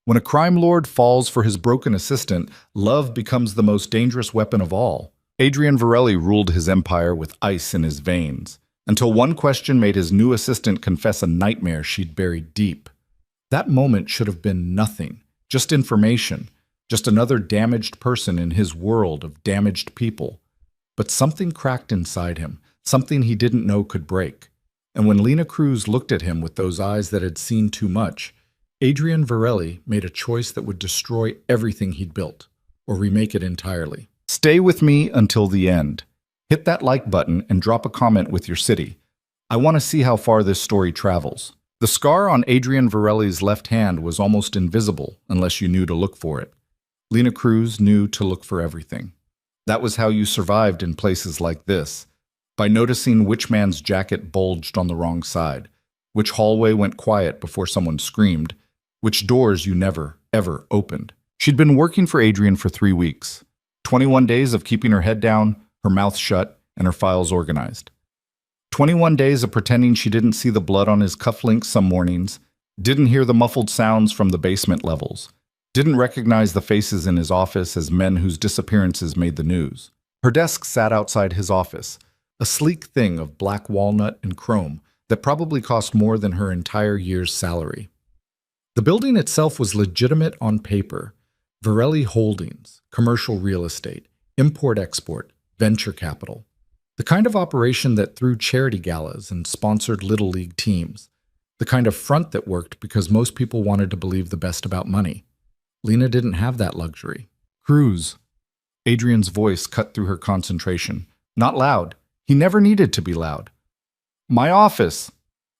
When a crime lord falls for his broken assistant, love becomes the most dangerous weapon of all. Adrian Varelli ruled his empire with ice in his veins, until one question made his new assistant confess a nightmare she'd buried deep. That moment should have been nothing, just information, just another damaged person in his world of damaged people. But something cracked inside him, something he didn't know could break. And when Lena Cruz looked at him with those eyes that had seen too much, Adrian Varelli made a choice that would destroy everything he'd built, or remake it entirely. Stay with me until the end. Hit that like button and drop a comment with your city. I want to see how far this story travels. The scar on Adrian Varelli's left hand was almost invisible unless you knew to look for it. Lena Cruz knew to look for everything. That was how you survived in places like this, by noticing which man's jacket bulged on the wrong side, which hallway went quiet before someone screamed, which doors you never, ever opened. She'd been working for Adrian for 3 weeks. 21 days of keeping her head down, her mouth shut, and her files organized. 21 days of pretending she didn't see the blood on his cufflinks some mornings, didn't hear the muffled sounds from the basement levels, didn't recognize the faces in his office as men whose disappearances made the news. Her desk sat outside his office, a sleek thing of black walnut and chrome that probably cost more than her entire year's salary. The building itself was legitimate on paper. Varelli Holdings, commercial real estate, import-export, venture capital. The kind of operation that threw charity galas and sponsored Little League teams. The kind of front that worked because most people wanted to believe the best about money. Lena didn't have that luxury. Cruz. Adrian's voice cut through her concentration. Not loud. He never needed to be loud. My office.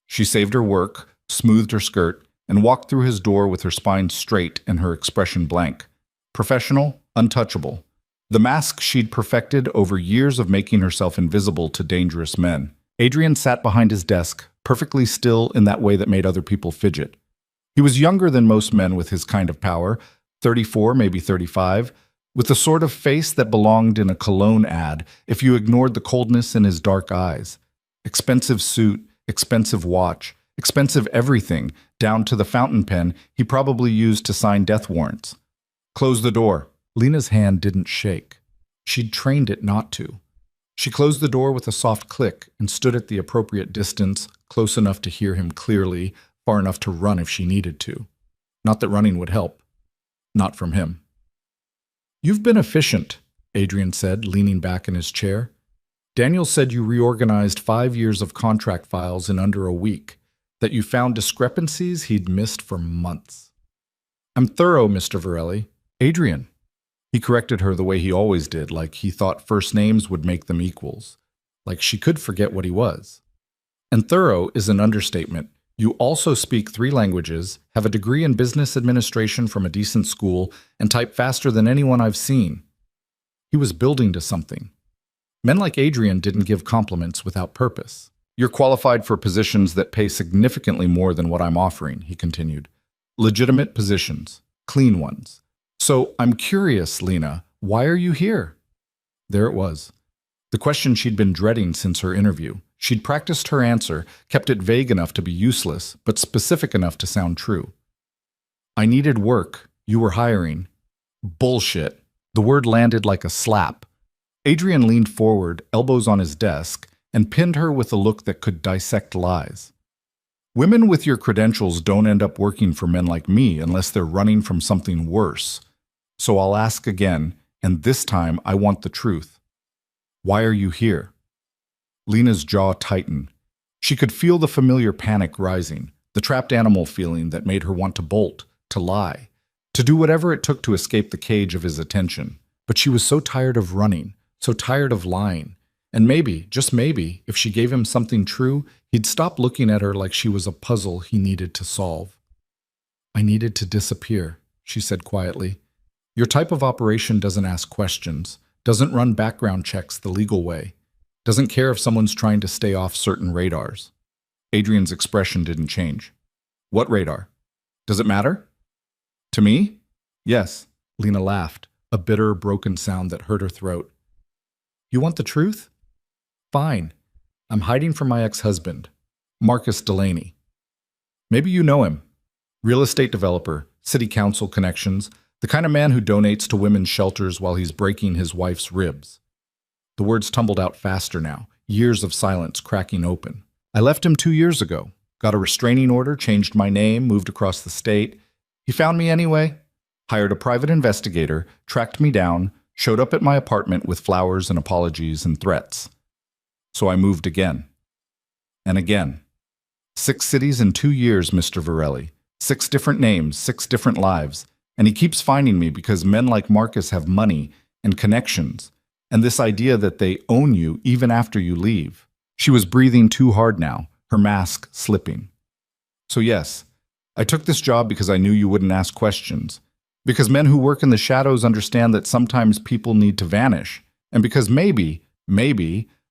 She saved her work, smoothed her skirt, and walked through his door with her spine straight and her expression blank. Professional, untouchable. The mask she'd perfected over years of making herself invisible to dangerous men. Adrian sat behind his desk, perfectly still in that way that made other people fidget. He was younger than most men with his kind of power, 34, maybe 35, with the sort of face that belonged in a cologne ad if you ignored the coldness in his dark eyes. Expensive suit, expensive watch, expensive everything, down to the fountain pen he probably used to sign death warrants. Close the door. Lena's hand didn't shake. She'd trained it not to. She closed the door with a soft click and stood at the appropriate distance, close enough to hear him clearly, far enough to run if she needed to. Not that running would help. Not from him. You've been efficient, Adrian said, leaning back in his chair. Daniel said you reorganized 5 years of contract files in under a week, that you found discrepancies he'd missed for months. I'm thorough, Mr. Varelli. Adrian. He corrected her the way he always did, like he thought first names would make them equals, like she could forget what he was. And thorough is an understatement. You also speak 3 languages, have a degree in business administration from a decent school, and type faster than anyone I've seen. He was building to something. Men like Adrian didn't give compliments without purpose. You're qualified for positions that pay significantly more than what I'm offering, he continued. Legitimate positions, clean ones. So I'm curious, Lena, why are you here? There it was. The question she'd been dreading since her interview. She'd practiced her answer, kept it vague enough to be useless, but specific enough to sound true. I needed work. You were hiring. Bullshit. The word landed like a slap. Adrian leaned forward, elbows on his desk, and pinned her with a look that could dissect lies. Women with your credentials don't end up working for men like me unless they're running from something worse. So I'll ask again, and this time I want the truth. Why are you here? Lena's jaw tightened. She could feel the familiar panic rising, the trapped animal feeling that made her want to bolt, to lie, to do whatever it took to escape the cage of his attention. But she was so tired of running, so tired of lying. And maybe, just maybe, if she gave him something true, he'd stop looking at her like she was a puzzle he needed to solve. I needed to disappear, she said quietly. Your type of operation doesn't ask questions, doesn't run background checks the legal way, doesn't care if someone's trying to stay off certain radars. Adrian's expression didn't change. What radar? Does it matter? To me? Yes, Lena laughed, a bitter, broken sound that hurt her throat. You want the truth? Fine. I'm hiding from my ex-husband, Marcus Delaney. Maybe you know him. Real estate developer, city council connections, the kind of man who donates to women's shelters while he's breaking his wife's ribs. The words tumbled out faster now, years of silence cracking open. I left him 2 years ago, got a restraining order, changed my name, moved across the state. He found me anyway, hired a private investigator, tracked me down, showed up at my apartment with flowers and apologies and threats. So I moved again. And again. 6 cities in 2 years, Mr. Virelli. 6 different names, 6 different lives. And he keeps finding me because men like Marcus have money and connections, and this idea that they own you even after you leave. She was breathing too hard now, her mask slipping. So yes, I took this job because I knew you wouldn't ask questions. Because men who work in the shadows understand that sometimes people need to vanish. And because maybe,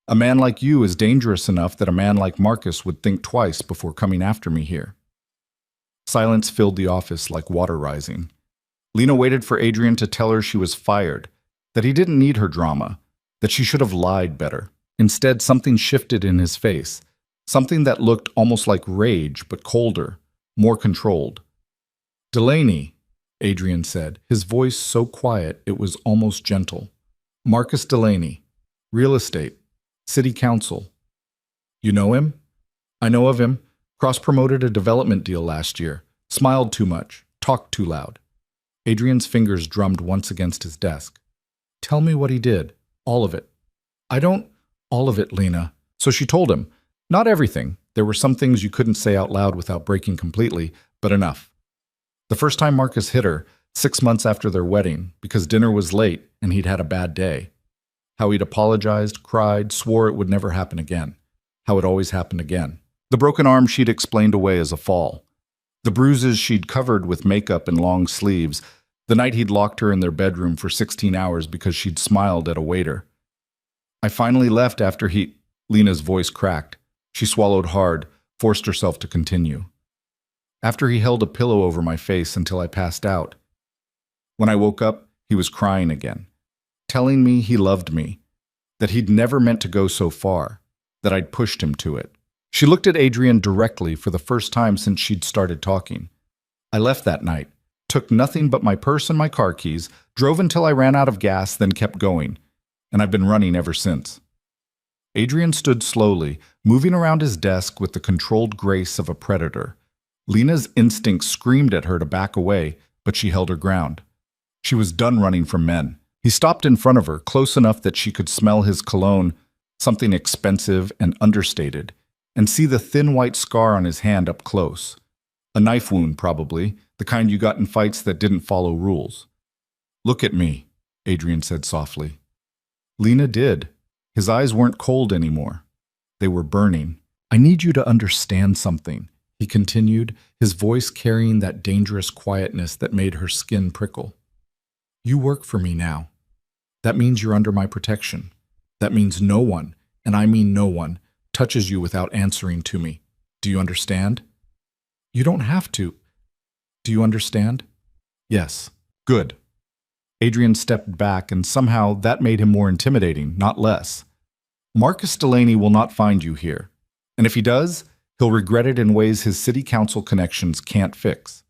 a man like you is dangerous enough that a man like Marcus would think twice before coming after me here. Silence filled the office like water rising. Lena waited for Adrian to tell her she was fired, that he didn't need her drama, that she should have lied better. Instead, something shifted in his face, something that looked almost like rage, but colder, more controlled. "Delaney," Adrian said, his voice so quiet it was almost gentle. "Marcus Delaney, real estate, city council. You know him?" "I know of him. Cross-promoted a development deal last year. Smiled too much, talked too loud." Adrian's fingers drummed once against his desk. "Tell me what he did. All of it." "I don't—" "All of it, Lena." So she told him. Not everything. There were some things you couldn't say out loud without breaking completely, but enough. The first time Marcus hit her, 6 months after their wedding, because dinner was late and he'd had a bad day. How he'd apologized, cried, swore it would never happen again. How it always happened again. The broken arm she'd explained away as a fall. The bruises she'd covered with makeup and long sleeves, the night he'd locked her in their bedroom for 16 hours because she'd smiled at a waiter. "I finally left after he—" Lena's voice cracked. She swallowed hard, forced herself to continue. "After he held a pillow over my face until I passed out. When I woke up, he was crying again, telling me he loved me, that he'd never meant to go so far, that I'd pushed him to it." She looked at Adrian directly for the first time since she'd started talking. "I left that night, took nothing but my purse and my car keys, drove until I ran out of gas, then kept going, and I've been running ever since." Adrian stood slowly, moving around his desk with the controlled grace of a predator. Lena's instincts screamed at her to back away, but she held her ground. She was done running from men. He stopped in front of her, close enough that she could smell his cologne, something expensive and understated, and see the thin white scar on his hand up close. A knife wound, probably, the kind you got in fights that didn't follow rules. "Look at me," Adrian said softly. Lena did. His eyes weren't cold anymore. They were burning. "I need you to understand something," he continued, his voice carrying that dangerous quietness that made her skin prickle. "You work for me now. That means you're under my protection. That means no one, and I mean no one, touches you without answering to me. Do you understand?" "You don't have to." "Do you understand?" "Yes." "Good." Adrian stepped back, and somehow that made him more intimidating, not less. "Marcus Delaney will not find you here. And if he does, he'll regret it in ways his city council connections can't fix."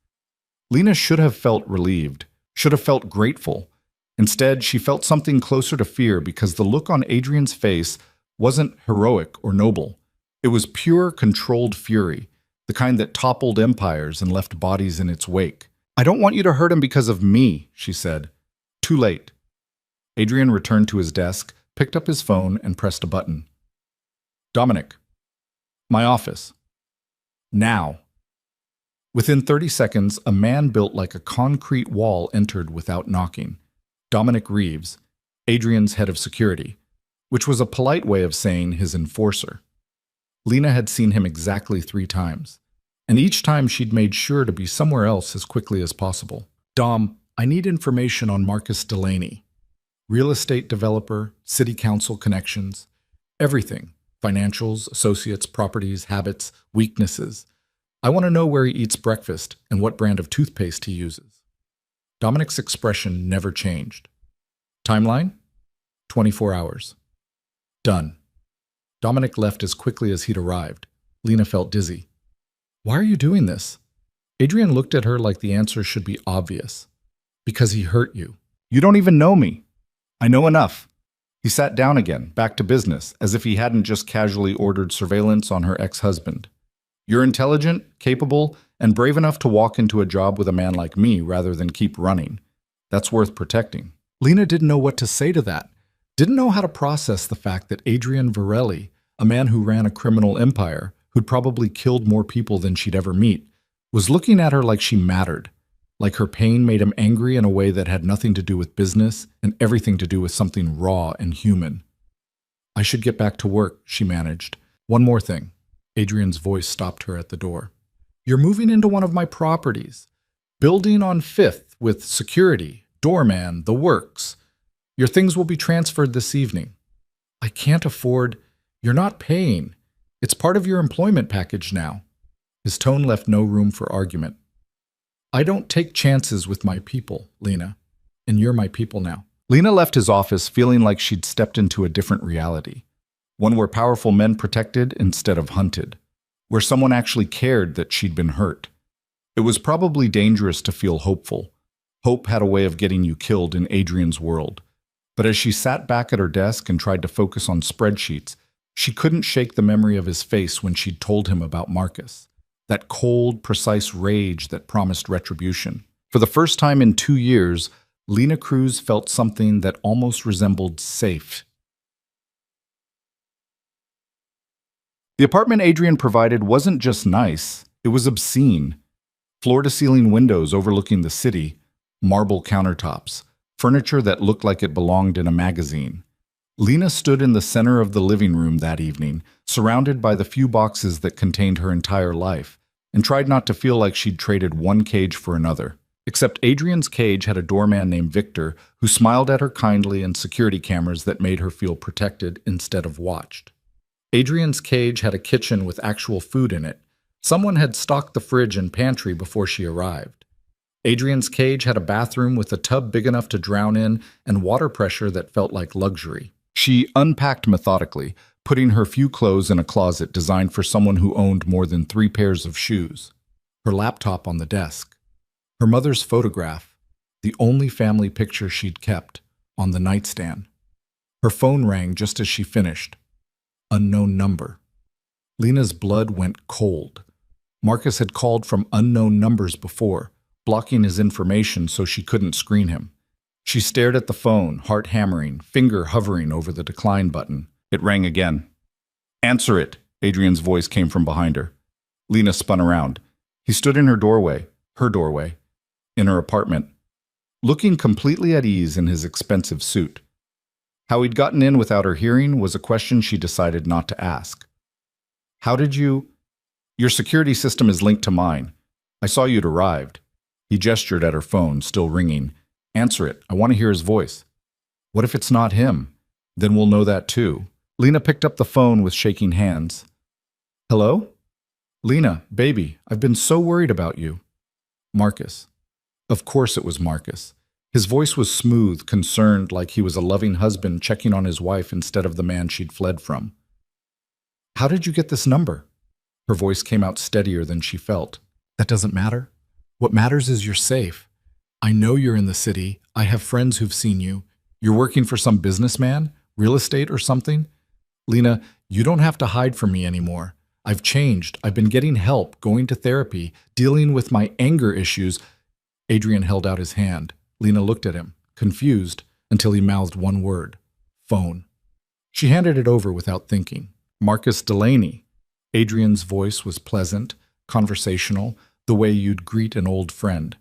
Lena should have felt relieved, should have felt grateful. Instead, she felt something closer to fear because the look on Adrian's face wasn't heroic or noble. It was pure, controlled fury, the kind that toppled empires and left bodies in its wake. "I don't want you to hurt him because of me," she said. "Too late." Adrian returned to his desk, picked up his phone, and pressed a button. "Dominic. My office. Now." Within 30 seconds, a man built like a concrete wall entered without knocking. Dominic Reeves, Adrian's head of security, which was a polite way of saying his enforcer. Lena had seen him exactly 3 times, and each time she'd made sure to be somewhere else as quickly as possible. "Dom, I need information on Marcus Delaney. Real estate developer, city council connections, everything. Financials, associates, properties, habits, weaknesses. I want to know where he eats breakfast and what brand of toothpaste he uses." Dominic's expression never changed. "Timeline? 24 hours. Done." Dominic left as quickly as he'd arrived. Lena felt dizzy. "Why are you doing this?" Adrian looked at her like the answer should be obvious. Because he hurt you. You don't even know me. I know enough. He sat down again, back to business, as if he hadn't just casually ordered surveillance on her ex-husband. You're intelligent, capable, and brave enough to walk into a job with a man like me rather than keep running. That's worth protecting. Lena didn't know what to say to that. Didn't know how to process the fact that Adrian Varelli, a man who ran a criminal empire, who'd probably killed more people than she'd ever meet, was looking at her like she mattered. Like her pain made him angry in a way that had nothing to do with business and everything to do with something raw and human. I should get back to work, she managed. One more thing. Adrian's voice stopped her at the door. You're moving into one of my properties. Building on 5th with security, doorman, the works. Your things will be transferred this evening. I can't afford... You're not paying. It's part of your employment package now. His tone left no room for argument. I don't take chances with my people, Lena, and you're my people now. Lena left his office feeling like she'd stepped into a different reality, one where powerful men protected instead of hunted, where someone actually cared that she'd been hurt. It was probably dangerous to feel hopeful. Hope had a way of getting you killed in Adrian's world. But as she sat back at her desk and tried to focus on spreadsheets, she couldn't shake the memory of his face when she'd told him about Marcus. That cold, precise rage that promised retribution. For the first time in 2 years, Lena Cruz felt something that almost resembled safe. The apartment Adrian provided wasn't just nice, it was obscene. Floor-to-ceiling windows overlooking the city, marble countertops, furniture that looked like it belonged in a magazine. Lena stood in the center of the living room that evening, surrounded by the few boxes that contained her entire life, and tried not to feel like she'd traded one cage for another. Except Adrian's cage had a doorman named Victor who smiled at her kindly and security cameras that made her feel protected instead of watched. Adrian's cage had a kitchen with actual food in it. Someone had stocked the fridge and pantry before she arrived. Adrian's cage had a bathroom with a tub big enough to drown in and water pressure that felt like luxury. She unpacked methodically, putting her few clothes in a closet designed for someone who owned more than 3 pairs of shoes. Her laptop on the desk. Her mother's photograph, the only family picture she'd kept, on the nightstand. Her phone rang just as she finished. Unknown number. Lena's blood went cold. Marcus had called from unknown numbers before, blocking his information so she couldn't screen him. She stared at the phone, heart hammering, finger hovering over the decline button. It rang again. Answer it, Adrian's voice came from behind her. Lena spun around. He stood in her doorway, in her apartment, looking completely at ease in his expensive suit. How he'd gotten in without her hearing was a question she decided not to ask. How did you... Your security system is linked to mine. I saw you'd arrived. He gestured at her phone, still ringing. Answer it. I want to hear his voice. What if it's not him? Then we'll know that too. Lena picked up the phone with shaking hands. Hello? Lena, baby, I've been so worried about you. Marcus. Of course it was Marcus. His voice was smooth, concerned, like he was a loving husband checking on his wife instead of the man she'd fled from. How did you get this number? Her voice came out steadier than she felt. That doesn't matter. What matters is you're safe. I know you're in the city. I have friends who've seen you. You're working for some businessman, real estate or something? Lena, you don't have to hide from me anymore. I've changed. I've been getting help, going to therapy, dealing with my anger issues. Adrian held out his hand. Lena looked at him, confused, until he mouthed one word. Phone. She handed it over without thinking. Marcus Delaney. Adrian's voice was pleasant, conversational, the way you'd greet an old friend.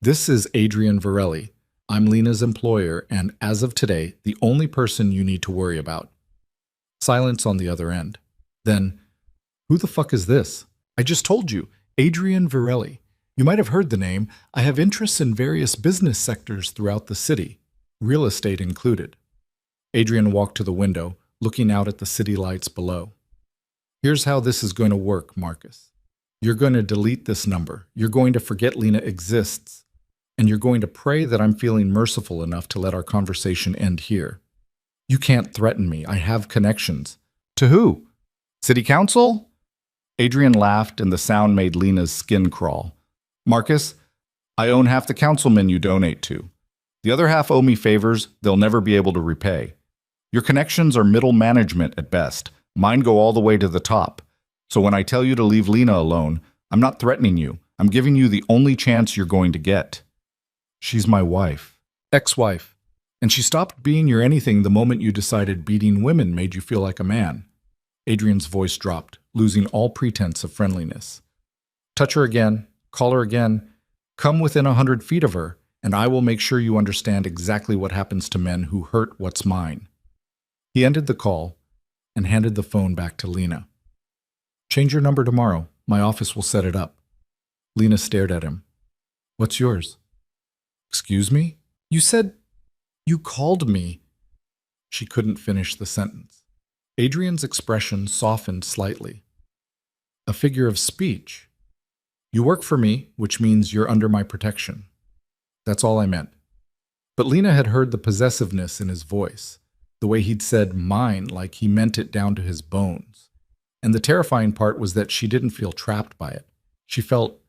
This is Adrian Varelli. I'm Lena's employer and, as of today, the only person you need to worry about. Silence on the other end. Then, who the fuck is this? I just told you, Adrian Varelli. You might have heard the name. I have interests in various business sectors throughout the city, real estate included. Adrian walked to the window, looking out at the city lights below. Here's how this is going to work, Marcus. You're going to delete this number. You're going to forget Lena exists. And you're going to pray that I'm feeling merciful enough to let our conversation end here. You can't threaten me. I have connections. To who? City Council? Adrian laughed, and the sound made Lena's skin crawl. Marcus, I own half the councilmen you donate to. The other half owe me favors they'll never be able to repay. Your connections are middle management at best. Mine go all the way to the top. So when I tell you to leave Lena alone, I'm not threatening you. I'm giving you the only chance you're going to get. She's my wife. Ex-wife. And she stopped being your anything the moment you decided beating women made you feel like a man. Adrian's voice dropped, losing all pretense of friendliness. Touch her again, call her again, come within 100 feet of her, and I will make sure you understand exactly what happens to men who hurt what's mine. He ended the call and handed the phone back to Lena. Change your number tomorrow. My office will set it up. Lena stared at him. What's yours? Excuse me? You said you called me. She couldn't finish the sentence. Adrian's expression softened slightly. A figure of speech. You work for me, which means you're under my protection. That's all I meant. But Lena had heard the possessiveness in his voice, the way he'd said mine like he meant it down to his bones. And the terrifying part was that she didn't feel trapped by it. She felt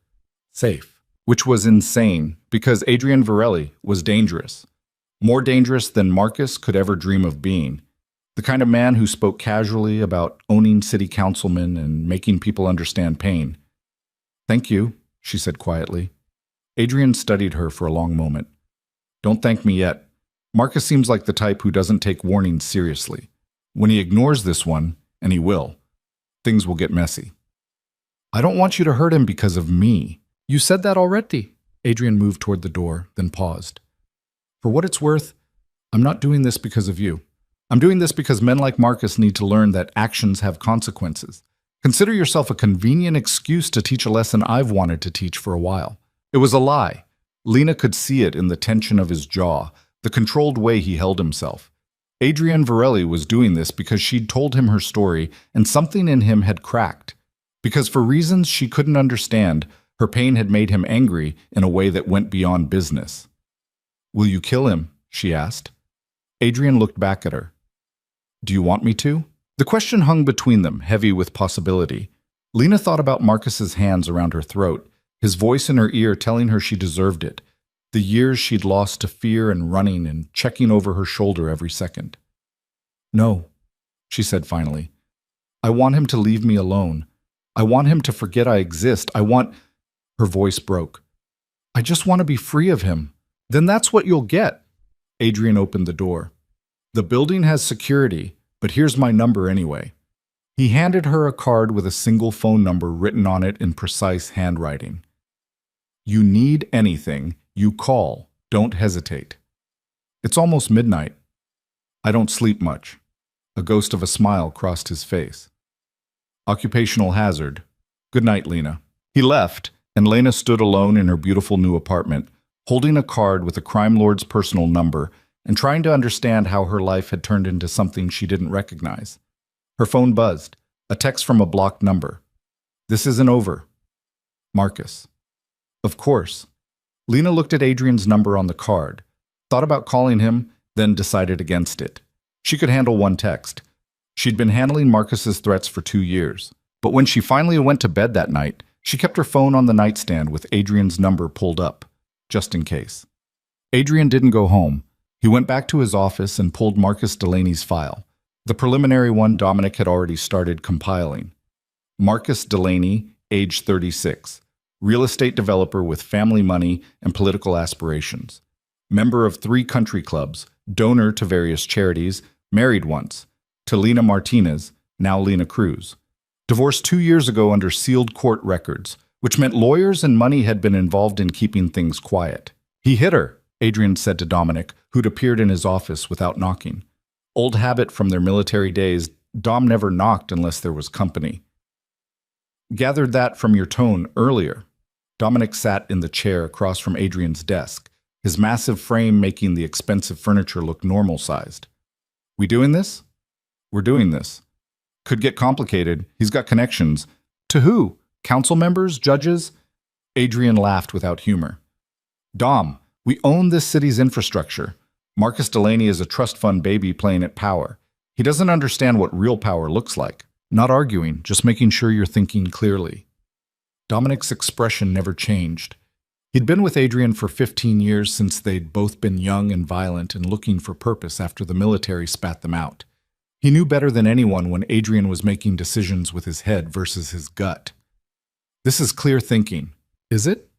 safe, which was insane because Adrian Varelli was dangerous. More dangerous than Marcus could ever dream of being. The kind of man who spoke casually about owning city councilmen and making people understand pain. Thank you, she said quietly. Adrian studied her for a long moment. Don't thank me yet. Marcus seems like the type who doesn't take warnings seriously. When he ignores this one, and he will, things will get messy. I don't want you to hurt him because of me. You said that already. Adrian moved toward the door, then paused. For what it's worth, I'm not doing this because of you. I'm doing this because men like Marcus need to learn that actions have consequences. Consider yourself a convenient excuse to teach a lesson I've wanted to teach for a while. It was a lie. Lena could see it in the tension of his jaw, the controlled way he held himself. Adrian Varelli was doing this because she'd told him her story and something in him had cracked. Because for reasons she couldn't understand, her pain had made him angry in a way that went beyond business. Will you kill him? She asked. Adrian looked back at her. Do you want me to? The question hung between them, heavy with possibility. Lena thought about Marcus's hands around her throat, his voice in her ear telling her she deserved it, the years she'd lost to fear and running and checking over her shoulder every second. No, she said finally. I want him to leave me alone. I want him to forget I exist. Her voice broke. I just want to be free of him. Then that's what you'll get. Adrian opened the door. The building has security, but here's my number anyway. He handed her a card with a single phone number written on it in precise handwriting. You need anything, you call. Don't hesitate. It's almost midnight. I don't sleep much. A ghost of a smile crossed his face. Occupational hazard. Good night, Lena. He left, and Lena stood alone in her beautiful new apartment, holding a card with a crime lord's personal number and trying to understand how her life had turned into something she didn't recognize. Her phone buzzed, a text from a blocked number. This isn't over. Marcus. Of course. Lena looked at Adrian's number on the card, thought about calling him, then decided against it. She could handle one text. She'd been handling Marcus's threats for 2 years, but when she finally went to bed that night, she kept her phone on the nightstand with Adrian's number pulled up, just in case. Adrian didn't go home. He went back to his office and pulled Marcus Delaney's file. The preliminary one Dominic had already started compiling. Marcus Delaney, age 36. Real estate developer with family money and political aspirations. Member of 3 country clubs, donor to various charities, married once. To Lena Martinez, now Lena Cruz. Divorced 2 years ago under sealed court records, which meant lawyers and money had been involved in keeping things quiet. He hit her, Adrian said to Dominic, who'd appeared in his office without knocking. Old habit from their military days, Dom never knocked unless there was company. Gathered that from your tone earlier. Dominic sat in the chair across from Adrian's desk, his massive frame making the expensive furniture look normal-sized. We doing this? We're doing this. Could get complicated. He's got connections. To who? Council members? Judges? Adrian laughed without humor. Dom, we own this city's infrastructure. Marcus Delaney is a trust fund baby playing at power. He doesn't understand what real power looks like. Not arguing, just making sure you're thinking clearly. Dominic's expression never changed. He'd been with Adrian for 15 years since they'd both been young and violent and looking for purpose after the military spat them out. He knew better than anyone when Adrian was making decisions with his head versus his gut. This is clear thinking, is it?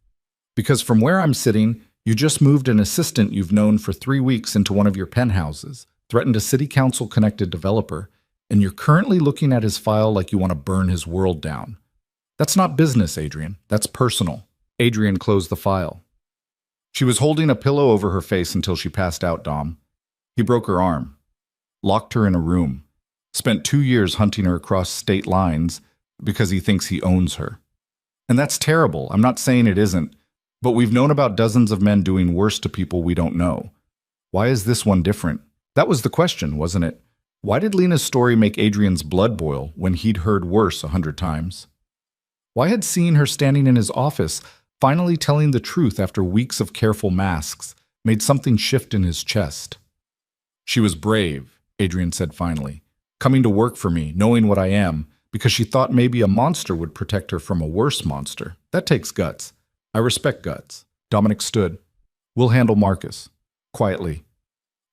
Because from where I'm sitting, you just moved an assistant you've known for 3 weeks into one of your penthouses, threatened a city council-connected developer, and you're currently looking at his file like you want to burn his world down. That's not business, Adrian. That's personal. Adrian closed the file. She was holding a pillow over her face until she passed out, Dom. He broke her arm, locked her in a room, spent 2 years hunting her across state lines because he thinks he owns her. And that's terrible. I'm not saying it isn't, but we've known about dozens of men doing worse to people we don't know. Why is this one different? That was the question, wasn't it? Why did Lena's story make Adrian's blood boil when he'd heard worse 100 times? Why had seeing her standing in his office, finally telling the truth after weeks of careful masks, made something shift in his chest? She was brave, Adrian said finally, coming to work for me, knowing what I am, because she thought maybe a monster would protect her from a worse monster. That takes guts. I respect guts. Dominic stood. We'll handle Marcus. Quietly.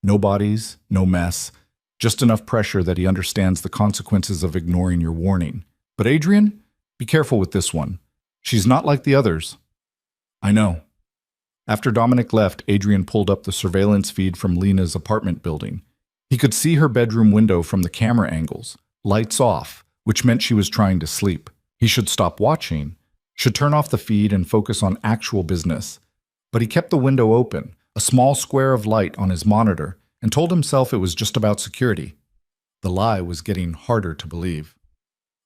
No bodies, no mess. Just enough pressure that he understands the consequences of ignoring your warning. But Adrian, be careful with this one. She's not like the others. I know. After Dominic left, Adrian pulled up the surveillance feed from Lena's apartment building. He could see her bedroom window from the camera angles. Lights off, which meant she was trying to sleep. He should stop watching, should turn off the feed and focus on actual business. But he kept the window open, a small square of light on his monitor, and told himself it was just about security. The lie was getting harder to believe.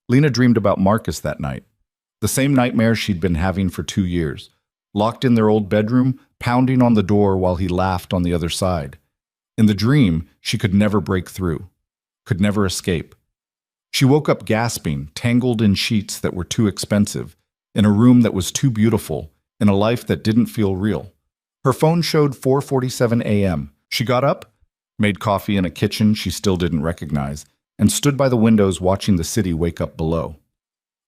Lena dreamed about Marcus that night. The same nightmare she'd been having for 2 years. Locked in their old bedroom, pounding on the door while he laughed on the other side. In the dream, she could never break through, could never escape. She woke up gasping, tangled in sheets that were too expensive, in a room that was too beautiful, in a life that didn't feel real. Her phone showed 4:47 a.m. She got up, made coffee in a kitchen she still didn't recognize, and stood by the windows watching the city wake up below.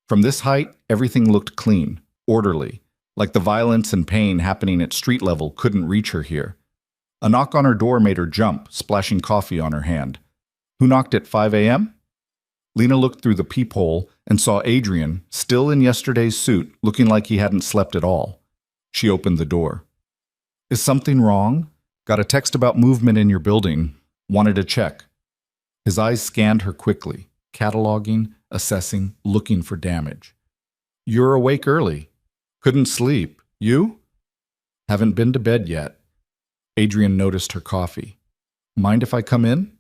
From this height, everything looked clean, orderly, like the violence and pain happening at street level couldn't reach her here. A knock on her door made her jump, splashing coffee on her hand. Who knocked at 5 a.m.? Lena looked through the peephole and saw Adrian, still in yesterday's suit, looking like he hadn't slept at all. She opened the door. Is something wrong? Got a text about movement in your building. Wanted to check. His eyes scanned her quickly, cataloging, assessing, looking for damage. You're awake early. Couldn't sleep. You? Haven't been to bed yet. Adrian noticed her coffee. Mind if I come in?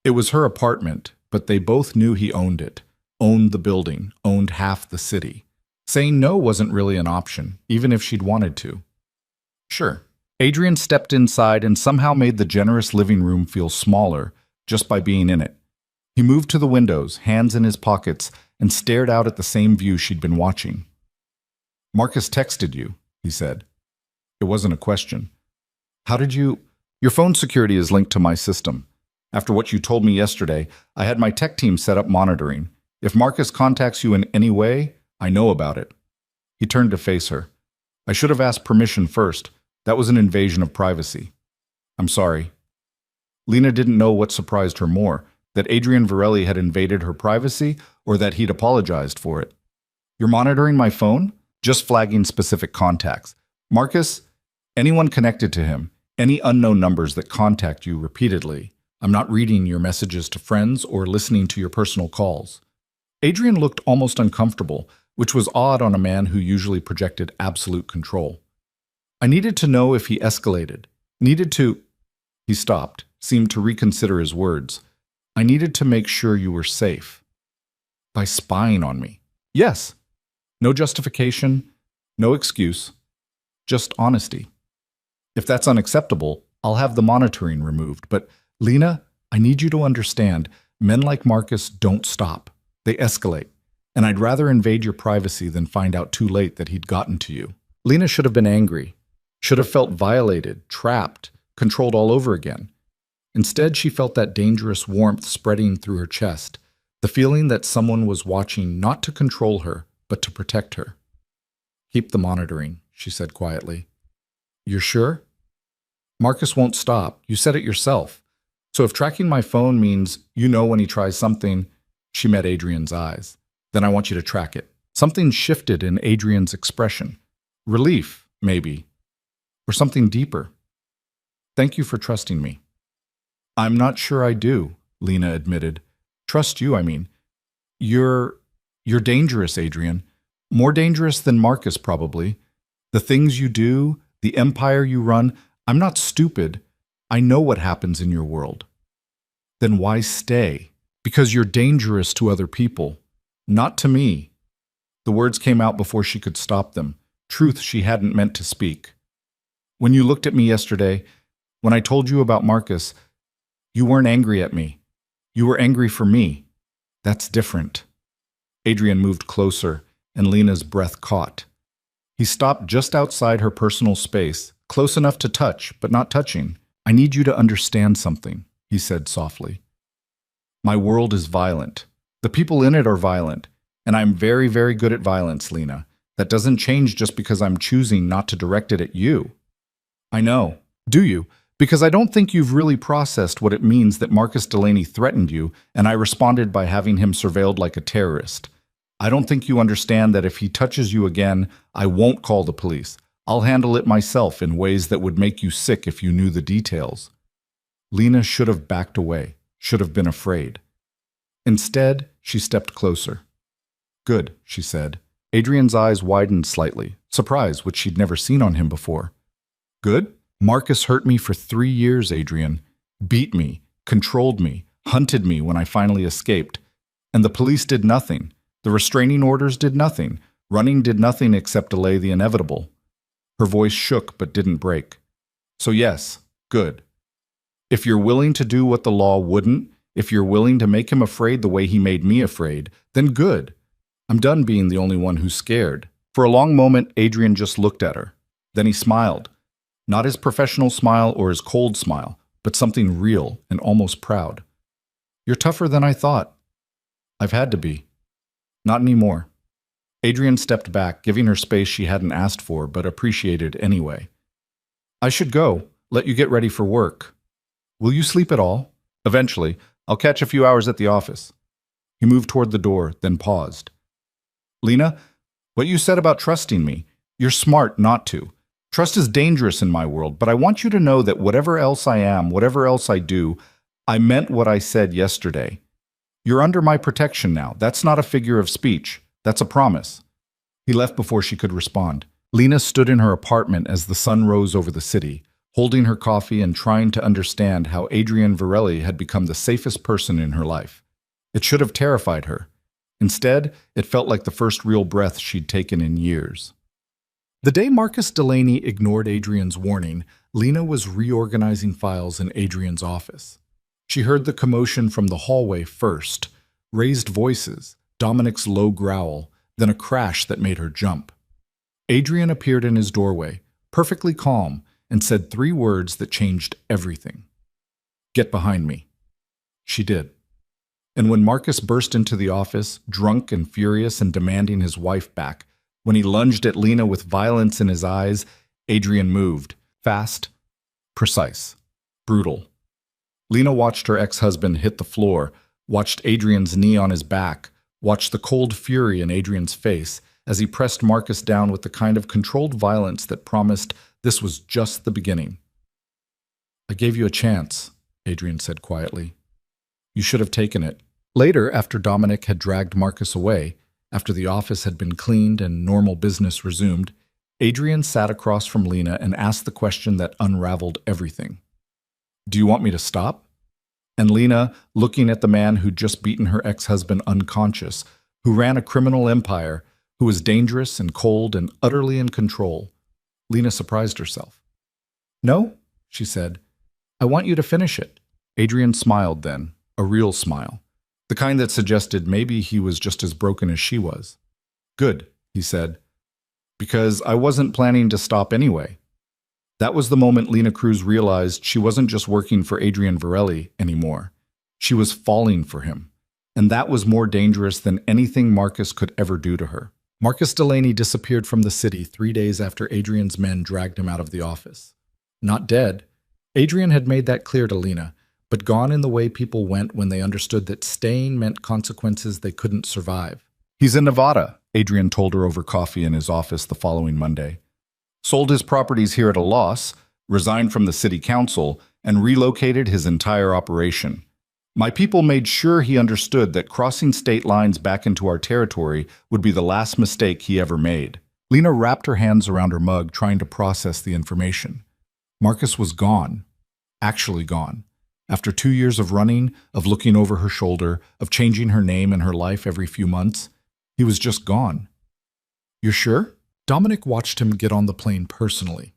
It was her apartment, but they both knew he owned it, owned the building, owned half the city. Saying no wasn't really an option, even if she'd wanted to. Sure. Adrian stepped inside and somehow made the generous living room feel smaller just by being in it. He moved to the windows, hands in his pockets, and stared out at the same view she'd been watching. Marcus texted you, he said. It wasn't a question. How did you... Your phone security is linked to my system. After what you told me yesterday, I had my tech team set up monitoring. If Marcus contacts you in any way, I know about it. He turned to face her. I should have asked permission first. That was an invasion of privacy. I'm sorry. Lena didn't know what surprised her more, that Adrian Varelli had invaded her privacy or that he'd apologized for it. You're monitoring my phone? Just flagging specific contacts. Marcus, anyone connected to him, any unknown numbers that contact you repeatedly. I'm not reading your messages to friends or listening to your personal calls. Adrian looked almost uncomfortable, which was odd on a man who usually projected absolute control. I needed to know if he escalated. Needed to... He stopped, seemed to reconsider his words. I needed to make sure you were safe. By spying on me. Yes. No justification, no excuse, just honesty. If that's unacceptable, I'll have the monitoring removed. But, Lena, I need you to understand, men like Marcus don't stop. They escalate. And I'd rather invade your privacy than find out too late that he'd gotten to you. Lena should have been angry, should have felt violated, trapped, controlled all over again. Instead, she felt that dangerous warmth spreading through her chest, the feeling that someone was watching not to control her, but to protect her. Keep the monitoring, she said quietly. You're sure? Marcus won't stop. You said it yourself. So if tracking my phone means you know when he tries something, she met Adrian's eyes. Then I want you to track it. Something shifted in Adrian's expression. Relief, maybe. Or something deeper. Thank you for trusting me. I'm not sure I do, Lena admitted. Trust you, I mean. You're dangerous, Adrian. More dangerous than Marcus, probably. The things you do, the empire you run, I'm not stupid. I know what happens in your world. Then why stay? Because you're dangerous to other people. Not to me. The words came out before she could stop them. Truth she hadn't meant to speak. When you looked at me yesterday, when I told you about Marcus, you weren't angry at me. You were angry for me. That's different. Adrian moved closer, and Lena's breath caught. He stopped just outside her personal space, close enough to touch, but not touching. I need you to understand something, he said softly. My world is violent. The people in it are violent, and I'm very, very good at violence, Lena. That doesn't change just because I'm choosing not to direct it at you. I know. Do you? Because I don't think you've really processed what it means that Marcus Delaney threatened you, and I responded by having him surveilled like a terrorist. I don't think you understand that if he touches you again, I won't call the police. I'll handle it myself in ways that would make you sick if you knew the details. Lena should have backed away, should have been afraid. Instead, she stepped closer. Good, she said. Adrian's eyes widened slightly, surprise which she'd never seen on him before. Good? Marcus hurt me for 3 years, Adrian. Beat me, controlled me, hunted me when I finally escaped. And the police did nothing. The restraining orders did nothing. Running did nothing except delay the inevitable. Her voice shook but didn't break. So yes, good. If you're willing to do what the law wouldn't, if you're willing to make him afraid the way he made me afraid, then good. I'm done being the only one who's scared. For a long moment, Adrian just looked at her. Then he smiled. Not his professional smile or his cold smile, but something real and almost proud. You're tougher than I thought. I've had to be. Not anymore. Adrian stepped back, giving her space she hadn't asked for, but appreciated anyway. I should go. Let you get ready for work. Will you sleep at all? Eventually. I'll catch a few hours at the office. He moved toward the door, then paused. Lena, what you said about trusting me, you're smart not to. Trust is dangerous in my world, but I want you to know that whatever else I am, whatever else I do, I meant what I said yesterday. You're under my protection now. That's not a figure of speech. That's a promise. He left before she could respond. Lena stood in her apartment as the sun rose over the city, holding her coffee and trying to understand how Adrian Varelli had become the safest person in her life. It should have terrified her. Instead, it felt like the first real breath she'd taken in years. The day Marcus Delaney ignored Adrian's warning, Lena was reorganizing files in Adrian's office. She heard the commotion from the hallway first, raised voices, Dominic's low growl, then a crash that made her jump. Adrian appeared in his doorway, perfectly calm, and said 3 words that changed everything. Get behind me. She did. And when Marcus burst into the office, drunk and furious and demanding his wife back, when he lunged at Lena with violence in his eyes, Adrian moved. Fast, precise, brutal. Lena watched her ex-husband hit the floor, watched Adrian's knee on his back, watched the cold fury in Adrian's face as he pressed Marcus down with the kind of controlled violence that promised this was just the beginning. I gave you a chance, Adrian said quietly. You should have taken it. Later, after Dominic had dragged Marcus away, after the office had been cleaned and normal business resumed, Adrian sat across from Lena and asked the question that unraveled everything. Do you want me to stop? And Lena, looking at the man who'd just beaten her ex-husband unconscious, who ran a criminal empire, who was dangerous and cold and utterly in control, Lena surprised herself. No, she said. I want you to finish it. Adrian smiled then, a real smile. The kind that suggested maybe he was just as broken as she was. Good, he said, because I wasn't planning to stop anyway. That was the moment Lena Cruz realized she wasn't just working for Adrian Varelli anymore. She was falling for him, and that was more dangerous than anything Marcus could ever do to her. Marcus Delaney disappeared from the city 3 days after Adrian's men dragged him out of the office. Not dead. Adrian had made that clear to Lena, but gone in the way people went when they understood that staying meant consequences they couldn't survive. He's in Nevada, Adrian told her over coffee in his office the following Monday. Sold his properties here at a loss, resigned from the city council, and relocated his entire operation. My people made sure he understood that crossing state lines back into our territory would be the last mistake he ever made. Lena wrapped her hands around her mug, trying to process the information. Marcus was gone. Actually gone. After 2 years of running, of looking over her shoulder, of changing her name and her life every few months, he was just gone. You're sure? Dominic watched him get on the plane personally.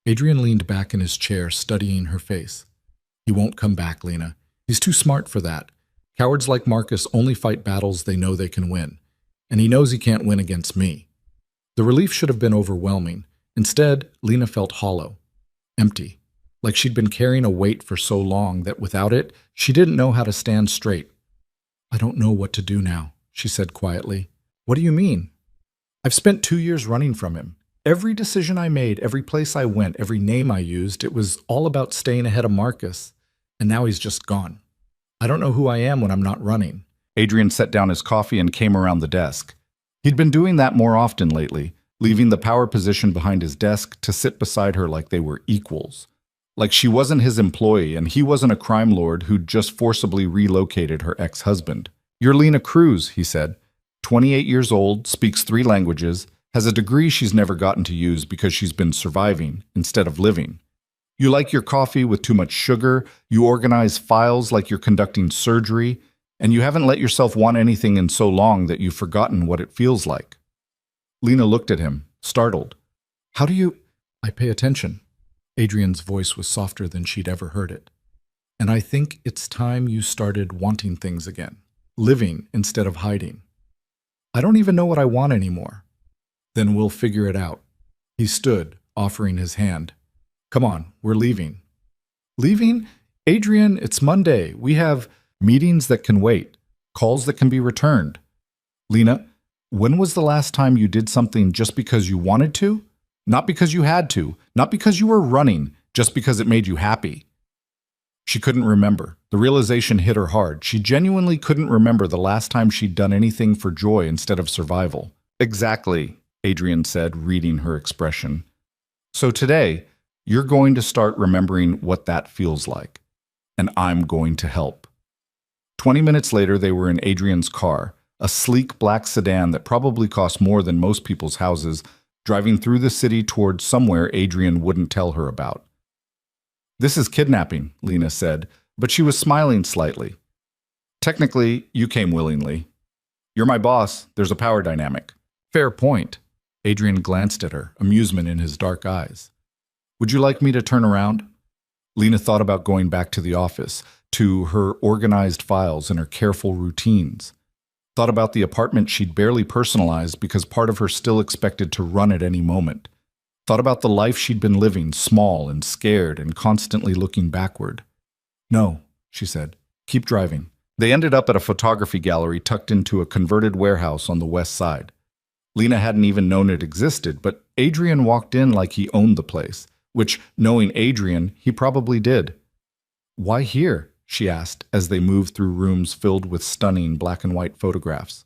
Adrian leaned back in his chair, studying her face. He won't come back, Lena. He's too smart for that. Cowards like Marcus only fight battles they know they can win. And he knows he can't win against me. The relief should have been overwhelming. Instead, Lena felt hollow. Empty. Like she'd been carrying a weight for so long that without it, she didn't know how to stand straight. I don't know what to do now, she said quietly. What do you mean? I've spent 2 years running from him. Every decision I made, every place I went, every name I used, it was all about staying ahead of Marcus. And now he's just gone. I don't know who I am when I'm not running. Adrian set down his coffee and came around the desk. He'd been doing that more often lately, leaving the power position behind his desk to sit beside her like they were equals. Like she wasn't his employee and he wasn't a crime lord who'd just forcibly relocated her ex-husband. You're Lena Cruz, he said. 28 years old, speaks 3 languages, has a degree she's never gotten to use because she's been surviving instead of living. You like your coffee with too much sugar, you organize files like you're conducting surgery, and you haven't let yourself want anything in so long that you've forgotten what it feels like. Lena looked at him, startled. How do you... I pay attention. Adrian's voice was softer than she'd ever heard it. And I think it's time you started wanting things again, living instead of hiding. I don't even know what I want anymore. Then we'll figure it out. He stood, offering his hand. Come on, we're leaving. Leaving? Adrian, it's Monday. We have meetings that can wait, calls that can be returned. Lena, when was the last time you did something just because you wanted to? Not because you had to, not because you were running, just because it made you happy. She couldn't remember. The realization hit her hard. She genuinely couldn't remember the last time she'd done anything for joy instead of survival. Exactly, Adrian said, reading her expression. So today, you're going to start remembering what that feels like. And I'm going to help. 20 minutes later, they were in Adrian's car, a sleek black sedan that probably cost more than most people's houses, driving through the city towards somewhere Adrian wouldn't tell her about. This is kidnapping, Lena said, but she was smiling slightly. Technically, you came willingly. You're my boss. There's a power dynamic. Fair point. Adrian glanced at her, amusement in his dark eyes. Would you like me to turn around? Lena thought about going back to the office, to her organized files and her careful routines. Thought about the apartment she'd barely personalized because part of her still expected to run at any moment. Thought about the life she'd been living, small and scared and constantly looking backward. No, she said. Keep driving. They ended up at a photography gallery tucked into a converted warehouse on the west side. Lena hadn't even known it existed, but Adrian walked in like he owned the place, which, knowing Adrian, he probably did. Why here? She asked as they moved through rooms filled with stunning black and white photographs.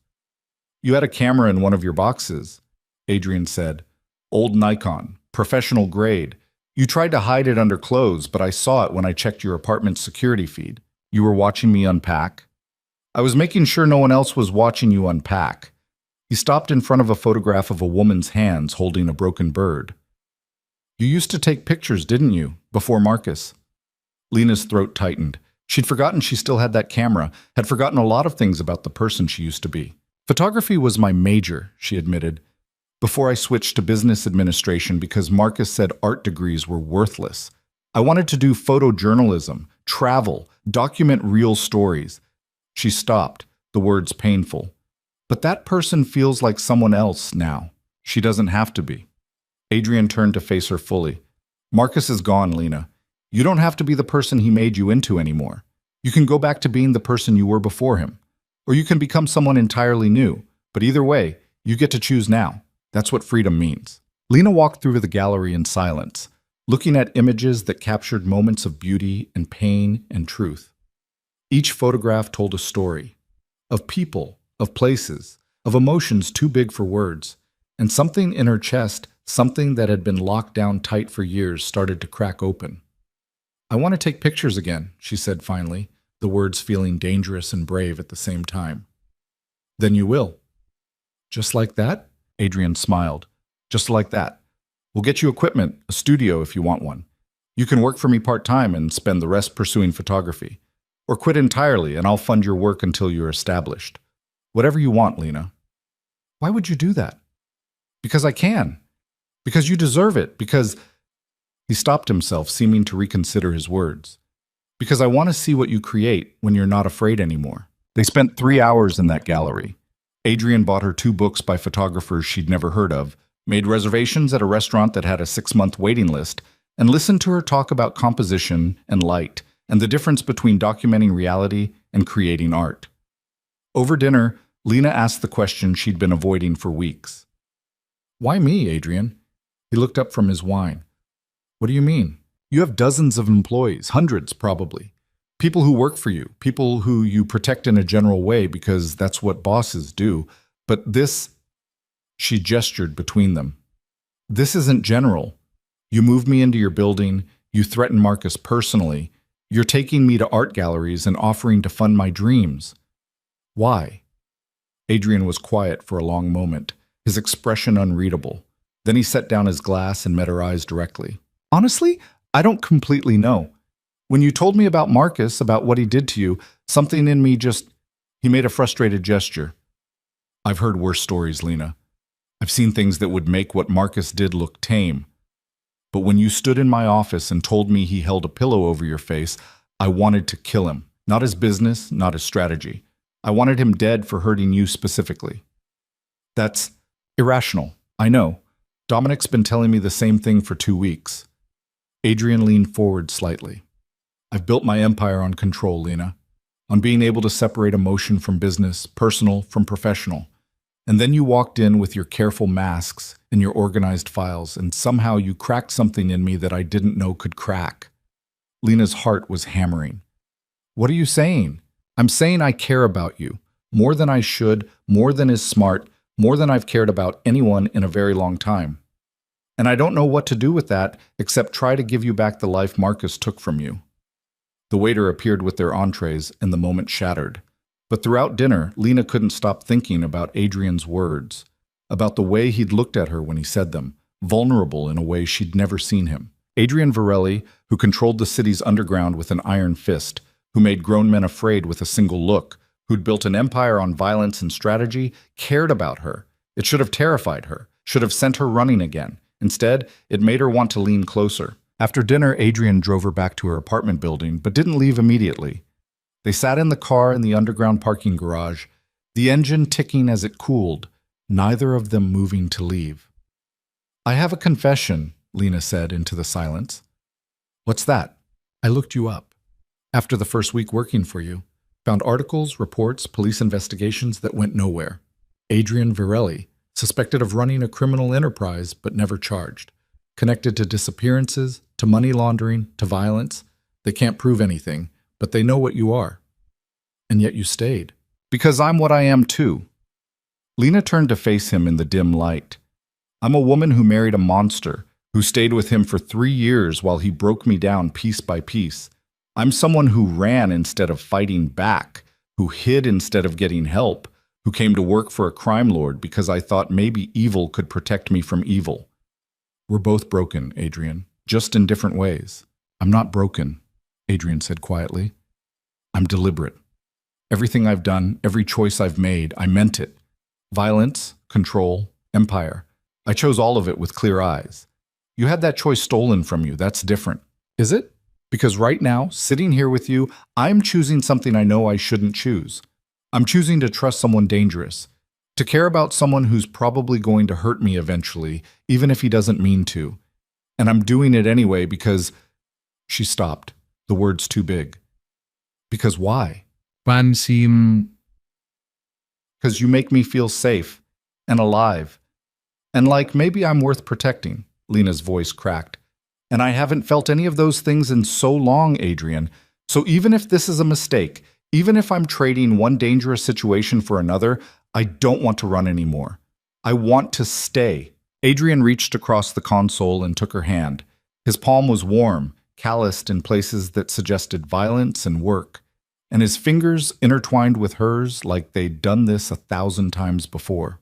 You had a camera in one of your boxes, Adrian said. Old Nikon, professional grade. You tried to hide it under clothes, but I saw it when I checked your apartment's security feed. You were watching me unpack? I was making sure no one else was watching you unpack. He stopped in front of a photograph of a woman's hands holding a broken bird. You used to take pictures, didn't you, before Marcus? Lena's throat tightened. She'd forgotten she still had that camera, had forgotten a lot of things about the person she used to be. Photography was my major, she admitted, before I switched to business administration because Marcus said art degrees were worthless. I wanted to do photojournalism, travel, document real stories. She stopped, the words painful. But that person feels like someone else now. She doesn't have to be. Adrian turned to face her fully. Marcus is gone, Lena. You don't have to be the person he made you into anymore. You can go back to being the person you were before him. Or you can become someone entirely new. But either way, You get to choose now. That's what freedom means. Lena walked through the gallery in silence, looking at images that captured moments of beauty and pain and truth. Each photograph told a story of people, of places, of emotions too big for words, and something in her chest, something that had been locked down tight for years, started to crack open. I want to take pictures again, she said finally, the words feeling dangerous and brave at the same time. Then you will. Just like that? Adrian smiled. Just like that. We'll get you equipment, a studio if you want one. You can work for me part-time and spend the rest pursuing photography. Or quit entirely and I'll fund your work until you're established. Whatever you want, Lena. Why would you do that? Because I can. Because you deserve it. Because... He stopped himself, seeming to reconsider his words. Because I want to see what you create when you're not afraid anymore. They spent 3 hours in that gallery. Adrian bought her 2 books by photographers she'd never heard of, made reservations at a restaurant that had a 6-month waiting list, and listened to her talk about composition and light and the difference between documenting reality and creating art. Over dinner, Lena asked the question she'd been avoiding for weeks. Why me, Adrian? He looked up from his wine. What do you mean? You have dozens of employees, hundreds probably. People who work for you, people who you protect in a general way because that's what bosses do. But this, she gestured between them. This isn't general. You moved me into your building, you threatened Marcus personally, you're taking me to art galleries and offering to fund my dreams. Why? Adrian was quiet for a long moment, his expression unreadable. Then he set down his glass and met her eyes directly. Honestly, I don't completely know. When you told me about Marcus, about what he did to you, something in me just... He made a frustrated gesture. I've heard worse stories, Lena. I've seen things that would make what Marcus did look tame. But when you stood in my office and told me he held a pillow over your face, I wanted to kill him. Not his business, not his strategy. I wanted him dead for hurting you specifically. That's irrational, I know. Dominic's been telling me the same thing for 2 weeks. Adrian leaned forward slightly. I've built my empire on control, Lena. On being able to separate emotion from business, personal from professional. And then you walked in with your careful masks and your organized files, and somehow you cracked something in me that I didn't know could crack. Lena's heart was hammering. What are you saying? I'm saying I care about you. More than I should, more than is smart, more than I've cared about anyone in a very long time. And I don't know what to do with that except try to give you back the life Marcus took from you. The waiter appeared with their entrees, and the moment shattered. But throughout dinner, Lena couldn't stop thinking about Adrian's words, about the way he'd looked at her when he said them, vulnerable in a way she'd never seen him. Adrian Virelli, who controlled the city's underground with an iron fist, who made grown men afraid with a single look, who'd built an empire on violence and strategy, cared about her. It should have terrified her, should have sent her running again. Instead, it made her want to lean closer. After dinner, Adrian drove her back to her apartment building, but didn't leave immediately. They sat in the car in the underground parking garage, the engine ticking as it cooled, neither of them moving to leave. I have a confession, Lena said into the silence. What's that? I looked you up. After the first week working for you, found articles, reports, police investigations that went nowhere. Adrian Virelli, suspected of running a criminal enterprise but never charged. Connected to disappearances, to money laundering, to violence. They can't prove anything, but they know what you are. And yet you stayed. Because I'm what I am too. Lena turned to face him in the dim light. I'm a woman who married a monster, who stayed with him for 3 years while he broke me down piece by piece. I'm someone who ran instead of fighting back, who hid instead of getting help, who came to work for a crime lord because I thought maybe evil could protect me from evil. We're both broken, Adrian, just in different ways. I'm not broken, Adrian said quietly. I'm deliberate. Everything I've done, every choice I've made, I meant it. Violence, control, empire. I chose all of it with clear eyes. You had that choice stolen from you. That's different. Is it? Because right now, sitting here with you, I'm choosing something I know I shouldn't choose. I'm choosing to trust someone dangerous, to care about someone who's probably going to hurt me eventually, even if he doesn't mean to. And I'm doing it anyway because... She stopped, the words too big. Because why? Because Because you make me feel safe. and alive. And like maybe I'm worth protecting, Lena's voice cracked. And I haven't felt any of those things in so long, Adrian. So even if this is a mistake, even if I'm trading one dangerous situation for another, I don't want to run anymore. I want to stay. Adrian reached across the console and took her hand. His palm was warm, calloused in places that suggested violence and work, and his fingers intertwined with hers like they'd done this 1,000 times before.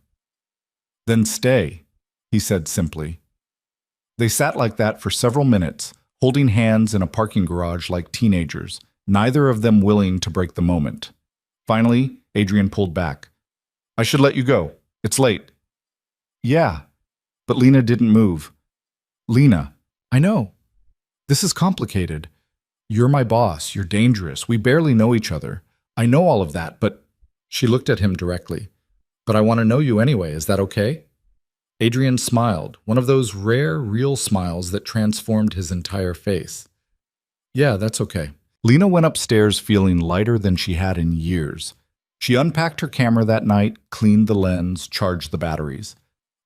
Then stay, he said simply. They sat like that for several minutes, holding hands in a parking garage like teenagers, neither of them willing to break the moment. Finally, Adrian pulled back. I should let you go. It's late. Yeah, but Lena didn't move. Lena, I know. This is complicated. You're my boss. You're dangerous. We barely know each other. I know all of that, but... She looked at him directly. But I want to know you anyway. Is that okay? Adrian smiled, one of those rare, real smiles that transformed his entire face. Yeah, that's okay. Lena went upstairs feeling lighter than she had in years. She unpacked her camera that night, cleaned the lens, charged the batteries.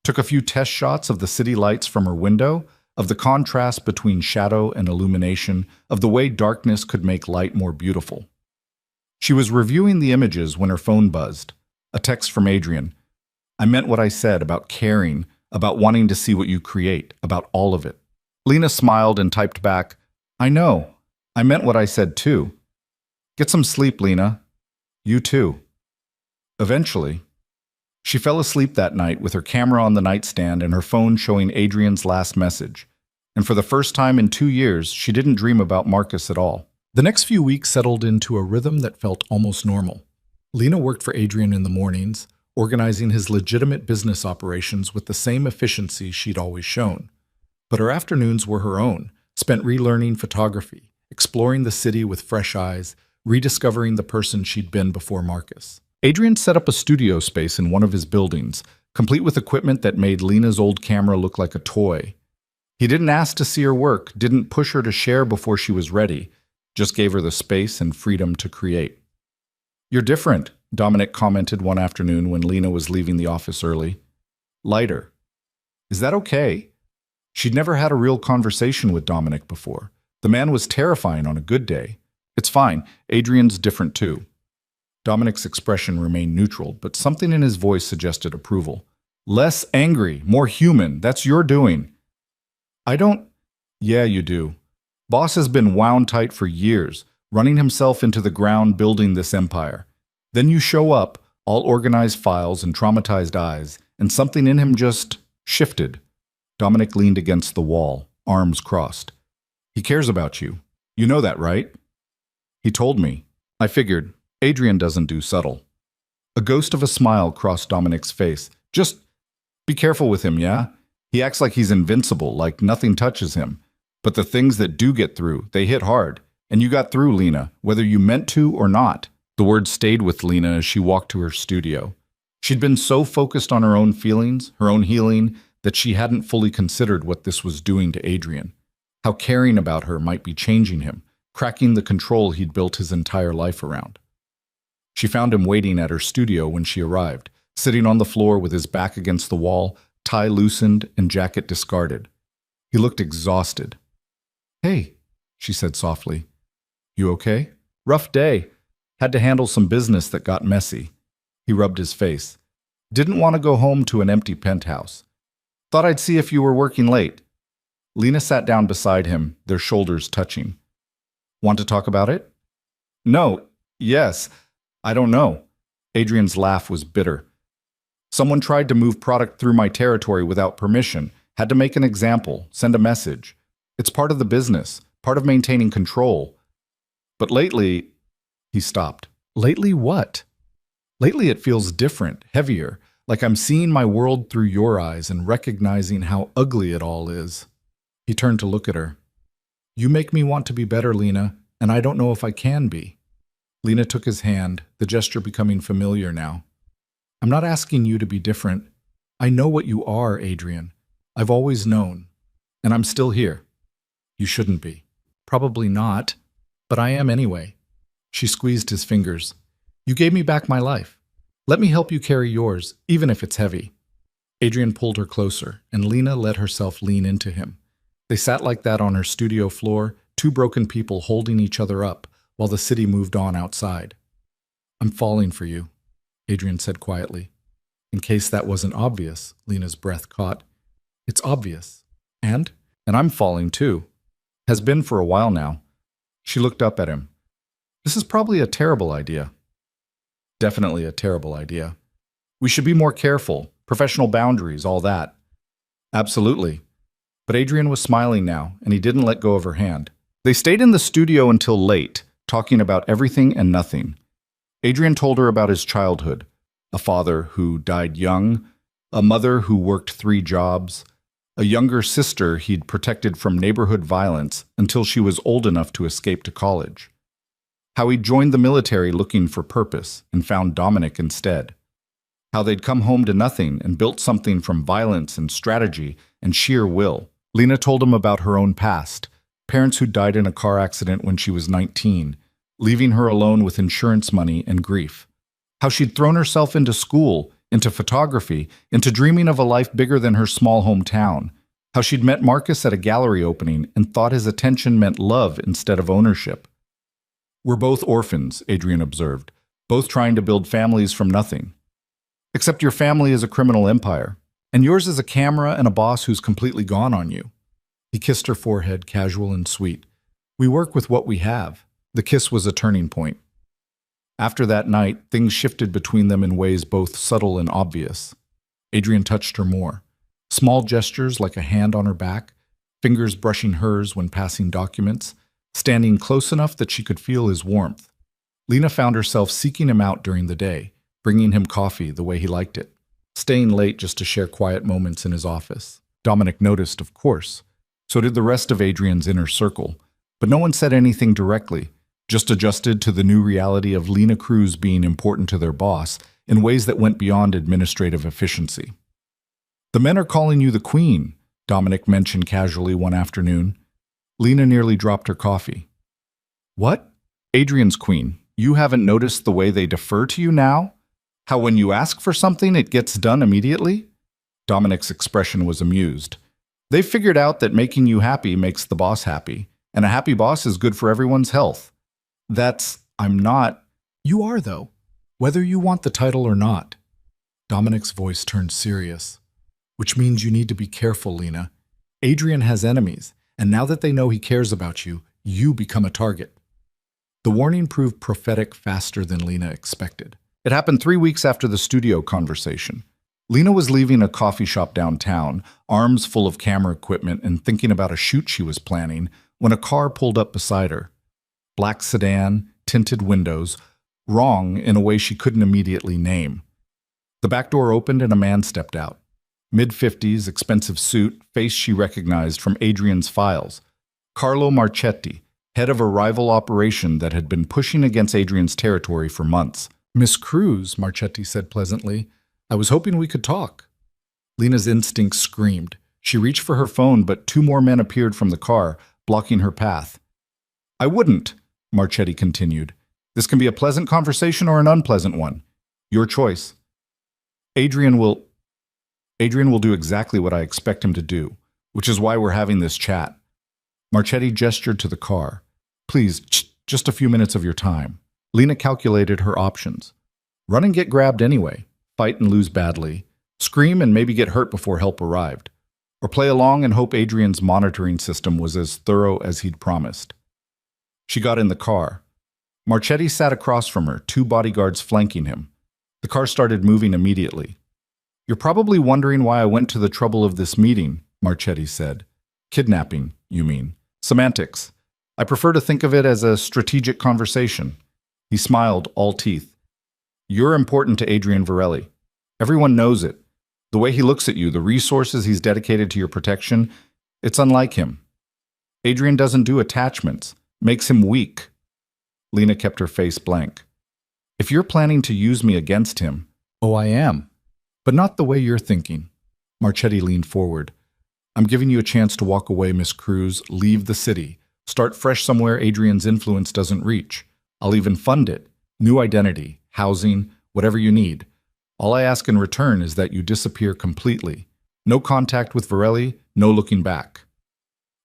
Took a few test shots of the city lights from her window, of the contrast between shadow and illumination, of the way darkness could make light more beautiful. She was reviewing the images when her phone buzzed. A text from Adrian. I meant what I said about caring, about wanting to see what you create, about all of it. Lena smiled and typed back, I know. I meant what I said too. Get some sleep, Lena. You too. Eventually, she fell asleep that night with her camera on the nightstand and her phone showing Adrian's last message. And for the first time in 2 years, she didn't dream about Marcus at all. The next few weeks settled into a rhythm that felt almost normal. Lena worked for Adrian in the mornings, organizing his legitimate business operations with the same efficiency she'd always shown. But her afternoons were her own, spent relearning photography, exploring the city with fresh eyes, rediscovering the person she'd been before Marcus. Adrian set up a studio space in one of his buildings, complete with equipment that made Lena's old camera look like a toy. He didn't ask to see her work, didn't push her to share before she was ready, just gave her the space and freedom to create. You're different, Dominic commented one afternoon when Lena was leaving the office early. Lighter. Is that okay? She'd never had a real conversation with Dominic before. The man was terrifying on a good day. It's fine. Adrian's different too. Dominic's expression remained neutral, but something in his voice suggested approval. Less angry, more human. That's your doing. I don't... Yeah, you do. Boss has been wound tight for years, running himself into the ground building this empire. Then you show up, all organized files and traumatized eyes, and something in him just shifted. Dominic leaned against the wall, arms crossed. He cares about you. You know that, right? He told me. I figured. Adrian doesn't do subtle. A ghost of a smile crossed Dominic's face. Just be careful with him, yeah? He acts like he's invincible, like nothing touches him. But the things that do get through, they hit hard. And you got through, Lena, whether you meant to or not. The words stayed with Lena as she walked to her studio. She'd been so focused on her own feelings, her own healing, that she hadn't fully considered what this was doing to Adrian. How caring about her might be changing him, cracking the control he'd built his entire life around. She found him waiting at her studio when she arrived, sitting on the floor with his back against the wall, tie loosened and jacket discarded. He looked exhausted. Hey, she said softly. You okay? Rough day. Had to handle some business that got messy. He rubbed his face. Didn't want to go home to an empty penthouse. Thought I'd see if you were working late. Lena sat down beside him, their shoulders touching. Want to talk about it? No. Yes. I don't know. Adrian's laugh was bitter. Someone tried to move product through my territory without permission. Had to make an example, send a message. It's part of the business, part of maintaining control. But lately... He stopped. Lately what? Lately it feels different, heavier, like I'm seeing my world through your eyes and recognizing how ugly it all is. He turned to look at her. You make me want to be better, Lena, and I don't know if I can be. Lena took his hand, the gesture becoming familiar now. I'm not asking you to be different. I know what you are, Adrian. I've always known. And I'm still here. You shouldn't be. Probably not, but I am anyway. She squeezed his fingers. You gave me back my life. Let me help you carry yours, even if it's heavy. Adrian pulled her closer, and Lena let herself lean into him. They sat like that on her studio floor, two broken people holding each other up, while the city moved on outside. "I'm falling for you," Adrian said quietly. In case that wasn't obvious, Lena's breath caught. "It's obvious. And I'm falling too. Has been for a while now." She looked up at him. "This is probably a terrible idea." "Definitely a terrible idea. We should be more careful, professional boundaries, all that." "Absolutely." But Adrian was smiling now, and he didn't let go of her hand. They stayed in the studio until late, talking about everything and nothing. Adrian told her about his childhood, a father who died young, a mother who worked 3 jobs, a younger sister he'd protected from neighborhood violence until she was old enough to escape to college. How he'd joined the military looking for purpose and found Dominic instead. How they'd come home to nothing and built something from violence and strategy and sheer will. Lena told him about her own past, parents who died in a car accident when she was 19, leaving her alone with insurance money and grief. How she'd thrown herself into school, into photography, into dreaming of a life bigger than her small hometown. How she'd met Marcus at a gallery opening and thought his attention meant love instead of ownership. "We're both orphans," Adrian observed, "both trying to build families from nothing. Except your family is a criminal empire, and yours is a camera and a boss who's completely gone on you." He kissed her forehead, casual and sweet. "We work with what we have." The kiss was a turning point. After that night, things shifted between them in ways both subtle and obvious. Adrian touched her more. Small gestures like a hand on her back, fingers brushing hers when passing documents, standing close enough that she could feel his warmth. Lena found herself seeking him out during the day, bringing him coffee the way he liked it, staying late just to share quiet moments in his office. Dominic noticed, of course. So did the rest of Adrian's inner circle, but no one said anything directly, just adjusted to the new reality of Lena Cruz being important to their boss in ways that went beyond administrative efficiency. "The men are calling you the queen," Dominic mentioned casually one afternoon. Lena nearly dropped her coffee. "What?" "Adrian's queen. You haven't noticed the way they defer to you now? How when you ask for something, it gets done immediately?" Dominic's expression was amused. "They've figured out that making you happy makes the boss happy, and a happy boss is good for everyone's health." I'm not." "You are, though, whether you want the title or not." Dominic's voice turned serious. "Which means you need to be careful, Lena. Adrian has enemies, and now that they know he cares about you, you become a target." The warning proved prophetic faster than Lena expected. It happened 3 weeks after the studio conversation. Lena was leaving a coffee shop downtown, arms full of camera equipment and thinking about a shoot she was planning, when a car pulled up beside her. Black sedan, tinted windows, wrong in a way she couldn't immediately name. The back door opened and a man stepped out. Mid-50s, expensive suit, face she recognized from Adrian's files. Carlo Marchetti, head of a rival operation that had been pushing against Adrian's territory for months. "Miss Cruz," Marchetti said pleasantly, "I was hoping we could talk." Lena's instincts screamed. She reached for her phone, but 2 more men appeared from the car, blocking her path. "I wouldn't," Marchetti continued. "This can be a pleasant conversation or an unpleasant one. Your choice." Adrian will do exactly what I expect him to do, which is why we're having this chat." Marchetti gestured to the car. "Please, just a few minutes of your time." Lena calculated her options. Run and get grabbed anyway, fight and lose badly, scream and maybe get hurt before help arrived, or play along and hope Adrian's monitoring system was as thorough as he'd promised. She got in the car. Marchetti sat across from her, 2 bodyguards flanking him. The car started moving immediately. "You're probably wondering why I went to the trouble of this meeting," Marchetti said. "Kidnapping, you mean. Semantics. I prefer to think of it as a strategic conversation." He smiled, all teeth. "You're important to Adrian Varelli. Everyone knows it. The way he looks at you, the resources he's dedicated to your protection, it's unlike him. Adrian doesn't do attachments. Makes him weak." Lena kept her face blank. "If you're planning to use me against him..." "Oh, I am. But not the way you're thinking." Marchetti leaned forward. "I'm giving you a chance to walk away, Miss Cruz, leave the city, start fresh somewhere Adrian's influence doesn't reach. I'll even fund it. New identity, housing, whatever you need. All I ask in return is that you disappear completely. No contact with Virelli, no looking back.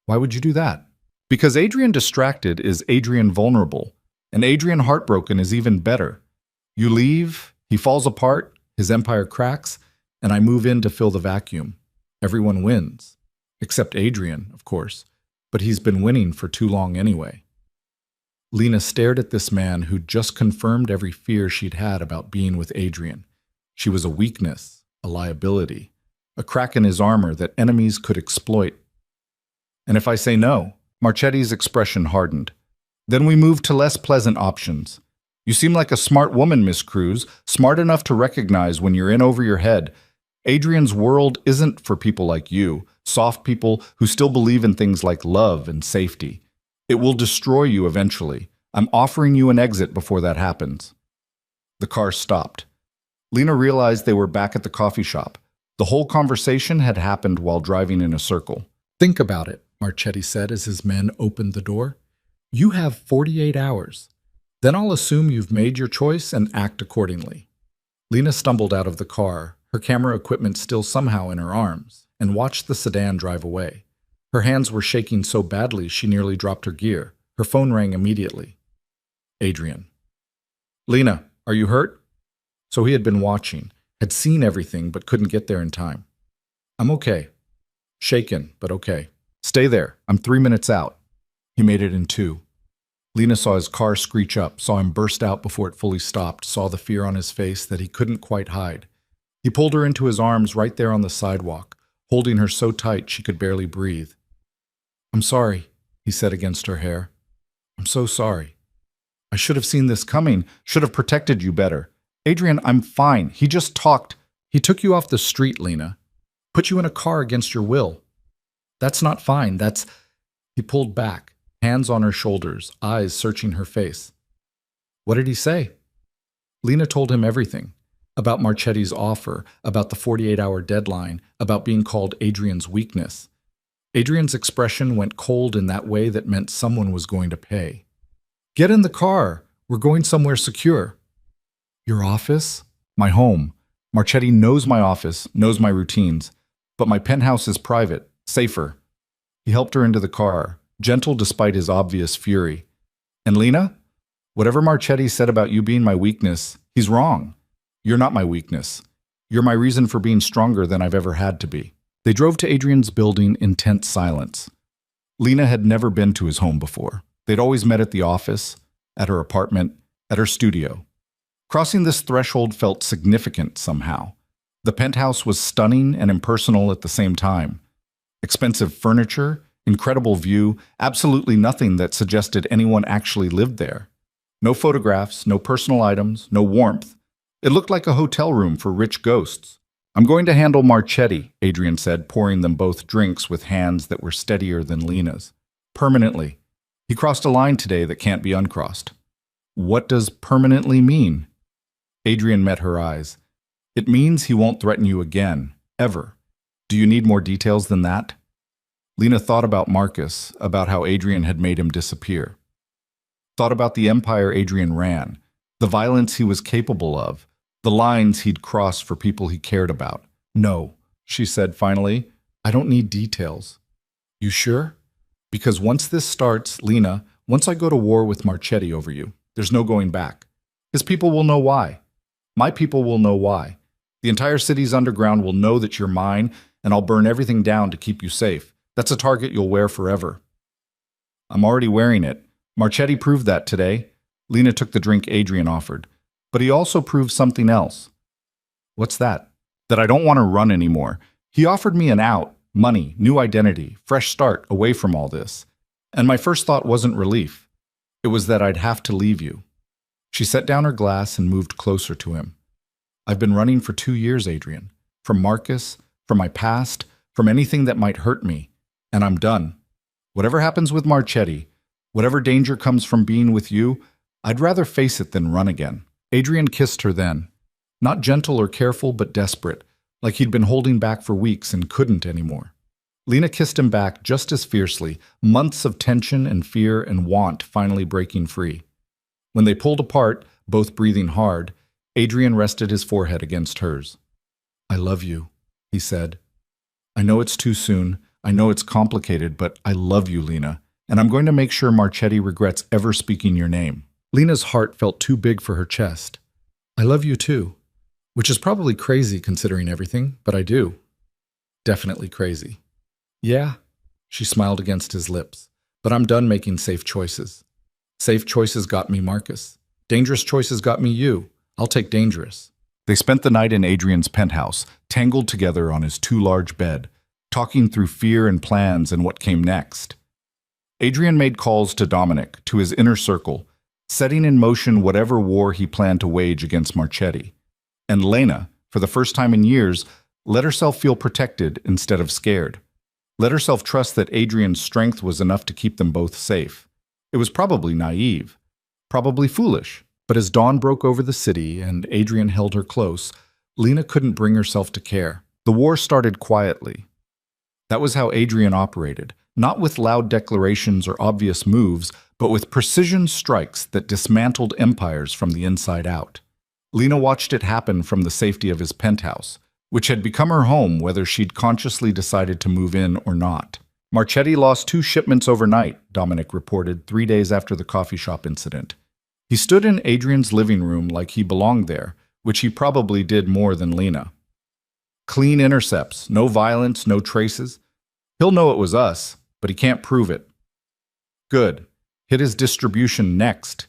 Why would you do that? Because Adrian distracted is Adrian vulnerable, and Adrian heartbroken is even better. You leave, he falls apart, his empire cracks, and I move in to fill the vacuum. Everyone wins. Except Adrian, of course, but he's been winning for too long anyway. Lena stared at this man who'd just confirmed every fear she'd had about being with Adrian. She was a weakness, a liability, a crack in his armor that enemies could exploit. And if I say no? Marchetti's expression hardened. Then we moved to less pleasant options. You seem like a smart woman, Miss Cruz, smart enough to recognize when you're in over your head. Adrian's world isn't for people like you, soft people who still believe in things like love and safety. It will destroy you eventually. I'm offering you an exit before that happens. The car stopped. Lena realized they were back at the coffee shop. The whole conversation had happened while driving in a circle. Think about it, Marchetti said as his men opened the door. You have 48 hours. Then I'll assume you've made your choice and act accordingly. Lena stumbled out of the car, her camera equipment still somehow in her arms, and watched the sedan drive away. Her hands were shaking so badly she nearly dropped her gear. Her phone rang immediately. Adrian. Lena, are you hurt? So he had been watching, had seen everything but couldn't get there in time. I'm okay. Shaken, but okay. Stay there. I'm 3 minutes out. He made it in 2. Lena saw his car screech up, saw him burst out before it fully stopped, saw the fear on his face that he couldn't quite hide. He pulled her into his arms right there on the sidewalk, holding her so tight she could barely breathe. I'm sorry, he said against her hair. I'm so sorry. I should have seen this coming, should have protected you better. Adrian, I'm fine. He just talked. He took you off the street, Lena. Put you in a car against your will. That's not fine. He pulled back, hands on her shoulders, eyes searching her face. What did he say? Lena told him everything. About Marchetti's offer, about the 48-hour deadline, about being called Adrian's weakness. Adrian's expression went cold in that way that meant someone was going to pay. Get in the car. We're going somewhere secure. Your office? My home. Marchetti knows my office, knows my routines. But my penthouse is private, safer. He helped her into the car, gentle despite his obvious fury. And Lena? Whatever Marchetti said about you being my weakness, he's wrong. You're not my weakness. You're my reason for being stronger than I've ever had to be. They drove to Adrian's building in tense silence. Lena had never been to his home before. They'd always met at the office, at her apartment, at her studio. Crossing this threshold felt significant somehow. The penthouse was stunning and impersonal at the same time. Expensive furniture, incredible view, absolutely nothing that suggested anyone actually lived there. No photographs, no personal items, no warmth. It looked like a hotel room for rich ghosts. I'm going to handle Marchetti, Adrian said, pouring them both drinks with hands that were steadier than Lena's. Permanently. He crossed a line today that can't be uncrossed. What does permanently mean? Adrian met her eyes. It means he won't threaten you again, ever. Do you need more details than that? Lena thought about Marcus, about how Adrian had made him disappear. Thought about the empire Adrian ran, the violence he was capable of, the lines he'd crossed for people he cared about. No, she said finally, I don't need details. You sure? Because once this starts, Lena, once I go to war with Marchetti over you, there's no going back. His people will know why. My people will know why. The entire city's underground will know that you're mine, and I'll burn everything down to keep you safe. That's a target you'll wear forever. I'm already wearing it. Marchetti proved that today. Lena took the drink Adrian offered. But he also proved something else. What's that? That I don't want to run anymore. He offered me an out, money, new identity, fresh start away from all this. And my first thought wasn't relief. It was that I'd have to leave you. She set down her glass and moved closer to him. I've been running for 2 years, Adrian. From Marcus, from my past, from anything that might hurt me. And I'm done. Whatever happens with Marchetti, whatever danger comes from being with you, I'd rather face it than run again. Adrian kissed her then. Not gentle or careful, but desperate, like he'd been holding back for weeks and couldn't anymore. Lena kissed him back just as fiercely, months of tension and fear and want finally breaking free. When they pulled apart, both breathing hard, Adrian rested his forehead against hers. "I love you," he said. "I know it's too soon. I know it's complicated, but I love you, Lena, and I'm going to make sure Marchetti regrets ever speaking your name." Lena's heart felt too big for her chest. "I love you too," which is probably crazy considering everything, but I do. Definitely crazy. "Yeah," she smiled against his lips, "but I'm done making safe choices. Safe choices got me Marcus. Dangerous choices got me you. I'll take dangerous." They spent the night in Adrian's penthouse, tangled together on his too large bed, talking through fear and plans and what came next. Adrian made calls to Dominic, to his inner circle, setting in motion whatever war he planned to wage against Marchetti. And Lena, for the first time in years, let herself feel protected instead of scared. Let herself trust that Adrian's strength was enough to keep them both safe. It was probably naive, probably foolish, but as dawn broke over the city and Adrian held her close, Lena couldn't bring herself to care. The war started quietly. That was how Adrian operated, not with loud declarations or obvious moves, but with precision strikes that dismantled empires from the inside out. Lena watched it happen from the safety of his penthouse, which had become her home whether she'd consciously decided to move in or not. Marchetti lost 2 shipments overnight, Dominic reported 3 days after the coffee shop incident. He stood in Adrian's living room like he belonged there, which he probably did more than Lena. Clean intercepts, no violence, no traces. He'll know it was us, but he can't prove it. Good. Hit his distribution next.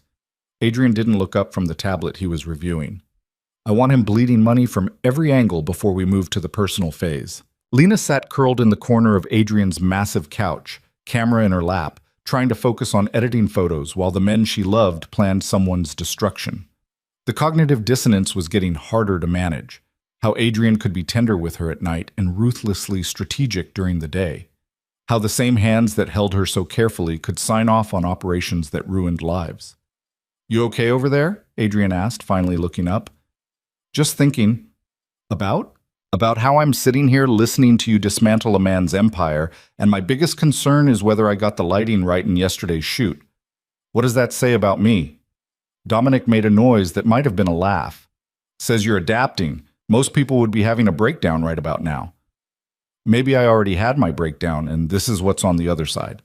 Adrian didn't look up from the tablet he was reviewing. I want him bleeding money from every angle before we move to the personal phase. Lena sat curled in the corner of Adrian's massive couch, camera in her lap, trying to focus on editing photos while the men she loved planned someone's destruction. The cognitive dissonance was getting harder to manage. How Adrian could be tender with her at night and ruthlessly strategic during the day. How the same hands that held her so carefully could sign off on operations that ruined lives. "You okay over there?" Adrian asked, finally looking up. "Just thinking." About? About how I'm sitting here listening to you dismantle a man's empire, and my biggest concern is whether I got the lighting right in yesterday's shoot. What does that say about me? Dominic made a noise that might have been a laugh. Says you're adapting. Most people would be having a breakdown right about now. Maybe I already had my breakdown, and this is what's on the other side.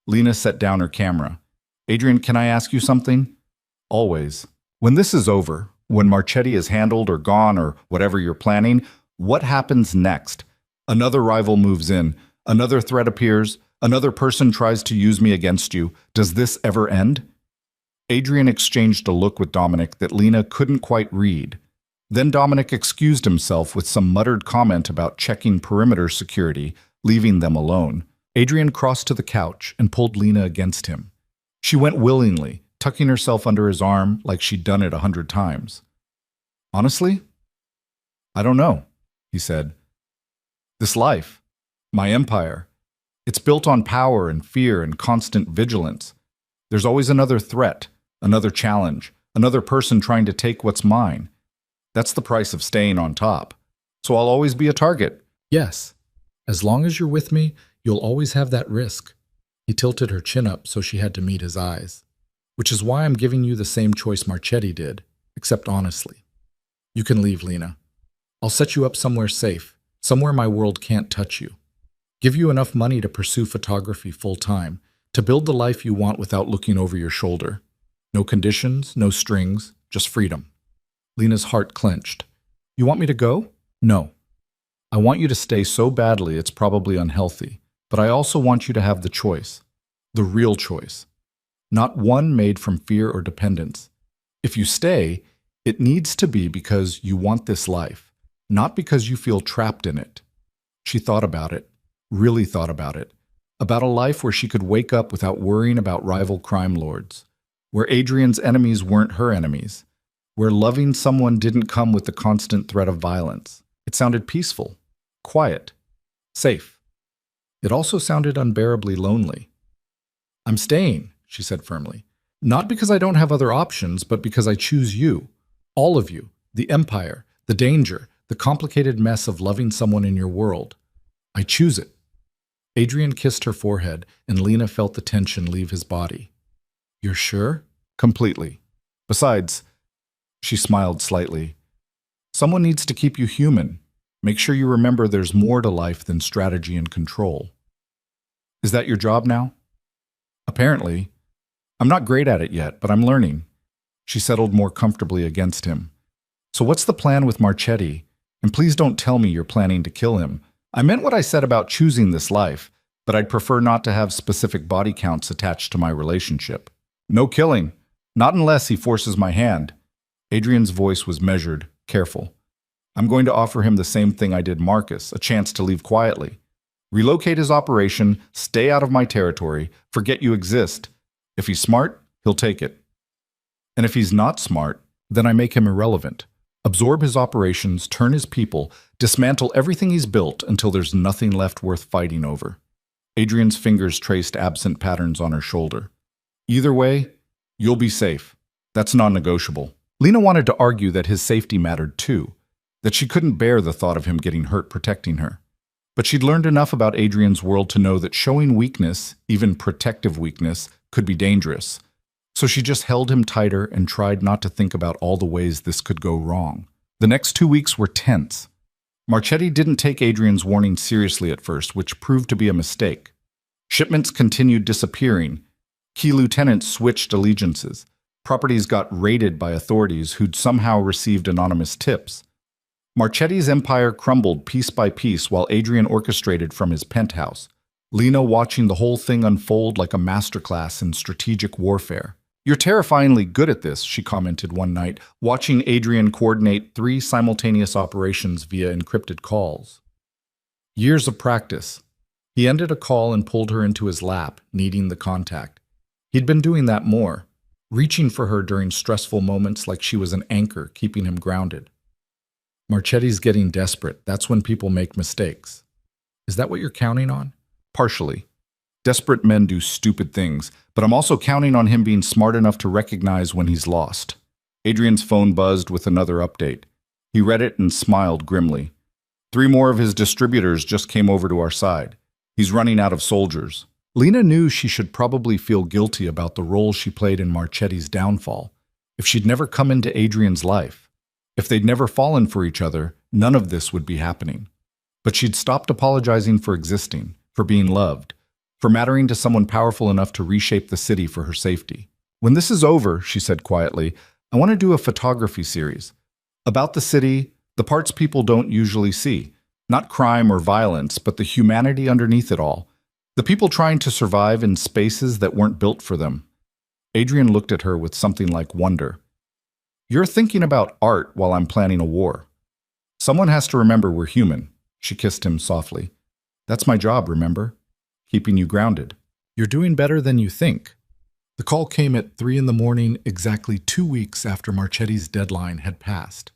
Lena set down her camera. "Adrian, can I ask you something?" "Always. When this is over, when Marchetti is handled or gone or whatever you're planning, what happens next? Another rival moves in, another threat appears, another person tries to use me against you. Does this ever end?" Adrian exchanged a look with Dominic that Lena couldn't quite read. Then Dominic excused himself with some muttered comment about checking perimeter security, leaving them alone. Adrian crossed to the couch and pulled Lena against him. She went willingly, tucking herself under his arm like she'd done it 100 times. "Honestly, I don't know," he said. "This life, my empire, it's built on power and fear and constant vigilance. There's always another threat, another challenge, another person trying to take what's mine. That's the price of staying on top. So I'll always be a target." "Yes. As long as you're with me, you'll always have that risk." He tilted her chin up so she had to meet his eyes. "Which is why I'm giving you the same choice Marchetti did, except honestly. You can leave, Lena. I'll set you up somewhere safe, somewhere my world can't touch you. Give you enough money to pursue photography full-time, to build the life you want without looking over your shoulder. No conditions, no strings, just freedom." Lena's heart clenched. "You want me to go?" "No. I want you to stay so badly it's probably unhealthy, but I also want you to have the choice. The real choice. Not one made from fear or dependence. If you stay, it needs to be because you want this life, not because you feel trapped in it." She thought about it, really thought about it, about a life where she could wake up without worrying about rival crime lords, where Adrian's enemies weren't her enemies, where loving someone didn't come with the constant threat of violence. It sounded peaceful, quiet, safe. It also sounded unbearably lonely. "I'm staying," she said firmly. "Not because I don't have other options, but because I choose you. All of you. The empire, the danger, the complicated mess of loving someone in your world. I choose it." Adrian kissed her forehead, and Lena felt the tension leave his body. "You're sure?" "Completely. Besides, She smiled slightly. Someone needs to keep you human. Make sure you remember there's more to life than strategy and control. Is that your job now? Apparently. I'm not great at it yet, but I'm learning. She settled more comfortably against him. So what's the plan with Marchetti? And please don't tell me you're planning to kill him. I meant what I said about choosing this life, but I'd prefer not to have specific body counts attached to my relationship. No killing. Not unless he forces my hand. Adrian's voice was measured, careful. I'm going to offer him the same thing I did Marcus, a chance to leave quietly. Relocate his operation, stay out of my territory, forget you exist. If he's smart, he'll take it. And if he's not smart, then I make him irrelevant. Absorb his operations, turn his people, dismantle everything he's built until there's nothing left worth fighting over. Adrian's fingers traced absent patterns on her shoulder. Either way, you'll be safe. That's non-negotiable. Lena wanted to argue that his safety mattered too, that she couldn't bear the thought of him getting hurt protecting her. But she'd learned enough about Adrian's world to know that showing weakness, even protective weakness, could be dangerous. So she just held him tighter and tried not to think about all the ways this could go wrong. The next 2 weeks were tense. Marchetti didn't take Adrian's warning seriously at first, which proved to be a mistake. Shipments continued disappearing. Key lieutenants switched allegiances. Properties got raided by authorities who'd somehow received anonymous tips. Marchetti's empire crumbled piece by piece while Adrian orchestrated from his penthouse, Lena watching the whole thing unfold like a masterclass in strategic warfare. You're terrifyingly good at this, she commented one night, watching Adrian coordinate 3 simultaneous operations via encrypted calls. Years of practice. He ended a call and pulled her into his lap, needing the contact. He'd been doing that more, reaching for her during stressful moments like she was an anchor, keeping him grounded. Marchetti's getting desperate. That's when people make mistakes. Is that what you're counting on? Partially. Desperate men do stupid things, but I'm also counting on him being smart enough to recognize when he's lost. Adrian's phone buzzed with another update. He read it and smiled grimly. 3 more of his distributors just came over to our side. He's running out of soldiers. Lena knew she should probably feel guilty about the role she played in Marchetti's downfall. If she'd never come into Adrian's life, if they'd never fallen for each other, none of this would be happening. But she'd stopped apologizing for existing, for being loved, for mattering to someone powerful enough to reshape the city for her safety. When this is over, she said quietly, I want to do a photography series. About the city, the parts people don't usually see. Not crime or violence, but the humanity underneath it all. The people trying to survive in spaces that weren't built for them. Adrian looked at her with something like wonder. You're thinking about art while I'm planning a war. Someone has to remember we're human. She kissed him softly. That's my job, remember? Keeping you grounded. You're doing better than you think. The call came at 3 in the morning, exactly 2 weeks after Marchetti's deadline had passed.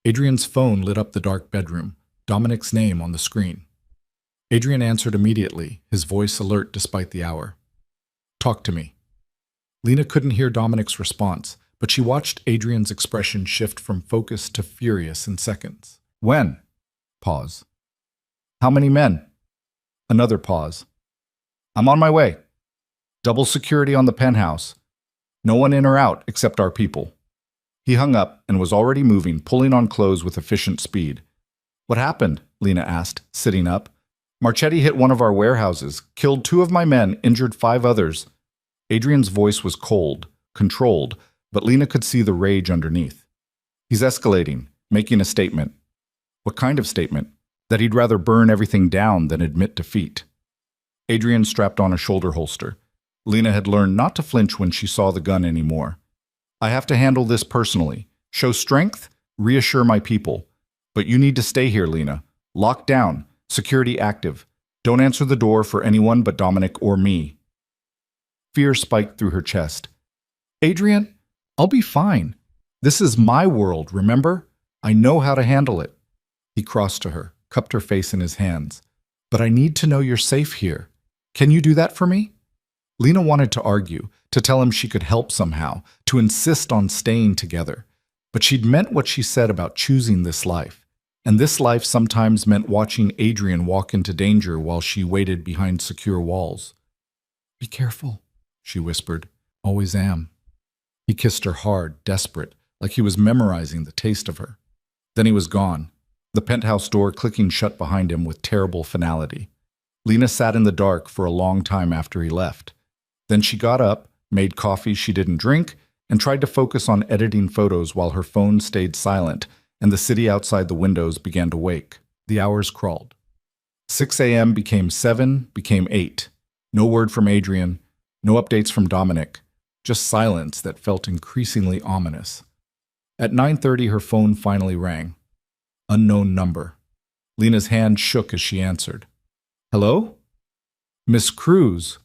Adrian's phone lit up the dark bedroom, Dominic's name on the screen. Adrian answered immediately, his voice alert despite the hour. Talk to me. Lena couldn't hear Dominic's response, but she watched Adrian's expression shift from focused to furious in seconds. When? Pause. How many men? Another pause. I'm on my way. Double security on the penthouse. No one in or out except our people. He hung up and was already moving, pulling on clothes with efficient speed. What happened? Lena asked, sitting up. Marchetti hit one of our warehouses, killed 2 of my men, injured 5 others. Adrian's voice was cold, controlled, but Lena could see the rage underneath. He's escalating, making a statement. What kind of statement? That he'd rather burn everything down than admit defeat. Adrian strapped on a shoulder holster. Lena had learned not to flinch when she saw the gun anymore. I have to handle this personally. Show strength, reassure my people. But you need to stay here, Lena. Locked down, security active. Don't answer the door for anyone but Dominic or me. Fear spiked through her chest. Adrian, I'll be fine. This is my world, remember? I know how to handle it. He crossed to her, cupped her face in his hands. But I need to know you're safe here. Can you do that for me? Lena wanted to argue, to tell him she could help somehow, to insist on staying together. But she'd meant what she said about choosing this life. And this life sometimes meant watching Adrian walk into danger while she waited behind secure walls. Be careful, she whispered. Always am. He kissed her hard, desperate, like he was memorizing the taste of her. Then he was gone, the penthouse door clicking shut behind him with terrible finality. Lena sat in the dark for a long time after he left. Then she got up, made coffee she didn't drink, and tried to focus on editing photos while her phone stayed silent and the city outside the windows began to wake. The hours crawled. 6 a.m. became 7, became 8. No word from Adrian, no updates from Dominic, just silence that felt increasingly ominous. At 9:30, her phone finally rang. Unknown number. Lena's hand shook as she answered. Hello? Miss Cruz.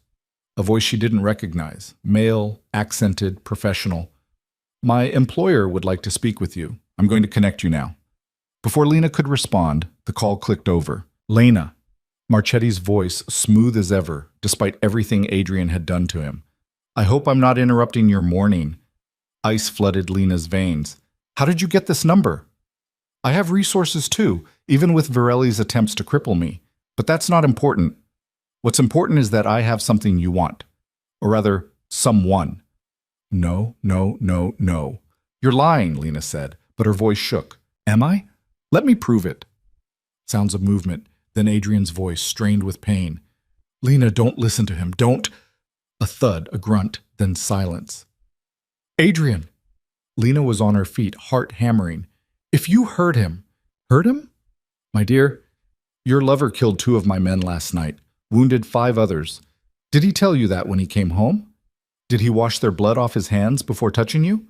A voice she didn't recognize, male, accented, professional. My employer would like to speak with you. I'm going to connect you now. Before Lena could respond, the call clicked over. Lena. Marchetti's voice, smooth as ever, despite everything Adrian had done to him. I hope I'm not interrupting your morning. Ice flooded Lena's veins. How did you get this number? I have resources too, even with Virelli's attempts to cripple me. But that's not important. What's important is that I have something you want. Or rather, someone. No. You're lying, Lena said, but her voice shook. Am I? Let me prove it. Sounds of movement, then Adrian's voice, strained with pain. Lena, don't listen to him, don't. A thud, a grunt, then silence. Adrian! Lena was on her feet, heart hammering. If you hurt him. Hurt him? My dear, your lover killed 2 of my men last night, wounded 5 others. Did he tell you that when he came home? Did he wash their blood off his hands before touching you?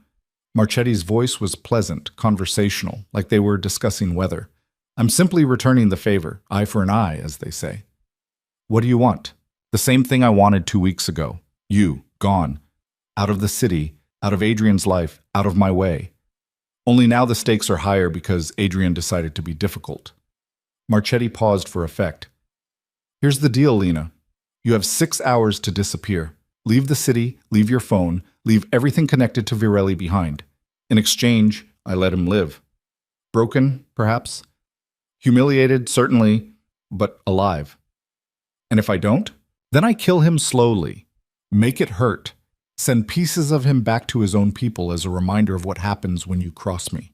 Marchetti's voice was pleasant, conversational, like they were discussing weather. I'm simply returning the favor, eye for an eye, as they say. What do you want? The same thing I wanted 2 weeks ago. You, gone. Out of the city, out of Adrian's life, out of my way. Only now the stakes are higher because Adrian decided to be difficult. Marchetti paused for effect. Here's the deal, Lena. You have 6 hours to disappear. Leave the city, leave your phone, leave everything connected to Virelli behind. In exchange, I let him live. Broken, perhaps. Humiliated, certainly, but alive. And if I don't, then I kill him slowly. Make it hurt. Send pieces of him back to his own people as a reminder of what happens when you cross me.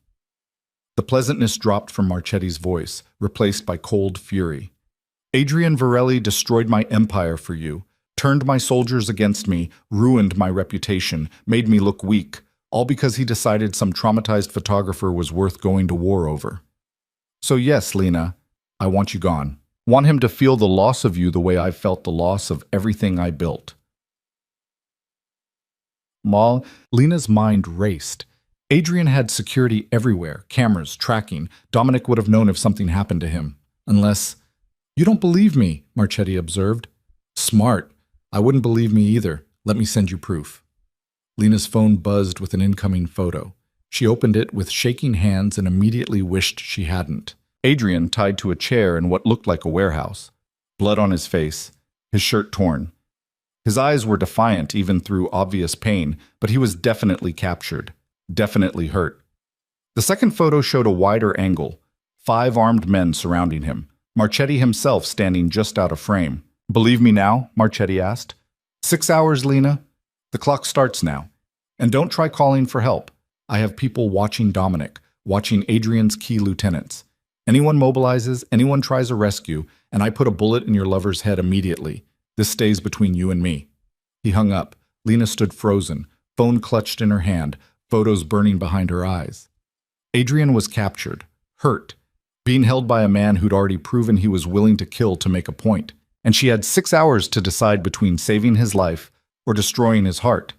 The pleasantness dropped from Marchetti's voice, replaced by cold fury. Adrian Virelli destroyed my empire for you, turned my soldiers against me, ruined my reputation, made me look weak, all because he decided some traumatized photographer was worth going to war over. So yes, Lena, I want you gone. Want him to feel the loss of you the way I've felt the loss of everything I built. Lena's mind raced. Adrian had security everywhere, cameras, tracking. Dominic would have known if something happened to him. Unless... You don't believe me, Marchetti observed. Smart. I wouldn't believe me either. Let me send you proof. Lena's phone buzzed with an incoming photo. She opened it with shaking hands and immediately wished she hadn't. Adrian tied to a chair in what looked like a warehouse. Blood on his face, his shirt torn. His eyes were defiant even through obvious pain, but he was definitely captured, definitely hurt. The second photo showed a wider angle, 5 armed men surrounding him, Marchetti himself standing just out of frame. Believe me now? Marchetti asked. 6 hours, Lena. The clock starts now. And don't try calling for help. I have people watching Dominic, watching Adrian's key lieutenants. Anyone mobilizes, anyone tries a rescue, and I put a bullet in your lover's head immediately. This stays between you and me. He hung up. Lena stood frozen, phone clutched in her hand, photos burning behind her eyes. Adrian was captured, hurt, being held by a man who'd already proven he was willing to kill to make a point, and she had 6 hours to decide between saving his life or destroying his heart.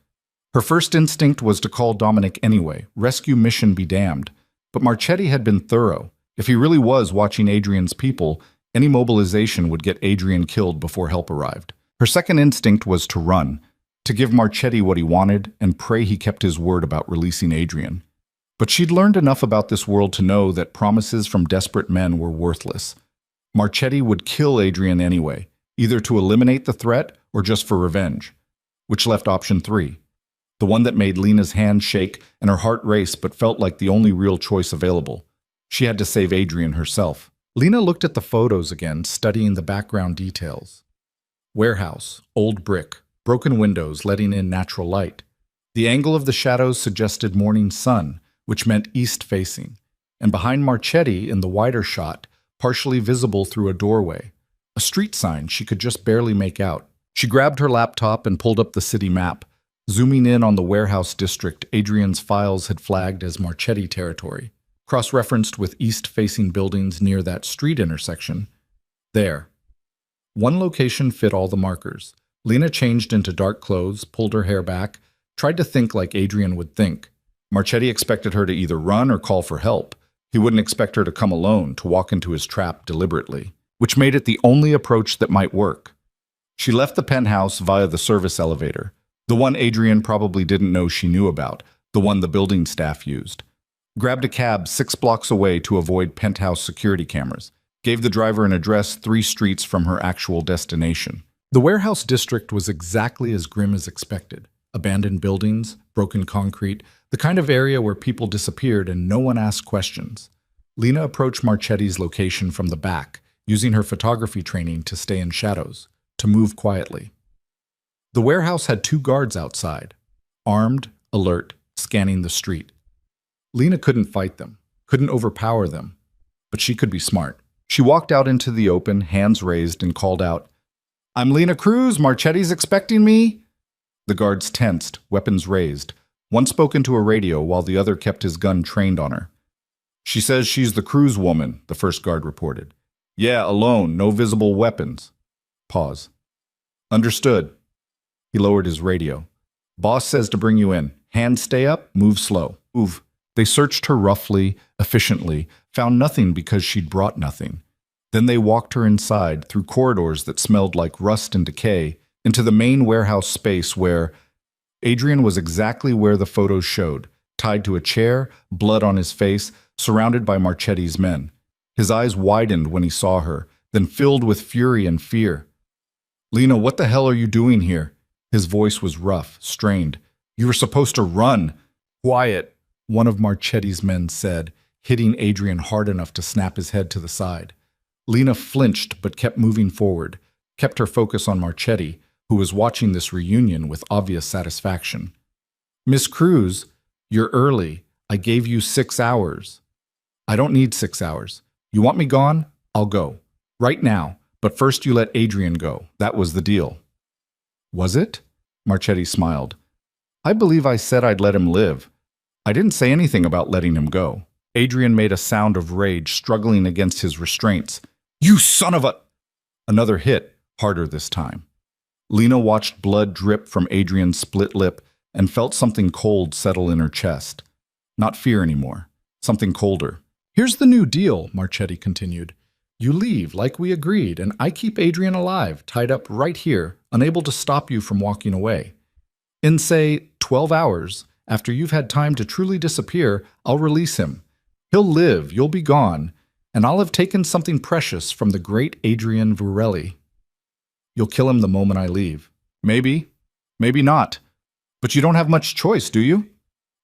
Her first instinct was to call Dominic anyway, rescue mission be damned, but Marchetti had been thorough. If he really was watching Adrian's people, any mobilization would get Adrian killed before help arrived. Her second instinct was to run, to give Marchetti what he wanted and pray he kept his word about releasing Adrian. But she'd learned enough about this world to know that promises from desperate men were worthless. Marchetti would kill Adrian anyway, either to eliminate the threat or just for revenge, which left option 3, the one that made Lena's hand shake and her heart race but felt like the only real choice available. She had to save Adrian herself. Lena looked at the photos again, studying the background details. Warehouse, old brick, broken windows letting in natural light. The angle of the shadows suggested morning sun, which meant east-facing, and behind Marchetti in the wider shot, partially visible through a doorway. A street sign she could just barely make out. She grabbed her laptop and pulled up the city map. Zooming in on the warehouse district Adrian's files had flagged as Marchetti territory, cross-referenced with east-facing buildings near that street intersection. There. One location fit all the markers. Lena changed into dark clothes, pulled her hair back, tried to think like Adrian would think. Marchetti expected her to either run or call for help. He wouldn't expect her to come alone, to walk into his trap deliberately, which made it the only approach that might work. She left the penthouse via the service elevator, the one Adrian probably didn't know she knew about, the one the building staff used. Grabbed a cab 6 blocks away to avoid penthouse security cameras. Gave the driver an address 3 streets from her actual destination. The warehouse district was exactly as grim as expected. Abandoned buildings, broken concrete, the kind of area where people disappeared and no one asked questions. Lena approached Marchetti's location from the back, using her photography training to stay in shadows, to move quietly. The warehouse had 2 guards outside, armed, alert, scanning the street. Lena couldn't fight them, couldn't overpower them, but she could be smart. She walked out into the open, hands raised, and called out, "I'm Lena Cruz, Marchetti's expecting me." The guards tensed, weapons raised. One spoke into a radio while the other kept his gun trained on her. "She says she's the Cruz woman," the first guard reported. "Yeah, alone, no visible weapons." Pause. "Understood." He lowered his radio. "Boss says to bring you in. Hands stay up, move slow. Move." They searched her roughly, efficiently, found nothing because she'd brought nothing. Then they walked her inside, through corridors that smelled like rust and decay, into the main warehouse space where Adrian was exactly where the photos showed, tied to a chair, blood on his face, surrounded by Marchetti's men. His eyes widened when he saw her, then filled with fury and fear. "Lena, what the hell are you doing here?" His voice was rough, strained. "You were supposed to run." "Quiet," one of Marchetti's men said, hitting Adrian hard enough to snap his head to the side. Lena flinched but kept moving forward, kept her focus on Marchetti, who was watching this reunion with obvious satisfaction. "Miss Cruz, you're early. I gave you 6 hours." "I don't need 6 hours. You want me gone? I'll go. Right now. But first you let Adrian go. That was the deal." "Was it?" Marchetti smiled. "I believe I said I'd let him live. I didn't say anything about letting him go." Adrian made a sound of rage, struggling against his restraints. "You son of a—" Another hit, harder this time. Lena watched blood drip from Adrian's split lip and felt something cold settle in her chest. Not fear anymore. Something colder. "Here's the new deal," Marchetti continued. "You leave, like we agreed, and I keep Adrian alive, tied up right here, unable to stop you from walking away. In, say, 12 hours, after you've had time to truly disappear, I'll release him. He'll live, you'll be gone, and I'll have taken something precious from the great Adrian Virginity. You'll kill him the moment I leave. Maybe, maybe not. But you don't have much choice, do you?"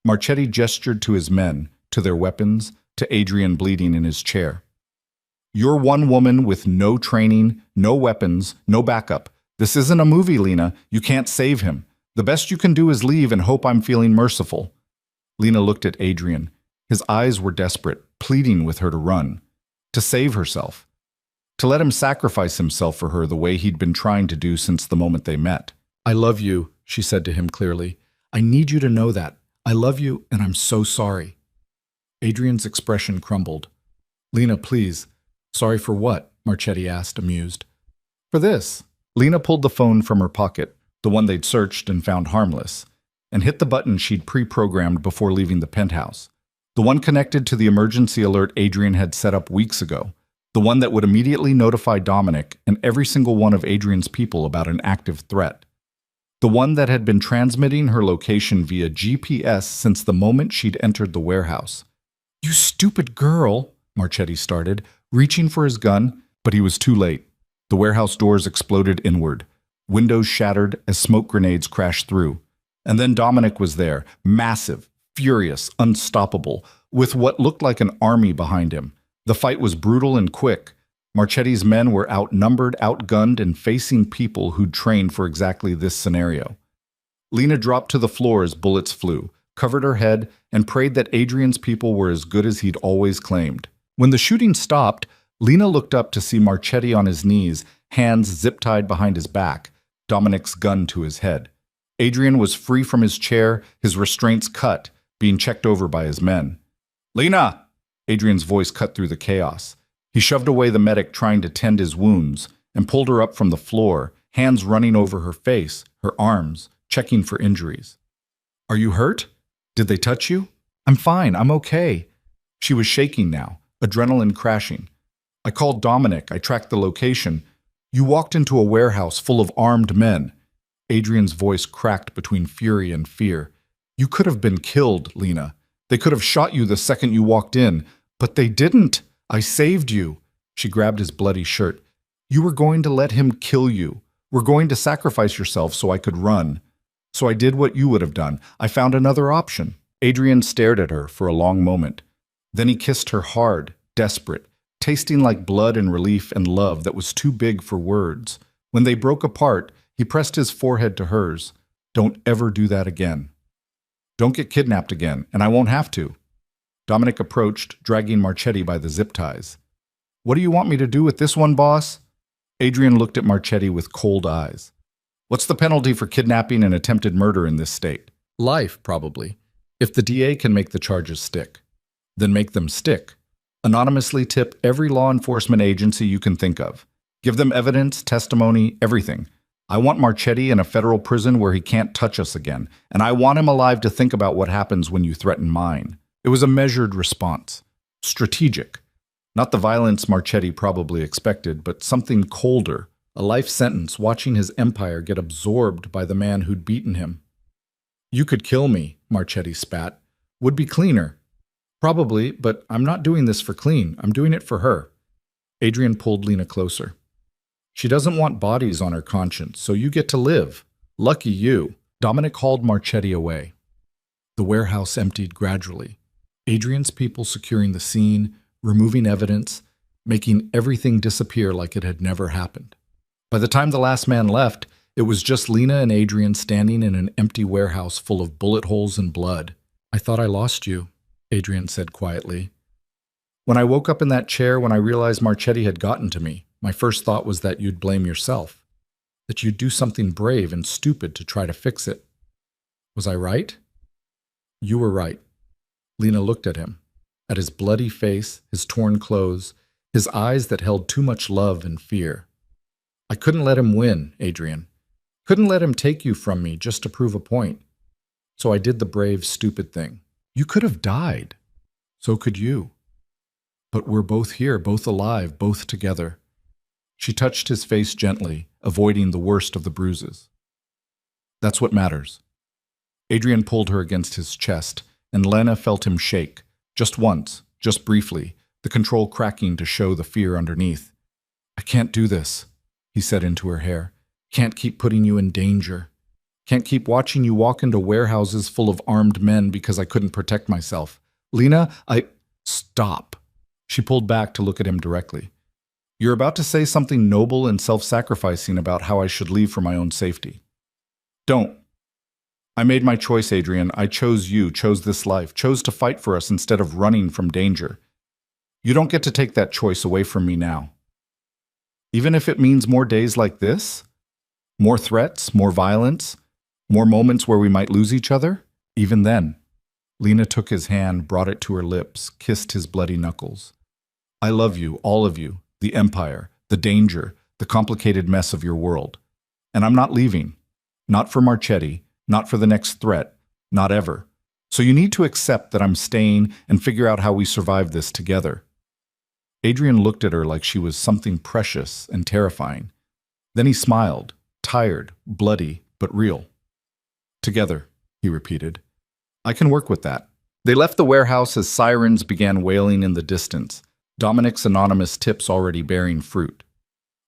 Marchetti gestured to his men, to their weapons, to Adrian bleeding in his chair. "You're one woman with no training, no weapons, no backup. This isn't a movie, Lena. You can't save him. The best you can do is leave and hope I'm feeling merciful." Lena looked at Adrian. His eyes were desperate, pleading with her to run, to save herself, to let him sacrifice himself for her the way he'd been trying to do since the moment they met. "I love you," she said to him clearly. "I need you to know that. I love you, and I'm so sorry." Adrian's expression crumbled. "Lena, please." "Sorry for what?" Marchetti asked, amused. "For this." Lena pulled the phone from her pocket, the one they'd searched and found harmless, and hit the button she'd pre-programmed before leaving the penthouse. The one connected to the emergency alert Adrian had set up weeks ago. The one that would immediately notify Dominic and every single one of Adrian's people about an active threat. The one that had been transmitting her location via GPS since the moment she'd entered the warehouse. "You stupid girl," Marchetti started, reaching for his gun, but he was too late. The warehouse doors exploded inward. Windows shattered as smoke grenades crashed through. And then Dominic was there, massive, furious, unstoppable, with what looked like an army behind him. The fight was brutal and quick. Marchetti's men were outnumbered, outgunned, and facing people who'd trained for exactly this scenario. Lena dropped to the floor as bullets flew, covered her head, and prayed that Adrian's people were as good as he'd always claimed. When the shooting stopped, Lena looked up to see Marchetti on his knees, hands zip-tied behind his back, Dominic's gun to his head. Adrian was free from his chair, his restraints cut, being checked over by his men. "Lena!" Adrian's voice cut through the chaos. He shoved away the medic trying to tend his wounds and pulled her up from the floor, hands running over her face, her arms, checking for injuries. "Are you hurt? Did they touch you?" "I'm fine, I'm okay." She was shaking now, adrenaline crashing. "I called Dominic, I tracked the location. You walked into a warehouse full of armed men." Adrian's voice cracked between fury and fear. "You could have been killed, Lena. They could have shot you the second you walked in, but they didn't. I saved you." She grabbed his bloody shirt. "You were going to let him kill you. We're going to sacrifice yourself so I could run. So I did what you would have done. I found another option." Adrian stared at her for a long moment. Then he kissed her hard, desperate, tasting like blood and relief and love that was too big for words. When they broke apart, he pressed his forehead to hers. "Don't ever do that again. Don't get kidnapped again, and I won't have to." Dominic approached, dragging Marchetti by the zip ties. "What do you want me to do with this one, boss?" Adrian looked at Marchetti with cold eyes. "What's the penalty for kidnapping and attempted murder in this state?" "Life, probably. If the DA can make the charges stick, then make them stick. Anonymously tip every law enforcement agency you can think of. Give them evidence, testimony, everything. I want Marchetti in a federal prison where he can't touch us again, and I want him alive to think about what happens when you threaten mine." It was a measured response. Strategic. Not the violence Marchetti probably expected, but something colder. A life sentence watching his empire get absorbed by the man who'd beaten him. "You could kill me," Marchetti spat. "Would be cleaner." "Probably, but I'm not doing this for clean. I'm doing it for her." Adrian pulled Lena closer. "She doesn't want bodies on her conscience, so you get to live. Lucky you." Dominic hauled Marchetti away. The warehouse emptied gradually. Adrian's people securing the scene, removing evidence, making everything disappear like it had never happened. By the time the last man left, it was just Lena and Adrian standing in an empty warehouse full of bullet holes and blood. "I thought I lost you," Adrian said quietly. "When I woke up in that chair when I realized Marchetti had gotten to me, my first thought was that you'd blame yourself, that you'd do something brave and stupid to try to fix it. Was I right?" "You were right." Lena looked at him, at his bloody face, his torn clothes, his eyes that held too much love and fear. "I couldn't let him win, Adrian. Couldn't let him take you from me just to prove a point. So I did the brave, stupid thing. You could have died. So could you. But we're both here, both alive, both together." She touched his face gently, avoiding the worst of the bruises. "That's what matters." Adrian pulled her against his chest, and Lena felt him shake, just once, just briefly, the control cracking to show the fear underneath. "I can't do this," he said into her hair. "Can't keep putting you in danger. Can't keep watching you walk into warehouses full of armed men because I couldn't protect myself. Lena, Stop." She pulled back to look at him directly. "You're about to say something noble and self-sacrificing about how I should leave for my own safety. Don't. I made my choice, Adrian. I chose you, chose this life, chose to fight for us instead of running from danger. You don't get to take that choice away from me now. Even if it means more days like this? More threats, more violence, more moments where we might lose each other? Even then." Lena took his hand, brought it to her lips, kissed his bloody knuckles. "I love you, all of you, the Empire, the danger, the complicated mess of your world. And I'm not leaving. Not for Marchetti, not for the next threat, not ever. So you need to accept that I'm staying and figure out how we survive this together." Adrian looked at her like she was something precious and terrifying. Then he smiled, tired, bloody, but real. "Together," he repeated. "I can work with that." They left the warehouse as sirens began wailing in the distance, Dominic's anonymous tips already bearing fruit.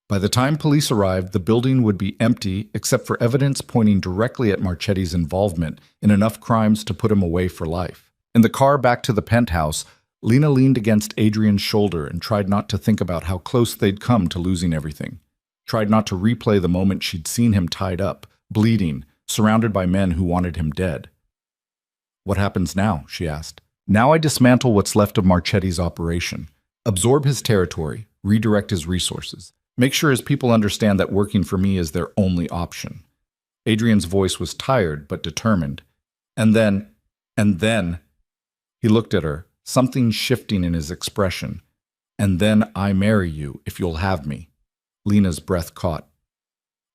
By the time police arrived, the building would be empty except for evidence pointing directly at Marchetti's involvement in enough crimes to put him away for life. In the car back to the penthouse, Lena leaned against Adrian's shoulder and tried not to think about how close they'd come to losing everything. Tried not to replay the moment she'd seen him tied up, bleeding, surrounded by men who wanted him dead. What happens now? She asked. Now I dismantle what's left of Marchetti's operation. Absorb his territory, redirect his resources. Make sure his people understand that working for me is their only option. Adrian's voice was tired but determined. And then, he looked at her, something shifting in his expression. And then I marry you if you'll have me. Lena's breath caught.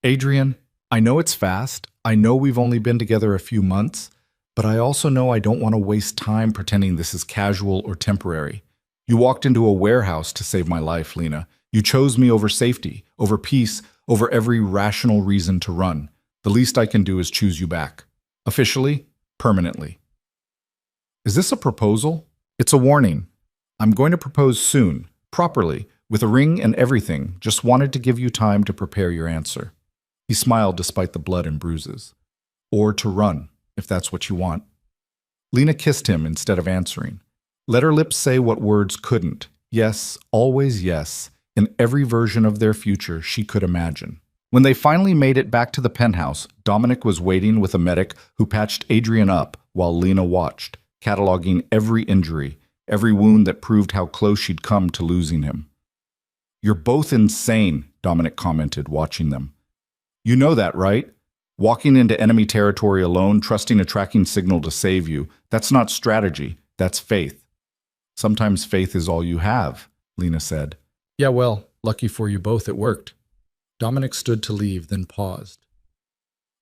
Adrian, I know it's fast. I know we've only been together a few months, but I also know I don't want to waste time pretending this is casual or temporary. You walked into a warehouse to save my life, Lena. You chose me over safety, over peace, over every rational reason to run. The least I can do is choose you back. Officially, permanently. Is this a proposal? It's a warning. I'm going to propose soon, properly, with a ring and everything. Just wanted to give you time to prepare your answer. He smiled despite the blood and bruises. Or to run, if that's what you want. Lena kissed him instead of answering. Let her lips say what words couldn't. Yes, always yes, in every version of their future she could imagine. When they finally made it back to the penthouse, Dominic was waiting with a medic who patched Adrian up while Lena watched, cataloging every injury, every wound that proved how close she'd come to losing him. You're both insane, Dominic commented, watching them. You know that, right? Walking into enemy territory alone, trusting a tracking signal to save you, that's not strategy, that's faith. Sometimes faith is all you have, Lena said. Yeah, well, lucky for you both, it worked. Dominic stood to leave, then paused.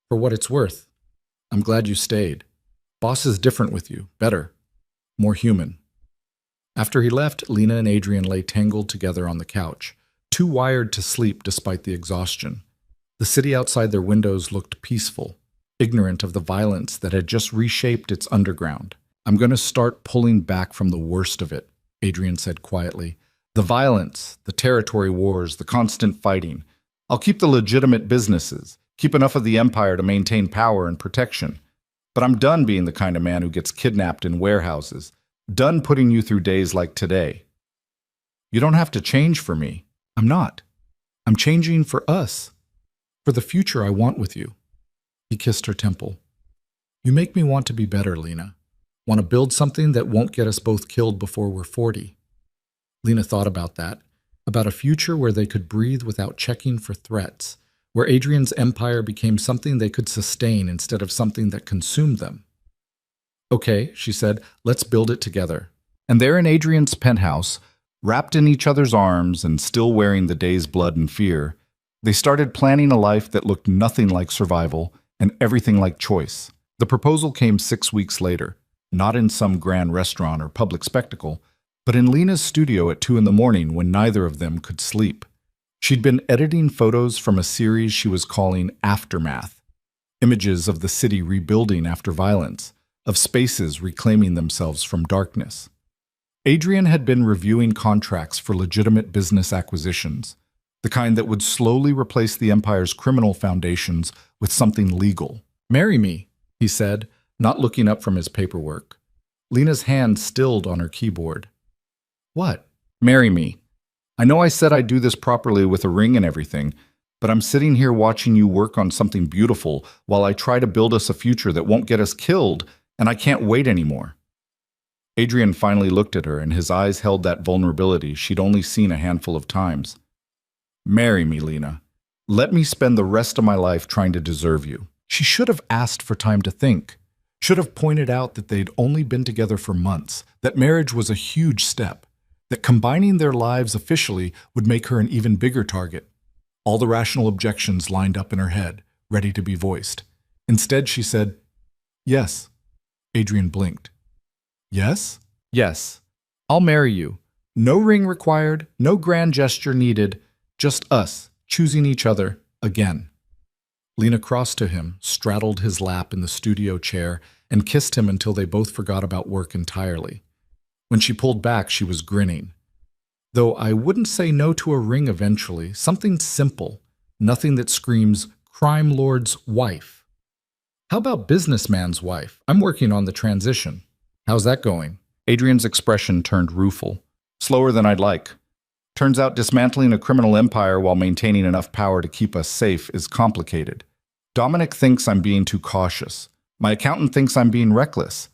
For what it's worth, I'm glad you stayed. Boss is different with you, better, more human. After he left, Lena and Adrian lay tangled together on the couch, too wired to sleep despite the exhaustion. The city outside their windows looked peaceful, ignorant of the violence that had just reshaped its underground. I'm going to start pulling back from the worst of it, Adrian said quietly. The violence, the territory wars, the constant fighting. I'll keep the legitimate businesses, keep enough of the empire to maintain power and protection. But I'm done being the kind of man who gets kidnapped in warehouses, done putting you through days like today. You don't have to change for me. I'm not. I'm changing for us. For the future I want with you. He kissed her temple. You make me want to be better, Lena. Want to build something that won't get us both killed before we're 40. Lena thought about that, about a future where they could breathe without checking for threats, where Adrian's empire became something they could sustain instead of something that consumed them. Okay, she said, let's build it together. And there in Adrian's penthouse, wrapped in each other's arms and still wearing the day's blood and fear, they started planning a life that looked nothing like survival and everything like choice. The proposal came 6 weeks later, not in some grand restaurant or public spectacle, but in Lena's studio at 2 in the morning when neither of them could sleep. She'd been editing photos from a series she was calling Aftermath, images of the city rebuilding after violence, of spaces reclaiming themselves from darkness. Adrian had been reviewing contracts for legitimate business acquisitions, the kind that would slowly replace the Empire's criminal foundations with something legal. Marry me, he said, not looking up from his paperwork. Lena's hand stilled on her keyboard. What? Marry me. I know I said I'd do this properly with a ring and everything, but I'm sitting here watching you work on something beautiful while I try to build us a future that won't get us killed, and I can't wait anymore. Adrian finally looked at her, and his eyes held that vulnerability she'd only seen a handful of times. Marry me, Lena. Let me spend the rest of my life trying to deserve you. She should have asked for time to think, should have pointed out that they'd only been together for months, that marriage was a huge step, that combining their lives officially would make her an even bigger target. All the rational objections lined up in her head, ready to be voiced. Instead, she said, yes. Adrian blinked. Yes? Yes. I'll marry you. No ring required, no grand gesture needed, just us, choosing each other, again. Lena crossed to him, straddled his lap in the studio chair, and kissed him until they both forgot about work entirely. When she pulled back, she was grinning. Though I wouldn't say no to a ring eventually, something simple, nothing that screams, crime lord's wife. How about businessman's wife? I'm working on the transition. How's that going? Adrian's expression turned rueful. Slower than I'd like. Turns out dismantling a criminal empire while maintaining enough power to keep us safe is complicated. Dominic thinks I'm being too cautious. My accountant thinks I'm being reckless.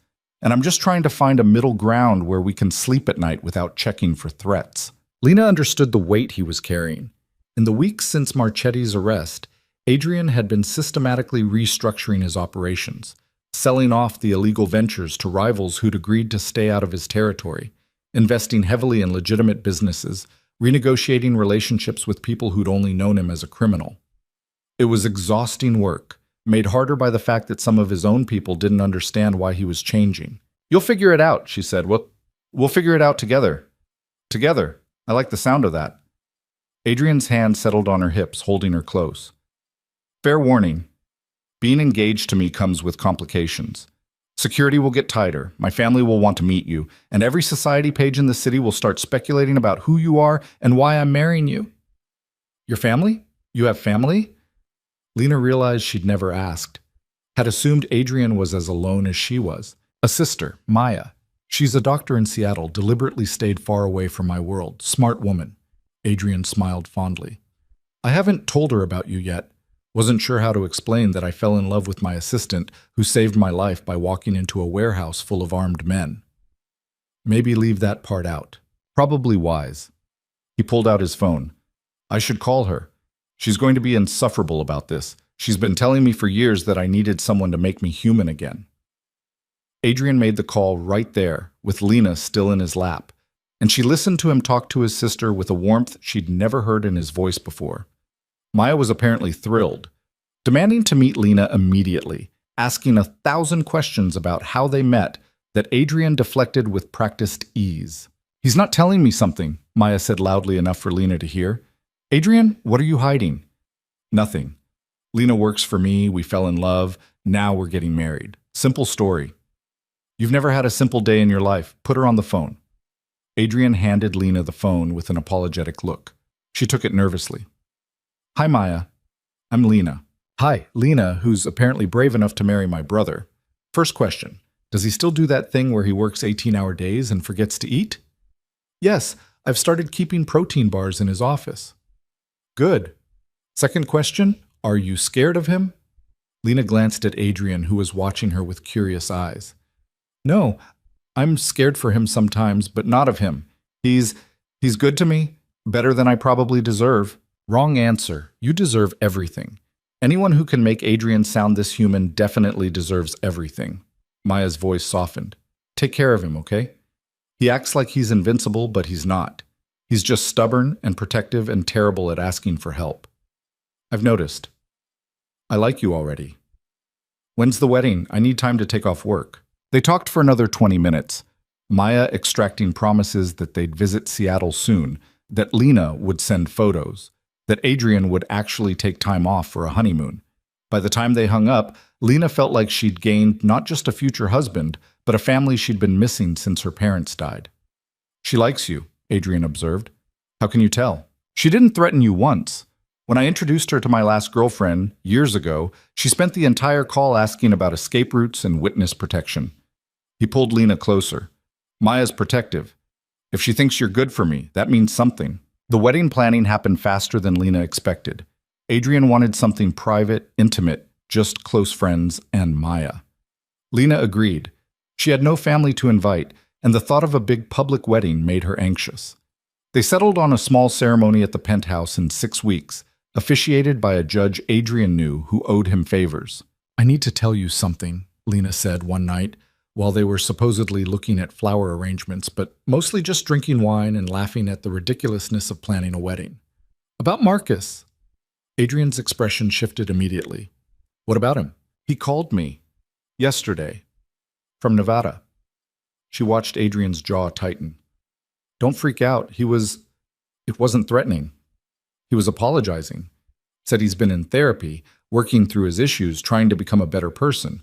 and I'm just trying to find a middle ground where we can sleep at night without checking for threats." Lena understood the weight he was carrying. In the weeks since Marchetti's arrest, Adrian had been systematically restructuring his operations, selling off the illegal ventures to rivals who'd agreed to stay out of his territory, investing heavily in legitimate businesses, renegotiating relationships with people who'd only known him as a criminal. It was exhausting work, made harder by the fact that some of his own people didn't understand why he was changing. "You'll figure it out," she said. We'll figure it out together. Together. I like the sound of that." Adrian's hand settled on her hips, holding her close. "Fair warning. Being engaged to me comes with complications. Security will get tighter, my family will want to meet you, and every society page in the city will start speculating about who you are and why I'm marrying you." "Your family? You have family?" Lena realized she'd never asked. Had assumed Adrian was as alone as she was. "A sister, Maya. She's a doctor in Seattle, deliberately stayed far away from my world. Smart woman." Adrian smiled fondly. "I haven't told her about you yet. Wasn't sure how to explain that I fell in love with my assistant, who saved my life by walking into a warehouse full of armed men." "Maybe leave that part out. Probably wise." He pulled out his phone. "I should call her. She's going to be insufferable about this. She's been telling me for years that I needed someone to make me human again." Adrian made the call right there, with Lena still in his lap, and she listened to him talk to his sister with a warmth she'd never heard in his voice before. Maya was apparently thrilled, demanding to meet Lena immediately, asking 1,000 questions about how they met that Adrian deflected with practiced ease. "He's not telling me something," Maya said loudly enough for Lena to hear. "Adrian, what are you hiding?" "Nothing. Lena works for me, we fell in love, now we're getting married. Simple story." "You've never had a simple day in your life. Put her on the phone." Adrian handed Lena the phone with an apologetic look. She took it nervously. "Hi, Maya. I'm Lena." "Hi, Lena, who's apparently brave enough to marry my brother. First question, does he still do that thing where he works 18-hour days and forgets to eat?" "Yes, I've started keeping protein bars in his office." "Good. Second question, are you scared of him?" Lena glanced at Adrian, who was watching her with curious eyes. "No, I'm scared for him sometimes, but not of him. He's good to me, better than I probably deserve." "Wrong answer. You deserve everything. Anyone who can make Adrian sound this human definitely deserves everything." Maya's voice softened. "Take care of him, okay? He acts like he's invincible, but he's not. He's just stubborn and protective and terrible at asking for help. I've noticed. I like you already. When's the wedding? I need time to take off work." They talked for another 20 minutes, Maya extracting promises that they'd visit Seattle soon, that Lena would send photos, that Adrian would actually take time off for a honeymoon. By the time they hung up, Lena felt like she'd gained not just a future husband, but a family she'd been missing since her parents died. "She likes you," Adrian observed. "How can you tell?" "She didn't threaten you once. When I introduced her to my last girlfriend, years ago, she spent the entire call asking about escape routes and witness protection." He pulled Lena closer. "Maya's protective. If she thinks you're good for me, that means something." The wedding planning happened faster than Lena expected. Adrian wanted something private, intimate, just close friends and Maya. Lena agreed. She had no family to invite, and the thought of a big public wedding made her anxious. They settled on a small ceremony at the penthouse in 6 weeks, officiated by a judge Adrian knew who owed him favors. "I need to tell you something," Lena said one night, while they were supposedly looking at flower arrangements, but mostly just drinking wine and laughing at the ridiculousness of planning a wedding. "About Marcus." Adrian's expression shifted immediately. "What about him?" "He called me. Yesterday. From Nevada." She watched Adrian's jaw tighten. "Don't freak out. It wasn't threatening. He was apologizing. Said he's been in therapy, working through his issues, trying to become a better person.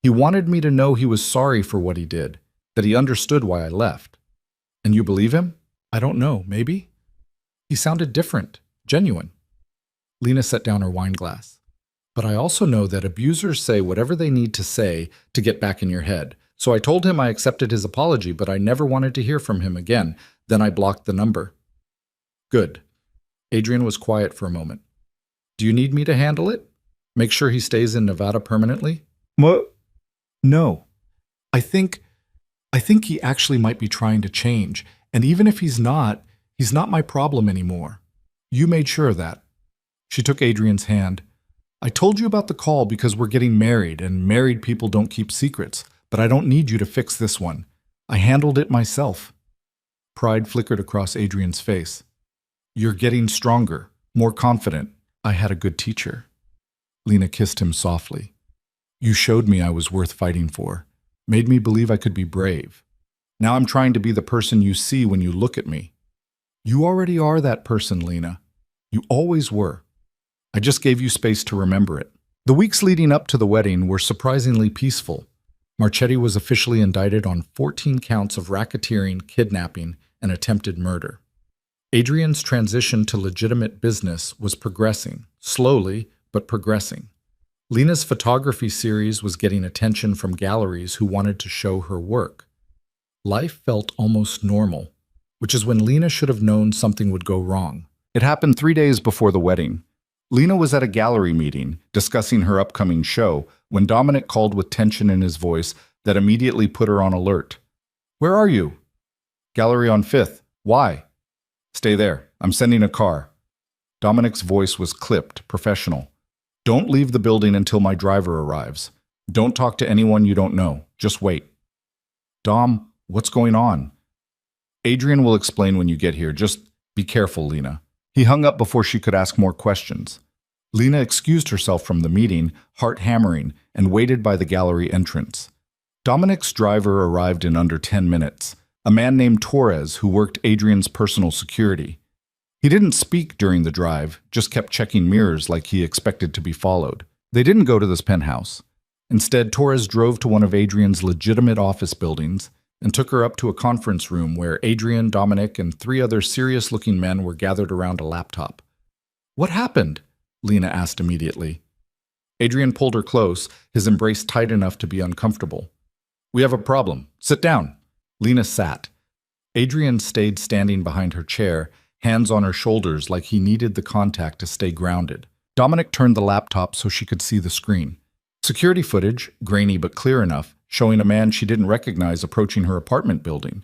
He wanted me to know he was sorry for what he did, that he understood why I left." "And you believe him?" "I don't know, maybe." "He sounded different, genuine." Lena set down her wine glass. "But I also know that abusers say whatever they need to say to get back in your head. So I told him I accepted his apology, but I never wanted to hear from him again. Then I blocked the number." "Good." Adrian was quiet for a moment. "Do you need me to handle it? Make sure he stays in Nevada permanently?" "What? No. I think I think he actually might be trying to change, and even if he's not my problem anymore. You made sure of that. She took Adrian's hand. I told you about the call because we're getting married, and married people don't keep secrets, but I don't need you to fix this one. I handled it myself. Pride flickered across Adrian's face. You're getting stronger, more confident. I had a good teacher. Lena kissed him softly. You showed me I was worth fighting for, made me believe I could be brave. Now I'm trying to be the person you see when you look at me. You already are that person, Lena. You always were. I just gave you space to remember it. The weeks leading up to the wedding were surprisingly peaceful. Marchetti was officially indicted on 14 counts of racketeering, kidnapping, and attempted murder. Adrian's transition to legitimate business was progressing, slowly, but progressing. Lena's photography series was getting attention from galleries who wanted to show her work. Life felt almost normal, which is when Lena should have known something would go wrong. It happened 3 days before the wedding. Lena was at a gallery meeting, discussing her upcoming show, when Dominic called with tension in his voice that immediately put her on alert. Where are you? Gallery on 5th. Why? Stay there. I'm sending a car. Dominic's voice was clipped, professional. Don't leave the building until my driver arrives. Don't talk to anyone you don't know. Just wait. Dom, what's going on? Adrian will explain when you get here. Just be careful, Lena. He hung up before she could ask more questions. Lena excused herself from the meeting, heart hammering, and waited by the gallery entrance. Dominic's driver arrived in under 10 minutes, a man named Torres who worked Adrian's personal security. He didn't speak during the drive, just kept checking mirrors like he expected to be followed. They didn't go to this penthouse. Instead, Torres drove to one of Adrian's legitimate office buildings and took her up to a conference room where Adrian, Dominic, and 3 other serious-looking men were gathered around a laptop. What happened? Lena asked immediately. Adrian pulled her close, his embrace tight enough to be uncomfortable. We have a problem. Sit down. Lena sat. Adrian stayed standing behind her chair, hands on her shoulders like he needed the contact to stay grounded. Dominic turned the laptop so she could see the screen. Security footage, grainy but clear enough, showing a man she didn't recognize approaching her apartment building.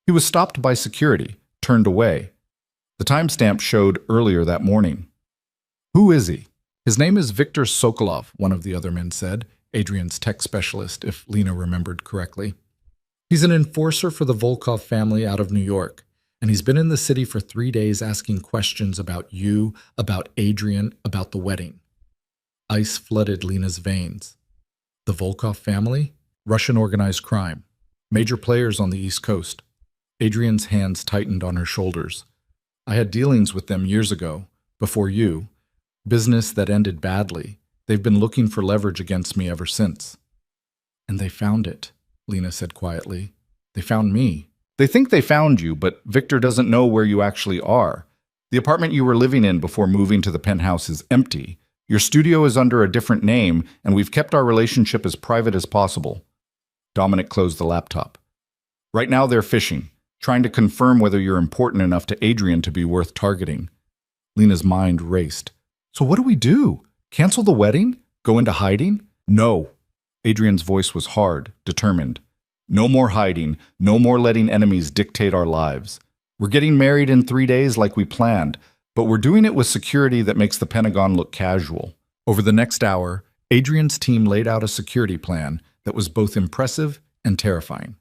He was stopped by security, turned away. The timestamp showed earlier that morning. Who is he? His name is Viktor Sokolov, one of the other men said, Adrian's tech specialist, if Lena remembered correctly. He's an enforcer for the Volkov family out of New York, and he's been in the city for 3 days asking questions about you, about Adrian, about the wedding. Ice flooded Lena's veins. The Volkov family? Russian organized crime. Major players on the East Coast. Adrian's hands tightened on her shoulders. I had dealings with them years ago, before you. Business that ended badly. They've been looking for leverage against me ever since. And they found it, Lena said quietly. They found me. They think they found you, but Victor doesn't know where you actually are. The apartment you were living in before moving to the penthouse is empty. Your studio is under a different name, and we've kept our relationship as private as possible. Dominic closed the laptop. Right now they're fishing, trying to confirm whether you're important enough to Adrian to be worth targeting. Lena's mind raced. So what do we do? Cancel the wedding? Go into hiding? No. Adrian's voice was hard, determined. No more hiding, no more letting enemies dictate our lives. We're getting married in 3 days like we planned, but we're doing it with security that makes the Pentagon look casual. Over the next hour, Adrian's team laid out a security plan that was both impressive and terrifying.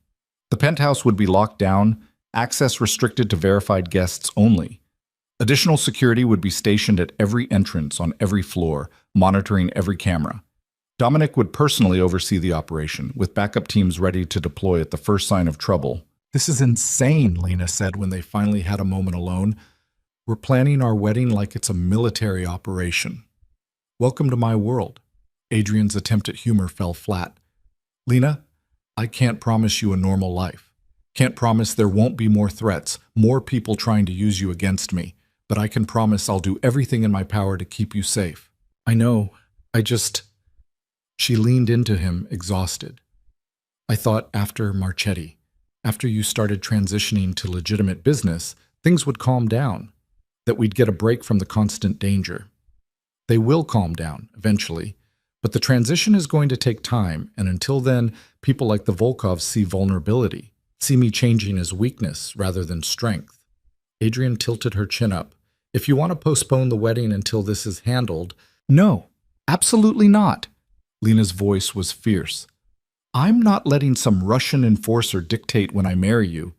The penthouse would be locked down, access restricted to verified guests only. Additional security would be stationed at every entrance on every floor, monitoring every camera. Dominic would personally oversee the operation, with backup teams ready to deploy at the first sign of trouble. This is insane, Lena said when they finally had a moment alone. We're planning our wedding like it's a military operation. Welcome to my world. Adrian's attempt at humor fell flat. Lena, I can't promise you a normal life. Can't promise there won't be more threats, more people trying to use you against me. But I can promise I'll do everything in my power to keep you safe. I know. She leaned into him, exhausted. I thought after Marchetti, after you started transitioning to legitimate business, things would calm down, that we'd get a break from the constant danger. They will calm down, eventually, But the transition is going to take time, and until then, people like the Volkovs see vulnerability, see me changing as weakness rather than strength. Adrian tilted her chin up. If you want to postpone the wedding until this is handled— No, absolutely not. Lena's voice was fierce. I'm not letting some Russian enforcer dictate when I marry you.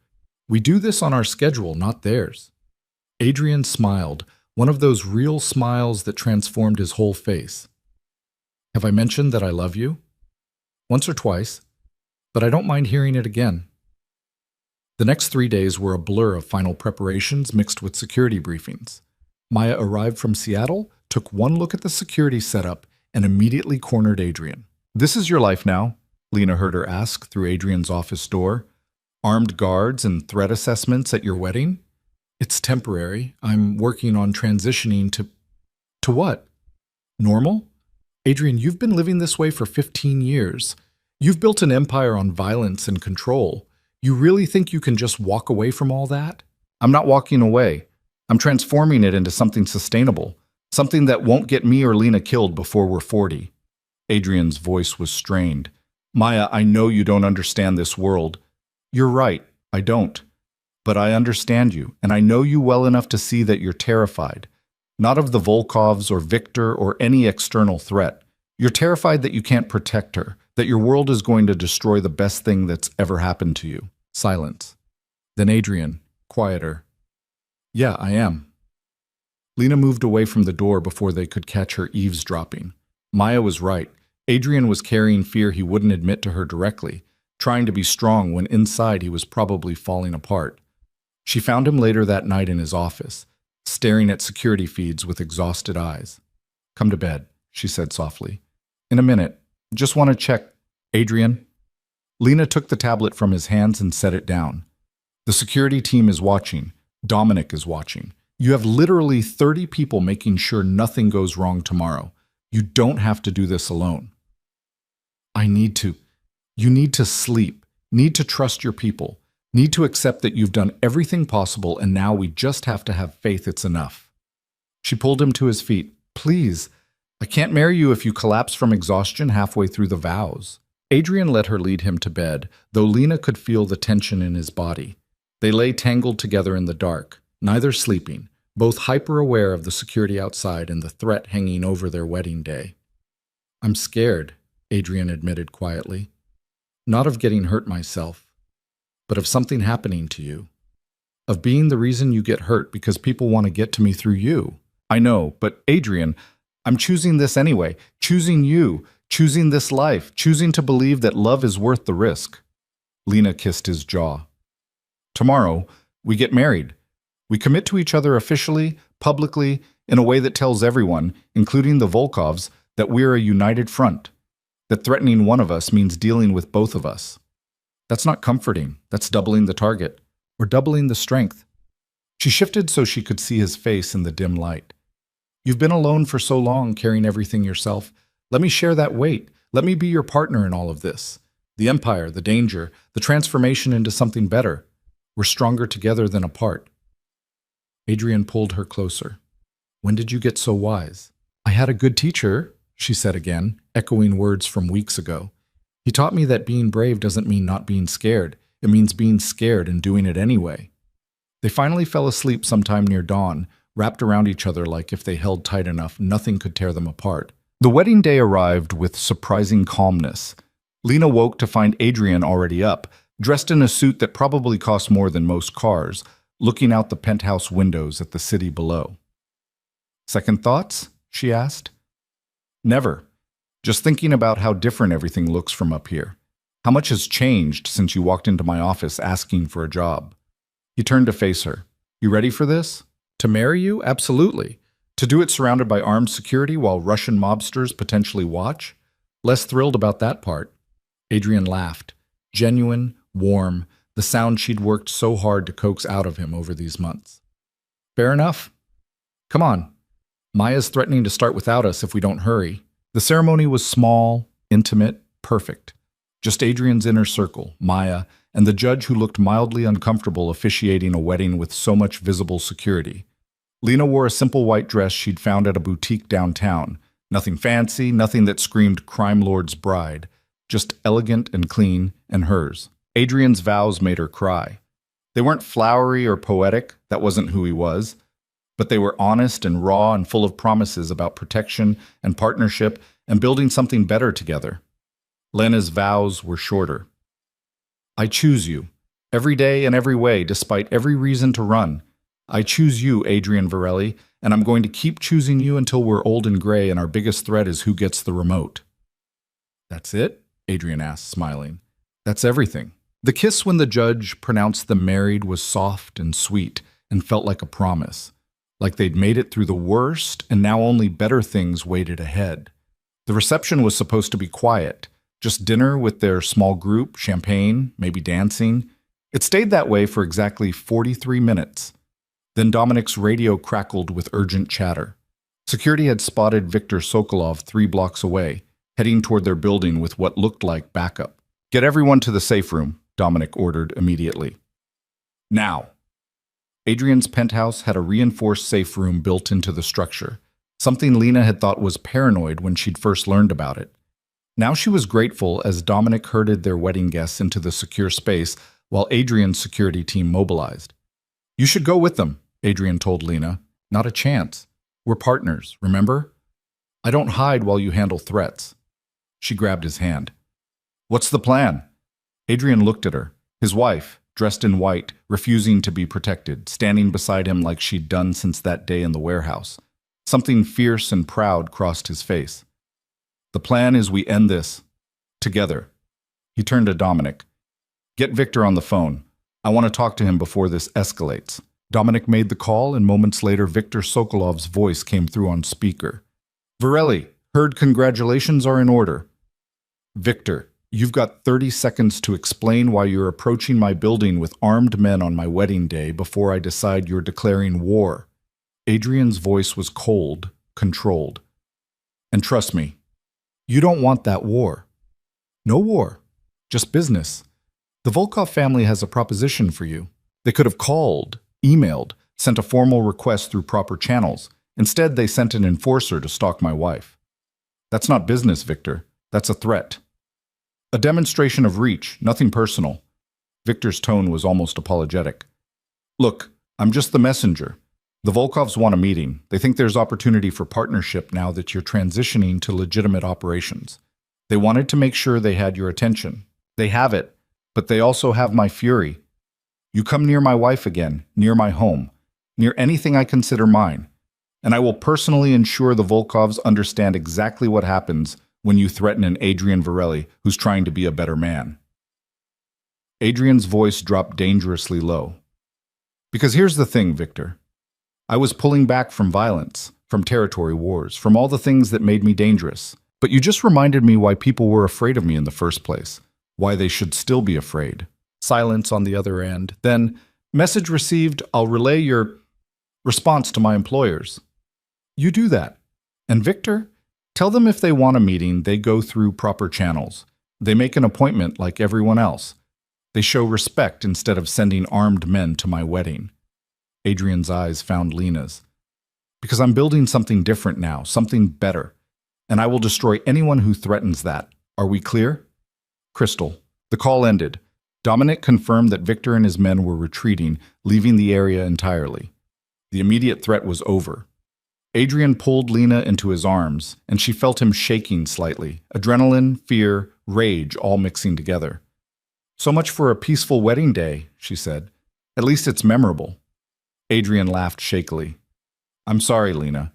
We do this on our schedule, not theirs. Adrian smiled, one of those real smiles that transformed his whole face. Have I mentioned that I love you? Once or twice, but I don't mind hearing it again. The next 3 days were a blur of final preparations mixed with security briefings. Maya arrived from Seattle, took one look at the security setup, and immediately cornered Adrian. This is your life now? Lena heard her ask through Adrian's office door. Armed guards and threat assessments at your wedding? It's temporary. I'm working on transitioning to— To what? Normal? Adrian, you've been living this way for 15 years. You've built an empire on violence and control. You really think you can just walk away from all that? I'm not walking away. I'm transforming it into something sustainable, something that won't get me or Lena killed before we're 40. Adrian's voice was strained. Maya, I know you don't understand this world. You're right, I don't. But I understand you, and I know you well enough to see that you're terrified. Not of the Volkovs or Victor or any external threat. You're terrified that you can't protect her, that your world is going to destroy the best thing that's ever happened to you. Silence. Then Adrian, quieter. Yeah, I am. Lena moved away from the door before they could catch her eavesdropping. Maya was right. Adrian was carrying fear he wouldn't admit to her directly, trying to be strong when inside he was probably falling apart. She found him later that night in his office, staring at security feeds with exhausted eyes. Come to bed, she said softly. In a minute. Just want to check. Adrian? Lena took the tablet from his hands and set it down. The security team is watching. Dominic is watching. You have literally 30 people making sure nothing goes wrong tomorrow. You don't have to do this alone. I need to. You need to sleep. Need to trust your people. Need to accept that you've done everything possible and now we just have to have faith it's enough. She pulled him to his feet. Please, I can't marry you if you collapse from exhaustion halfway through the vows. Adrian let her lead him to bed, though Lena could feel the tension in his body. They lay tangled together in the dark, neither sleeping, both hyper-aware of the security outside and the threat hanging over their wedding day. I'm scared, Adrian admitted quietly. Not of getting hurt myself, but of something happening to you. Of being the reason you get hurt because people want to get to me through you. I know, but Adrian, I'm choosing this anyway. Choosing you. Choosing this life. Choosing to believe that love is worth the risk. Lena kissed his jaw. Tomorrow, we get married. We commit to each other officially, publicly, in a way that tells everyone, including the Volkovs, that we're a united front. That threatening one of us means dealing with both of us. That's not comforting. That's doubling the target. Or doubling the strength. She shifted so she could see his face in the dim light. You've been alone for so long, carrying everything yourself. Let me share that weight. Let me be your partner in all of this. The empire, the danger, the transformation into something better. We're stronger together than apart. Adrian pulled her closer. When did you get so wise? I had a good teacher, she said again, echoing words from weeks ago. He taught me that being brave doesn't mean not being scared. It means being scared and doing it anyway. They finally fell asleep sometime near dawn, wrapped around each other like if they held tight enough, nothing could tear them apart. The wedding day arrived with surprising calmness. Lena woke to find Adrian already up, dressed in a suit that probably cost more than most cars, looking out the penthouse windows at the city below. Second thoughts? She asked. Never. Just thinking about how different everything looks from up here. How much has changed since you walked into my office asking for a job? He turned to face her. You ready for this? To marry you? Absolutely. To do it surrounded by armed security while Russian mobsters potentially watch? Less thrilled about that part. Adrian laughed. Genuine, warm, the sound she'd worked so hard to coax out of him over these months. Fair enough. Come on. Maya's threatening to start without us if we don't hurry. The ceremony was small, intimate, perfect. Just Adrian's inner circle, Maya, and the judge who looked mildly uncomfortable officiating a wedding with so much visible security. Lena wore a simple white dress she'd found at a boutique downtown, Nothing fancy, nothing that screamed crime lord's bride, just elegant and clean and hers. Adrian's vows made her cry. They weren't flowery or poetic, that wasn't who he was, but they were honest and raw and full of promises about protection and partnership and building something better together. Lena's vows were shorter. I choose you, every day and every way, despite every reason to run. I choose you, Adrian Varelli, and I'm going to keep choosing you until we're old and gray and our biggest threat is who gets the remote. That's it? Adrian asked, smiling. That's everything. The kiss when the judge pronounced them married was soft and sweet and felt like a promise, like they'd made it through the worst and now only better things waited ahead. The reception was supposed to be quiet, just dinner with their small group, champagne, maybe dancing. It stayed that way for exactly 43 minutes. Then Dominic's radio crackled with urgent chatter. Security had spotted Viktor Sokolov 3 blocks away, heading toward their building with what looked like backup. Get everyone to the safe room, Dominic ordered immediately. Now. Adrian's penthouse had a reinforced safe room built into the structure, something Lena had thought was paranoid when she'd first learned about it. Now she was grateful as Dominic herded their wedding guests into the secure space while Adrian's security team mobilized. You should go with them, Adrian told Lena. Not a chance. We're partners, remember? I don't hide while you handle threats. She grabbed his hand. What's the plan? Adrian looked at her, his wife, dressed in white, refusing to be protected, standing beside him like she'd done since that day in the warehouse. Something fierce and proud crossed his face. The plan is we end this. Together. He turned to Dominic. Get Viktor on the phone. I want to talk to him before this escalates. Dominic made the call, and moments later Viktor Sokolov's voice came through on speaker. Varelli, heard congratulations are in order. Viktor, you've got 30 seconds to explain why you're approaching my building with armed men on my wedding day before I decide you're declaring war. Adrian's voice was cold, controlled. And trust me, you don't want that war. No war, just business. The Volkov family has a proposition for you. They could have called, emailed, sent a formal request through proper channels. Instead, they sent an enforcer to stalk my wife. That's not business, Viktor. That's a threat. A demonstration of reach, nothing personal. Viktor's tone was almost apologetic. Look, I'm just the messenger. The Volkovs want a meeting. They think there's opportunity for partnership now that you're transitioning to legitimate operations. They wanted to make sure they had your attention. They have it, but they also have my fury. You come near my wife again, near my home, near anything I consider mine, and I will personally ensure the Volkovs understand exactly what happens when you threaten an Adrian Varelli who's trying to be a better man. Adrian's voice dropped dangerously low. Because here's the thing, Viktor. I was pulling back from violence, from territory wars, from all the things that made me dangerous. But you just reminded me why people were afraid of me in the first place, why they should still be afraid. Silence on the other end. Then, message received, I'll relay your response to my employers. You do that. And Viktor, tell them if they want a meeting, they go through proper channels. They make an appointment like everyone else. They show respect instead of sending armed men to my wedding. Adrian's eyes found Lena's. Because I'm building something different now, something better. And I will destroy anyone who threatens that. Are we clear? Crystal. The call ended. Dominic confirmed that Viktor and his men were retreating, leaving the area entirely. The immediate threat was over. Adrian pulled Lena into his arms, and she felt him shaking slightly, adrenaline, fear, rage all mixing together. So much for a peaceful wedding day, she said. At least it's memorable. Adrian laughed shakily. I'm sorry, Lena.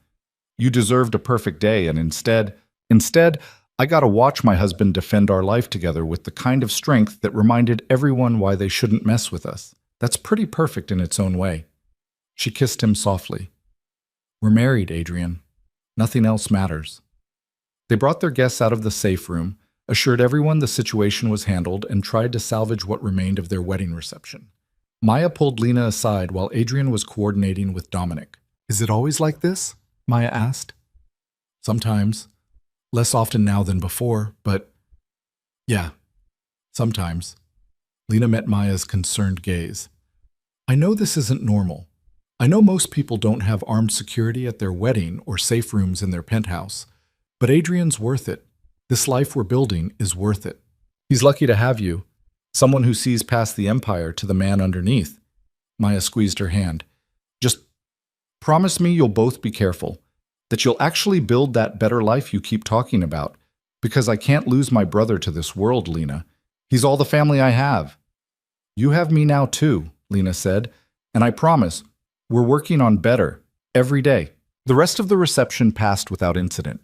You deserved a perfect day, and instead, I got to watch my husband defend our life together with the kind of strength that reminded everyone why they shouldn't mess with us. That's pretty perfect in its own way. She kissed him softly. We're married, Adrian. Nothing else matters. They brought their guests out of the safe room, assured everyone the situation was handled, and tried to salvage what remained of their wedding reception. Maya pulled Lena aside while Adrian was coordinating with Dominic. Is it always like this? Maya asked. Sometimes. Less often now than before, but yeah, sometimes. Lena met Maya's concerned gaze. I know this isn't normal. I know most people don't have armed security at their wedding or safe rooms in their penthouse, But Adrian's worth it. This life we're building is worth it. He's lucky to have you, someone who sees past the empire to the man underneath. Maya squeezed her hand. Just promise me you'll both be careful, that you'll actually build that better life you keep talking about, because I can't lose my brother to this world, Lena. He's all the family I have. You have me now too, Lena said, and I promise, we're working on better, every day. The rest of the reception passed without incident.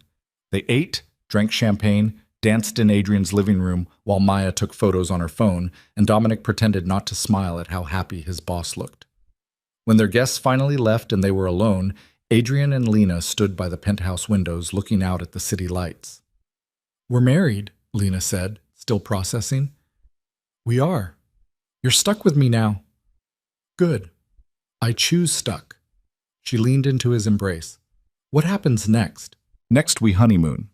They ate, drank champagne, danced in Adrian's living room while Maya took photos on her phone, and Dominic pretended not to smile at how happy his boss looked. When their guests finally left and they were alone, Adrian and Lena stood by the penthouse windows looking out at the city lights. We're married, Lena said, still processing. We are. You're stuck with me now. Good. I choose stuck. She leaned into his embrace. What happens next? Next, we honeymoon.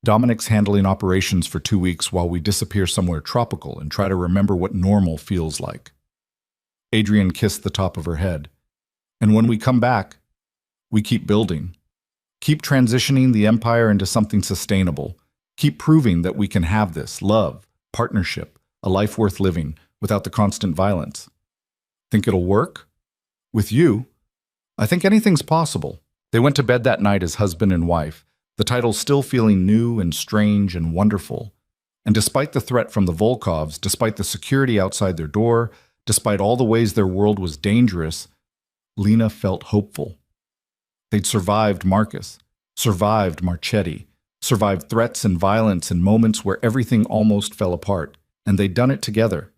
Dominic's handling operations for 2 weeks while we disappear somewhere tropical and try to remember what normal feels like. Adrian kissed the top of her head. And when we come back, we keep building. Keep transitioning the empire into something sustainable. Keep proving that we can have this love, partnership, a life worth living without the constant violence. Think it'll work? With you? I think anything's possible. They went to bed that night as husband and wife, the title still feeling new and strange and wonderful. And despite the threat from the Volkovs, despite the security outside their door, despite all the ways their world was dangerous, Lena felt hopeful. They'd survived Marcus, survived Marchetti, survived threats and violence and moments where everything almost fell apart, and they'd done it together.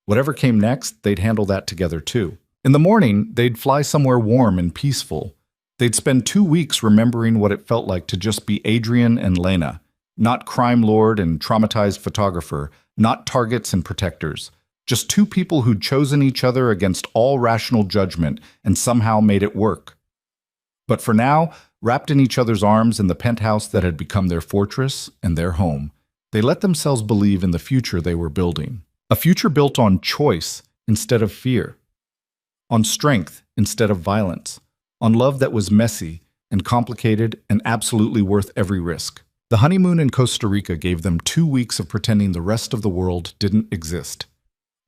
Whatever came next, they'd handle that together too. In the morning, they'd fly somewhere warm and peaceful. They'd spend 2 weeks remembering what it felt like to just be Adrian and Lena, not crime lord and traumatized photographer, not targets and protectors, just two people who'd chosen each other against all rational judgment and somehow made it work. But for now, wrapped in each other's arms in the penthouse that had become their fortress and their home, they let themselves believe in the future they were building. A future built on choice instead of fear, on strength instead of violence, on love that was messy and complicated and absolutely worth every risk. The honeymoon in Costa Rica gave them 2 weeks of pretending the rest of the world didn't exist.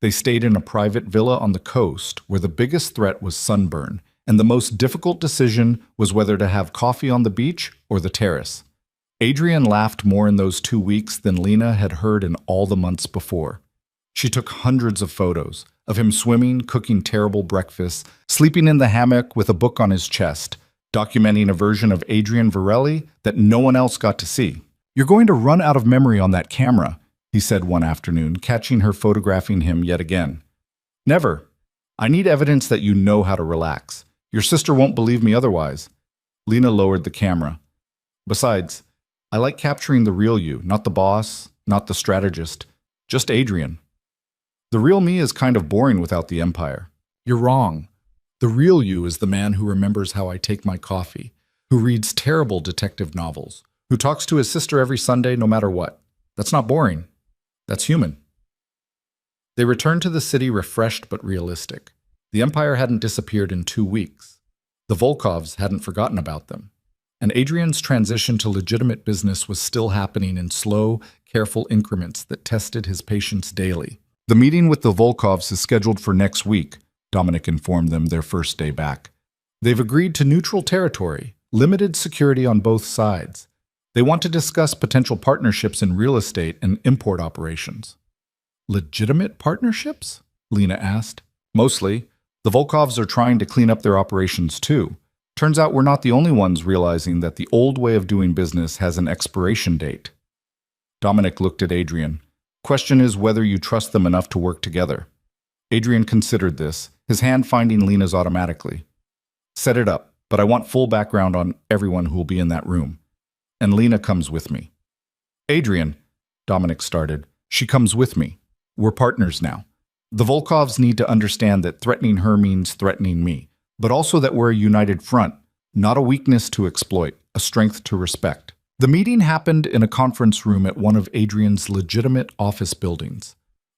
They stayed in a private villa on the coast where the biggest threat was sunburn, and the most difficult decision was whether to have coffee on the beach or the terrace. Adrian laughed more in those 2 weeks than Lena had heard in all the months before. She took hundreds of photos of him swimming, cooking terrible breakfasts, sleeping in the hammock with a book on his chest, documenting a version of Adrian Varelli that no one else got to see. You're going to run out of memory on that camera, he said one afternoon, catching her photographing him yet again. Never. I need evidence that you know how to relax. Your sister won't believe me otherwise. Lena lowered the camera. Besides, I like capturing the real you, not the boss, not the strategist, just Adrian. The real me is kind of boring without the empire. You're wrong. The real you is the man who remembers how I take my coffee, who reads terrible detective novels, who talks to his sister every Sunday no matter what. That's not boring. That's human. They returned to the city refreshed but realistic. The empire hadn't disappeared in 2 weeks. The Volkovs hadn't forgotten about them. And Adrian's transition to legitimate business was still happening in slow, careful increments that tested his patience daily. The meeting with the Volkovs is scheduled for next week, Dominic informed them their first day back. They've agreed to neutral territory, limited security on both sides. They want to discuss potential partnerships in real estate and import operations. Legitimate partnerships? Lena asked. Mostly. The Volkovs are trying to clean up their operations too. Turns out we're not the only ones realizing that the old way of doing business has an expiration date. Dominic looked at Adrian. Question is whether you trust them enough to work together. Adrian considered this, his hand finding Lena's automatically. Set it up, but I want full background on everyone who will be in that room. And Lena comes with me. Adrian, Dominic started, she comes with me. We're partners now. The Volkovs need to understand that threatening her means threatening me, but also that we're a united front, not a weakness to exploit, a strength to respect. The meeting happened in a conference room at one of Adrian's legitimate office buildings.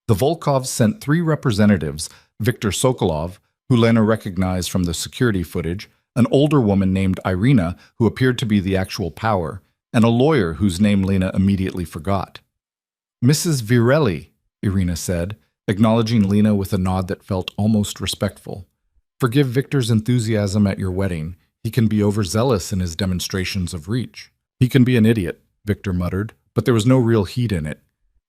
The Volkovs sent 3 representatives, Viktor Sokolov, who Lena recognized from the security footage, an older woman named Irina, who appeared to be the actual power, and a lawyer whose name Lena immediately forgot. Mrs. Virelli, Irina said, acknowledging Lena with a nod that felt almost respectful. Forgive Victor's enthusiasm at your wedding. He can be overzealous in his demonstrations of reach. He can be an idiot, Victor muttered, but there was no real heat in it.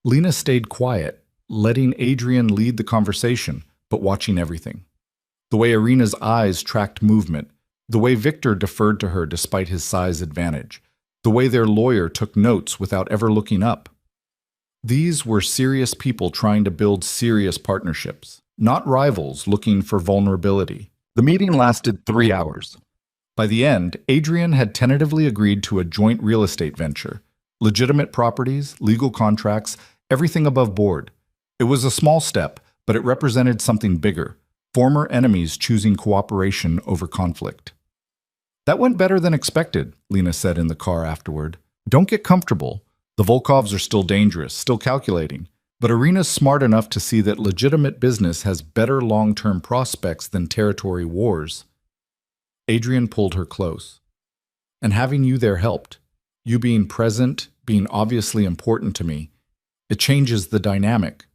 Lena stayed quiet, letting Adrian lead the conversation, but watching everything. The way Irina's eyes tracked movement, the way Victor deferred to her despite his size advantage, the way their lawyer took notes without ever looking up. These were serious people trying to build serious partnerships, not rivals looking for vulnerability. The meeting lasted 3 hours. By the end, Adrian had tentatively agreed to a joint real estate venture. Legitimate properties, legal contracts, everything above board. It was a small step, but it represented something bigger. Former enemies choosing cooperation over conflict. That went better than expected, Lena said in the car afterward. Don't get comfortable. The Volkovs are still dangerous, still calculating. But Irina's smart enough to see that legitimate business has better long-term prospects than territory wars. Adrian pulled her close. And having you there helped. You being present, being obviously important to me. It changes the dynamic.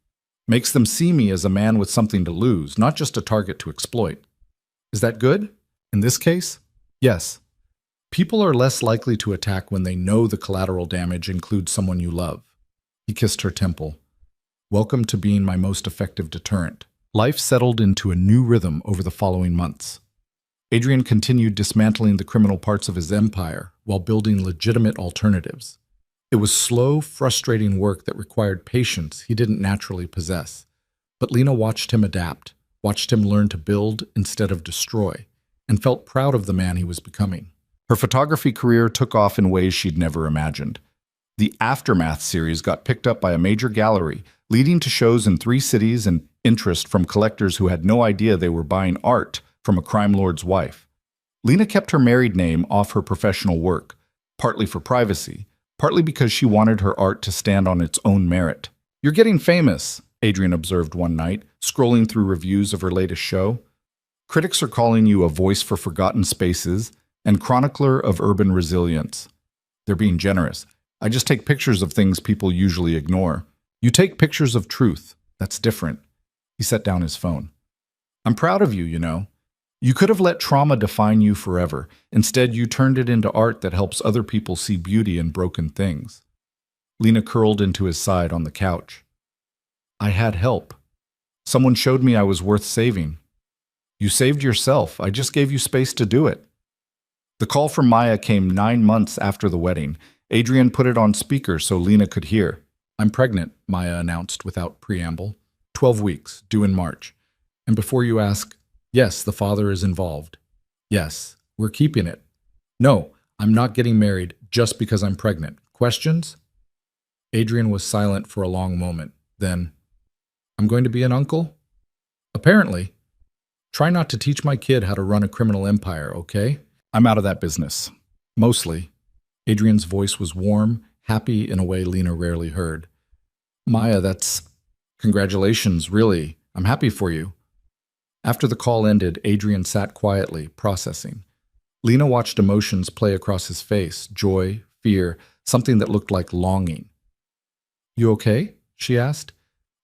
Makes them see me as a man with something to lose, not just a target to exploit. Is that good? In this case? Yes. People are less likely to attack when they know the collateral damage includes someone you love. He kissed her temple. Welcome to being my most effective deterrent. Life settled into a new rhythm over the following months. Adrian continued dismantling the criminal parts of his empire while building legitimate alternatives. It was slow, frustrating work that required patience he didn't naturally possess. But Lena watched him adapt, watched him learn to build instead of destroy, and felt proud of the man he was becoming. Her photography career took off in ways she'd never imagined. The Aftermath series got picked up by a major gallery, leading to shows in 3 cities and interest from collectors who had no idea they were buying art from a crime lord's wife. Lena kept her married name off her professional work, partly for privacy, partly because she wanted her art to stand on its own merit. You're getting famous, Adrian observed one night, scrolling through reviews of her latest show. Critics are calling you a voice for forgotten spaces and chronicler of urban resilience. They're being generous. I just take pictures of things people usually ignore. You take pictures of truth. That's different. He set down his phone. I'm proud of you, you know. You could have let trauma define you forever. Instead, you turned it into art that helps other people see beauty in broken things. Lena curled into his side on the couch. I had help. Someone showed me I was worth saving. You saved yourself. I just gave you space to do it. The call from Maya came 9 months after the wedding. Adrian put it on speaker so Lena could hear. I'm pregnant, Maya announced without preamble. 12 weeks, due in March. And before you ask, yes, the father is involved. Yes, we're keeping it. No, I'm not getting married just because I'm pregnant. Questions? Adrian was silent for a long moment. Then, I'm going to be an uncle? Apparently. Try not to teach my kid how to run a criminal empire, okay? I'm out of that business. Mostly. Adrian's voice was warm, happy in a way Lena rarely heard. Maya, that's... Congratulations, really. I'm happy for you. After the call ended, Adrian sat quietly, processing. Lena watched emotions play across his face, joy, fear, something that looked like longing. You okay? She asked.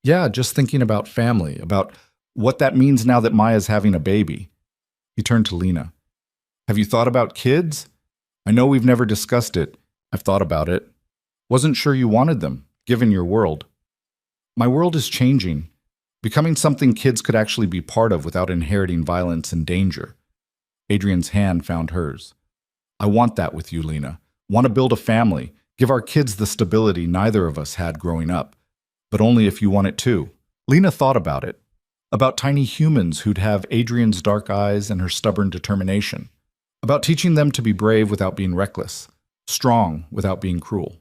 Yeah, just thinking about family, about what that means now that Maya's having a baby. He turned to Lena. Have you thought about kids? I know we've never discussed it. I've thought about it. Wasn't sure you wanted them, given your world. My world is changing, becoming something kids could actually be part of without inheriting violence and danger. Adrian's hand found hers. I want that with you, Lena. Want to build a family, give our kids the stability neither of us had growing up. But only if you want it too. Lena thought about it. About tiny humans who'd have Adrian's dark eyes and her stubborn determination. About teaching them to be brave without being reckless, strong without being cruel.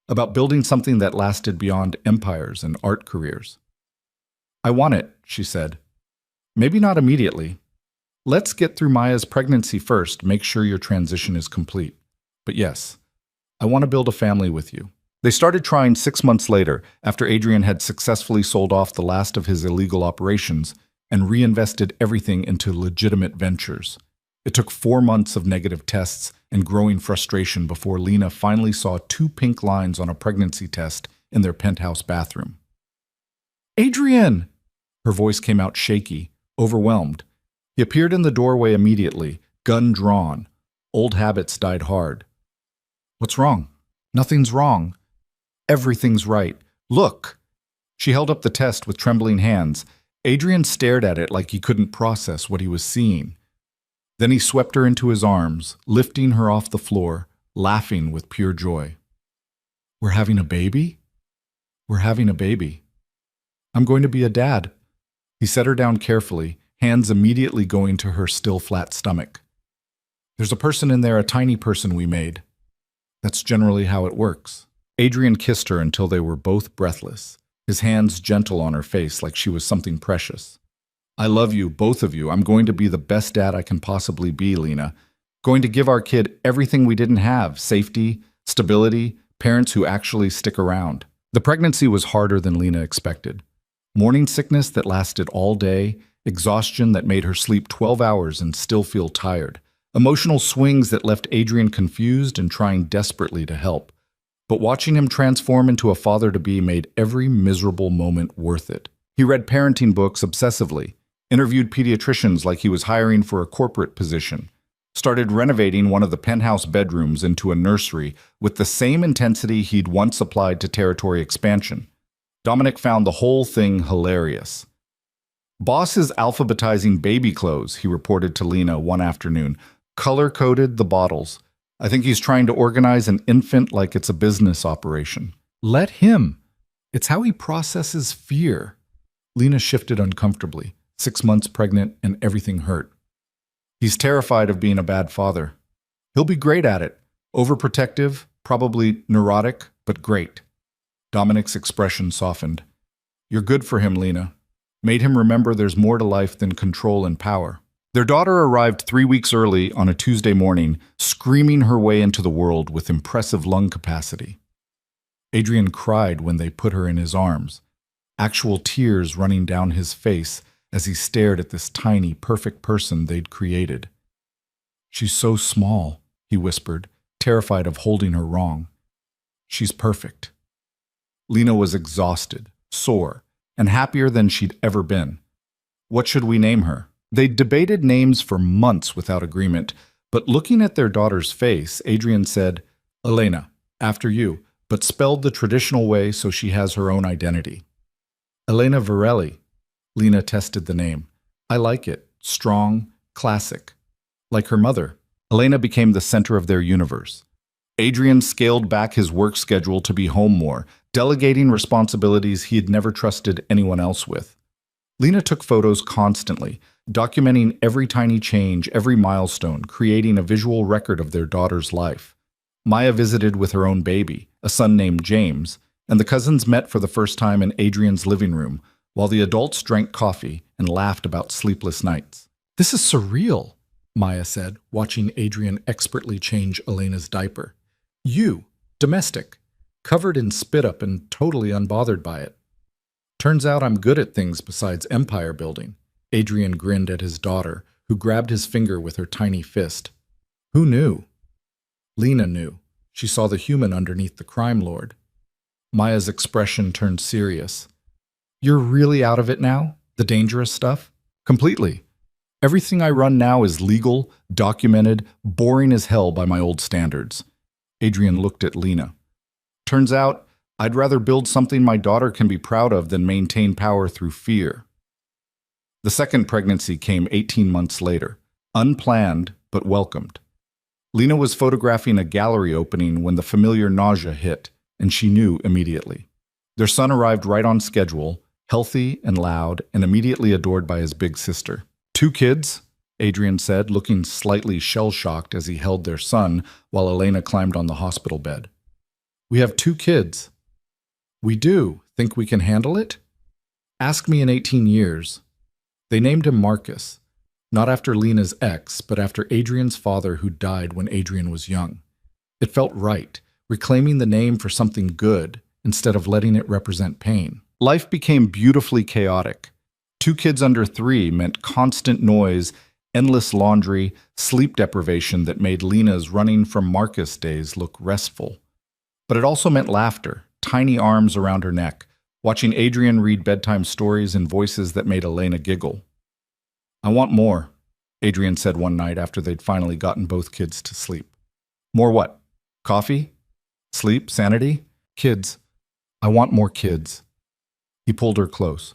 About building something that lasted beyond empires and art careers. I want it, she said. Maybe not immediately. Let's get through Maya's pregnancy first, make sure your transition is complete. But yes, I want to build a family with you. They started trying 6 months later, after Adrian had successfully sold off the last of his illegal operations and reinvested everything into legitimate ventures. It took 4 months of negative tests and growing frustration before Lena finally saw 2 pink lines on a pregnancy test in their penthouse bathroom. "Adrian!" Her voice came out shaky, overwhelmed. He appeared in the doorway immediately, gun drawn. Old habits died hard. "What's wrong?" "Nothing's wrong. Everything's right. Look!" She held up the test with trembling hands. Adrian stared at it like he couldn't process what he was seeing. Then he swept her into his arms, lifting her off the floor, laughing with pure joy. "We're having a baby? We're having a baby. I'm going to be a dad." He set her down carefully, hands immediately going to her still flat stomach. "There's a person in there, a tiny person we made. That's generally how it works." Adrian kissed her until they were both breathless, his hands gentle on her face like she was something precious. "I love you, both of you. I'm going to be the best dad I can possibly be, Lena. Going to give our kid everything we didn't have: safety, stability, parents who actually stick around." The pregnancy was harder than Lena expected. Morning sickness that lasted all day, exhaustion that made her sleep 12 hours and still feel tired, emotional swings that left Adrian confused and trying desperately to help. But watching him transform into a father-to-be made every miserable moment worth it. He read parenting books obsessively, interviewed pediatricians like he was hiring for a corporate position, started renovating one of the penthouse bedrooms into a nursery with the same intensity he'd once applied to territory expansion. Dominic found the whole thing hilarious. "Boss is alphabetizing baby clothes," he reported to Lena one afternoon. "Color-coded the bottles. I think he's trying to organize an infant like it's a business operation." "Let him. It's how he processes fear." Lena shifted uncomfortably, 6 months pregnant and everything hurt. "He's terrified of being a bad father. He'll be great at it. Overprotective, probably neurotic, but great." Dominic's expression softened. "You're good for him, Lena. Made him remember there's more to life than control and power." Their daughter arrived 3 weeks early on a Tuesday morning, screaming her way into the world with impressive lung capacity. Adrian cried when they put her in his arms, actual tears running down his face as he stared at this tiny, perfect person they'd created. "She's so small," he whispered, terrified of holding her wrong. "She's perfect." Lena was exhausted, sore, and happier than she'd ever been. "What should we name her?" They'd debated names for months without agreement, but looking at their daughter's face, Adrian said, "Elena, after you, but spelled the traditional way so she has her own identity." "Elena Virelli." Lena tested the name. "I like it. Strong, classic. Like her mother." Elena became the center of their universe. Adrian scaled back his work schedule to be home more, delegating responsibilities he had never trusted anyone else with. Lena took photos constantly, documenting every tiny change, every milestone, creating a visual record of their daughter's life. Maya visited with her own baby, a son named James, and the cousins met for the first time in Adrian's living room, while the adults drank coffee and laughed about sleepless nights. "This is surreal," Maya said, watching Adrian expertly change Elena's diaper. "You, domestic, covered in spit-up and totally unbothered by it. Turns out I'm good at things besides empire building." Adrian grinned at his daughter, who grabbed his finger with her tiny fist. Who knew? Lena knew. She saw the human underneath the crime lord. Maya's expression turned serious. "You're really out of it now? The dangerous stuff?" "Completely. Everything I run now is legal, documented, boring as hell by my old standards." Adrian looked at Lena. "Turns out, I'd rather build something my daughter can be proud of than maintain power through fear." The second pregnancy came 18 months later, unplanned but welcomed. Lena was photographing a gallery opening when the familiar nausea hit, and she knew immediately. Their son arrived right on schedule, healthy and loud, and immediately adored by his big sister. "2 kids?" Adrian said, looking slightly shell-shocked as he held their son while Elena climbed on the hospital bed. "We have 2 kids." "We do. Think we can handle it?" "Ask me in 18 years. They named him Marcus, not after Lena's ex, but after Adrian's father who died when Adrian was young. It felt right, reclaiming the name for something good instead of letting it represent pain. Life became beautifully chaotic. 2 kids under 3 meant constant noise endless laundry, sleep deprivation that made Lena's running from Marcus days look restful. But it also meant laughter, tiny arms around her neck, watching Adrian read bedtime stories in voices that made Elena giggle. "I want more," Adrian said one night after they'd finally gotten both kids to sleep. "More what? Coffee? Sleep? Sanity? Kids. I want more kids." He pulled her close.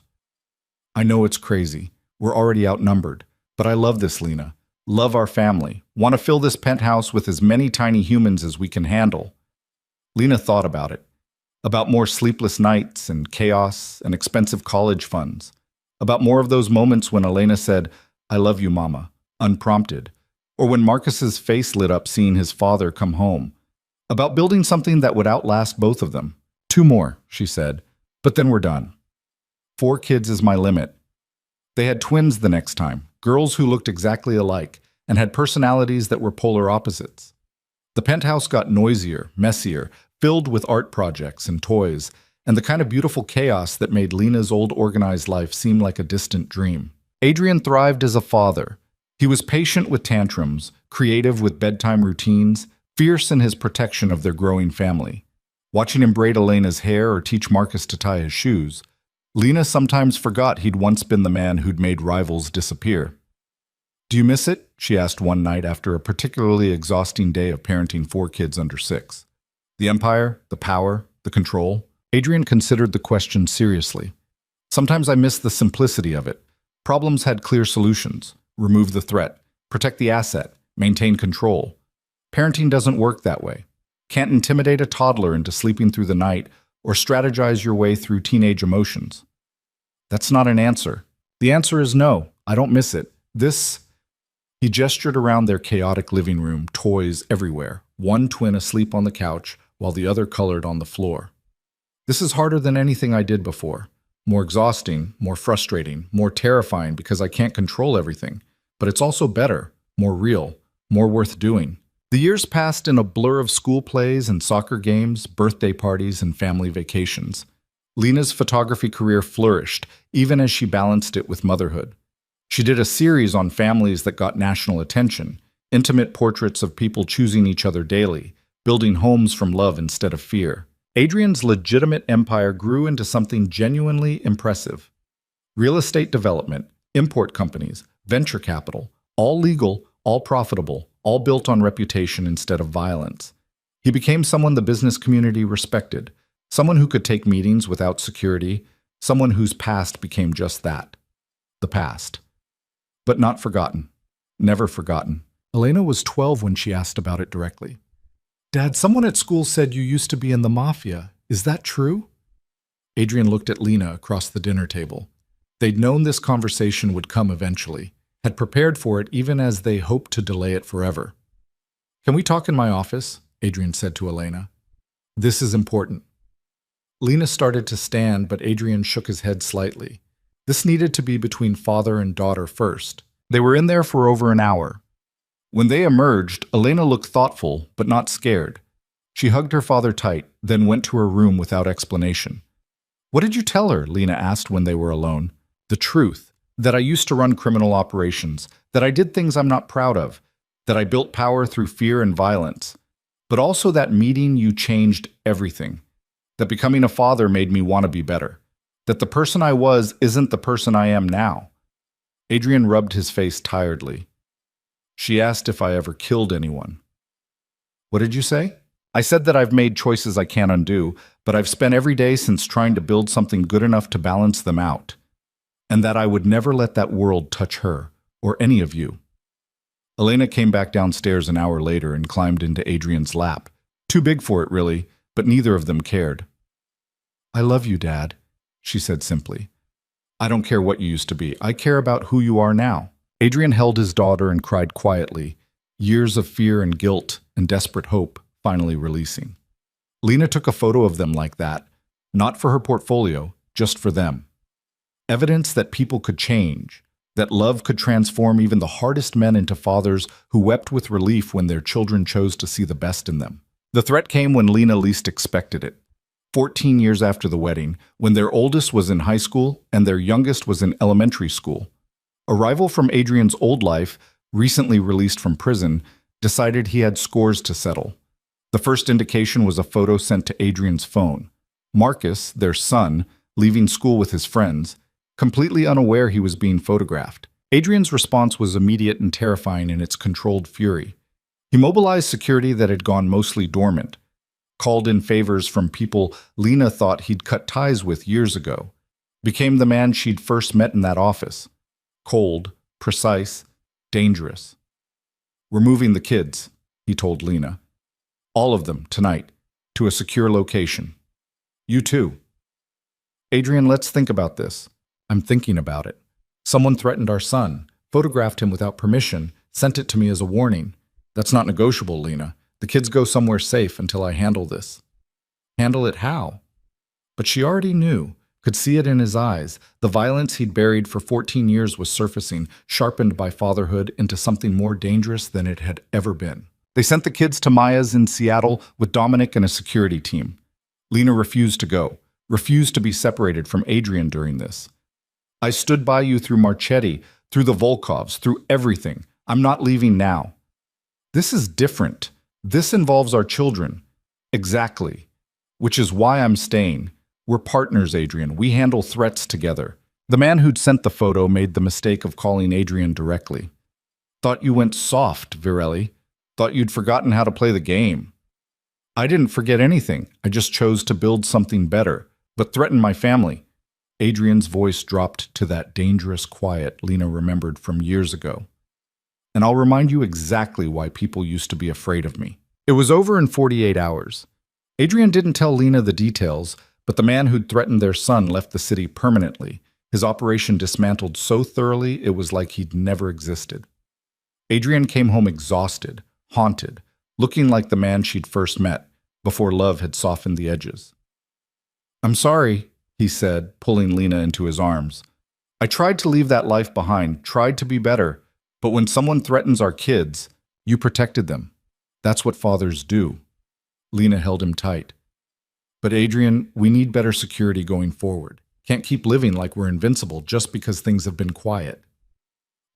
"I know it's crazy. We're already outnumbered. But I love this, Lena. Love our family. Want to fill this penthouse with as many tiny humans as we can handle." Lena thought about it. About more sleepless nights and chaos and expensive college funds. About more of those moments when Elena said, "I love you, Mama," unprompted. Or when Marcus's face lit up seeing his father come home. About building something that would outlast both of them. "2 more," she said, "but then we're done. 4 kids is my limit." They had twins the next time, girls who looked exactly alike and had personalities that were polar opposites. The penthouse got noisier, messier, filled with art projects and toys, and the kind of beautiful chaos that made Lena's old organized life seem like a distant dream. Adrian thrived as a father. He was patient with tantrums, creative with bedtime routines, fierce in his protection of their growing family. Watching him braid Elena's hair or teach Marcus to tie his shoes, Lena sometimes forgot he'd once been the man who'd made rivals disappear. "Do you miss it?" she asked one night after a particularly exhausting day of parenting 4 kids under 6. The empire, the power, the control. Adrian considered the question seriously. "Sometimes I miss the simplicity of it. Problems had clear solutions. Remove the threat, protect the asset, maintain control. Parenting doesn't work that way. Can't intimidate a toddler into sleeping through the night or strategize your way through teenage emotions." "That's not an answer. The answer is no, I don't miss it. This..." He gestured around their chaotic living room, toys everywhere, one twin asleep on the couch while the other colored on the floor. "This is harder than anything I did before. More exhausting, more frustrating, more terrifying because I can't control everything. But it's also better, more real, more worth doing." The years passed in a blur of school plays and soccer games, birthday parties, and family vacations. Lena's photography career flourished, even as she balanced it with motherhood. She did a series on families that got national attention, intimate portraits of people choosing each other daily, building homes from love instead of fear. Adrian's legitimate empire grew into something genuinely impressive. Real estate development, import companies, venture capital, all legal, all profitable, all built on reputation instead of violence. He became someone the business community respected, someone who could take meetings without security, someone whose past became just that, the past. But not forgotten, never forgotten. Elena was 12 when she asked about it directly. "Dad, someone at school said you used to be in the Mafia. Is that true?" Adrian looked at Lena across the dinner table. They'd known this conversation would come eventually, had prepared for it even as they hoped to delay it forever. "Can we talk in my office?" Adrian said to Elena. "This is important." Lena started to stand, but Adrian shook his head slightly. This needed to be between father and daughter first. They were in there for over an hour. When they emerged, Elena looked thoughtful, but not scared. She hugged her father tight, then went to her room without explanation. "What did you tell her?" Lena asked when they were alone. "The truth. That I used to run criminal operations. That I did things I'm not proud of. That I built power through fear and violence. But also that meeting you changed everything. That becoming a father made me want to be better. That the person I was isn't the person I am now." Adrian rubbed his face tiredly. "She asked if I ever killed anyone." "What did you say?" "I said that I've made choices I can't undo, but I've spent every day since trying to build something good enough to balance them out. And that I would never let that world touch her, or any of you." Elena came back downstairs an hour later and climbed into Adrian's lap. Too big for it, really, but neither of them cared. "I love you, Dad," she said simply. "I don't care what you used to be. I care about who you are now." Adrian held his daughter and cried quietly, years of fear and guilt and desperate hope finally releasing. Lena took a photo of them like that, not for her portfolio, just for them. Evidence that people could change, that love could transform even the hardest men into fathers who wept with relief when their children chose to see the best in them. The threat came when Lena least expected it. 14 years after the wedding, when their oldest was in high school and their youngest was in elementary school. A rival from Adrian's old life, recently released from prison, decided he had scores to settle. The first indication was a photo sent to Adrian's phone. Marcus, their son, leaving school with his friends, completely unaware he was being photographed. Adrian's response was immediate and terrifying in its controlled fury. He mobilized security that had gone mostly dormant, called in favors from people Lena thought he'd cut ties with years ago, became the man she'd first met in that office. Cold, precise, dangerous. "We're moving the kids," he told Lena. "All of them, tonight, to a secure location. You too." "Adrian, let's think about this." "I'm thinking about it. Someone threatened our son, photographed him without permission, sent it to me as a warning. That's not negotiable, Lena. The kids go somewhere safe until I handle this." "Handle it how?" But she already knew, could see it in his eyes. The violence he'd buried for 14 years was surfacing, sharpened by fatherhood into something more dangerous than it had ever been. They sent the kids to Maya's in Seattle with Dominic and a security team. Lena refused to go, refused to be separated from Adrian during this. "I stood by you through Marchetti, through the Volkovs, through everything. I'm not leaving now." "This is different. This involves our children." "Exactly. Which is why I'm staying. We're partners, Adrian. We handle threats together." The man who'd sent the photo made the mistake of calling Adrian directly. "Thought you went soft, Virelli. Thought you'd forgotten how to play the game." "I didn't forget anything. I just chose to build something better, but threaten my family." Adrian's voice dropped to that dangerous quiet Lena remembered from years ago. "And I'll remind you exactly why people used to be afraid of me." It was over in 48 hours. Adrian didn't tell Lena the details, but the man who'd threatened their son left the city permanently, his operation dismantled so thoroughly it was like he'd never existed. Adrian came home exhausted, haunted, looking like the man she'd first met, before love had softened the edges. "I'm sorry," he said, pulling Lena into his arms. "I tried to leave that life behind, tried to be better, but when someone threatens our kids, you protected them. That's what fathers do." Lena held him tight. "But Adrian, we need better security going forward. Can't keep living like we're invincible just because things have been quiet."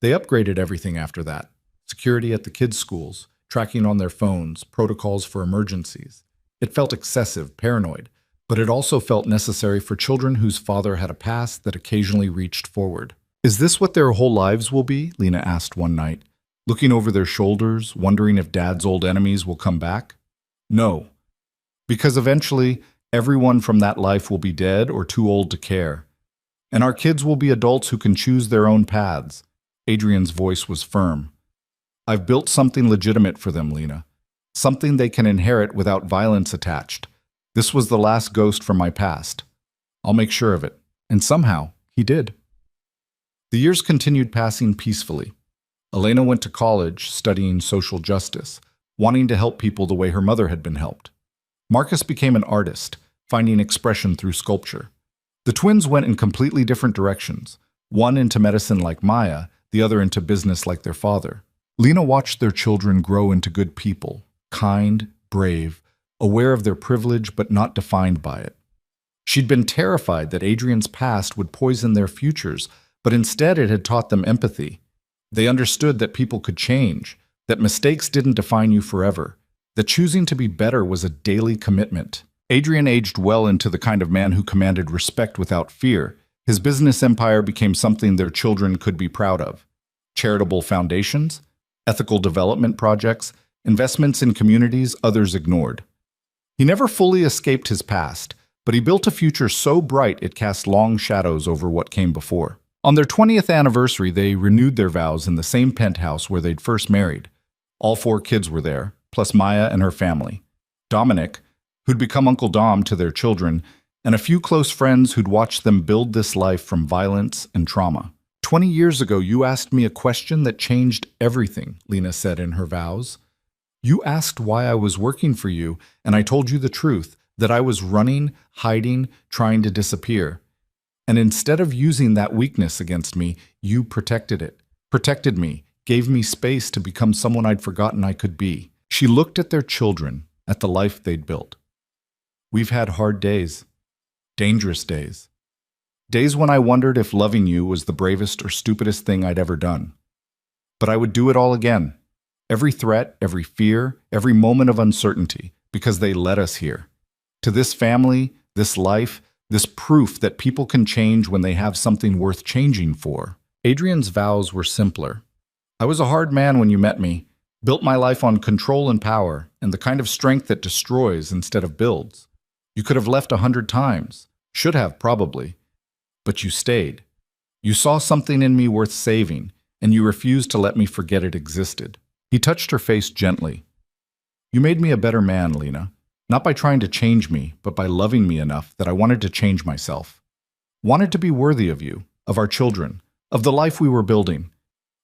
They upgraded everything after that. Security at the kids' schools, tracking on their phones, protocols for emergencies. It felt excessive, paranoid, but it also felt necessary for children whose father had a past that occasionally reached forward. "Is this what their whole lives will be?" Lena asked one night, looking over their shoulders, wondering if Dad's old enemies will come back. "No, because eventually everyone from that life will be dead or too old to care. And our kids will be adults who can choose their own paths." Adrian's voice was firm. "I've built something legitimate for them, Lena. Something they can inherit without violence attached. This was the last ghost from my past. I'll make sure of it." And somehow, he did. The years continued passing peacefully. Elena went to college, studying social justice, wanting to help people the way her mother had been helped. Marcus became an artist, finding expression through sculpture. The twins went in completely different directions, one into medicine like Maya, the other into business like their father. Lena watched their children grow into good people, kind, brave, aware of their privilege but not defined by it. She'd been terrified that Adrian's past would poison their futures, but instead it had taught them empathy. They understood that people could change, that mistakes didn't define you forever, that choosing to be better was a daily commitment. Adrian aged well into the kind of man who commanded respect without fear. His business empire became something their children could be proud of. Charitable foundations, ethical development projects, investments in communities others ignored. He never fully escaped his past, but he built a future so bright it cast long shadows over what came before. On their 20th anniversary, they renewed their vows in the same penthouse where they'd first married. All 4 kids were there, plus Maya and her family. Dominic, who'd become Uncle Dom to their children, and a few close friends who'd watched them build this life from violence and trauma. 20 years ago, you asked me a question that changed everything, Lena said in her vows. You asked why I was working for you, and I told you the truth, that I was running, hiding, trying to disappear. And instead of using that weakness against me, you protected it, protected me, gave me space to become someone I'd forgotten I could be. She looked at their children, at the life they'd built. We've had hard days, dangerous days. Days when I wondered if loving you was the bravest or stupidest thing I'd ever done. But I would do it all again. Every threat, every fear, every moment of uncertainty, because they led us here. To this family, this life, this proof that people can change when they have something worth changing for. Adrian's vows were simpler. I was a hard man when you met me, built my life on control and power, and the kind of strength that destroys instead of builds. You could have left 100 times, should have probably, but you stayed. You saw something in me worth saving, and you refused to let me forget it existed. He touched her face gently. You made me a better man, Lena, not by trying to change me, but by loving me enough that I wanted to change myself. Wanted to be worthy of you, of our children, of the life we were building.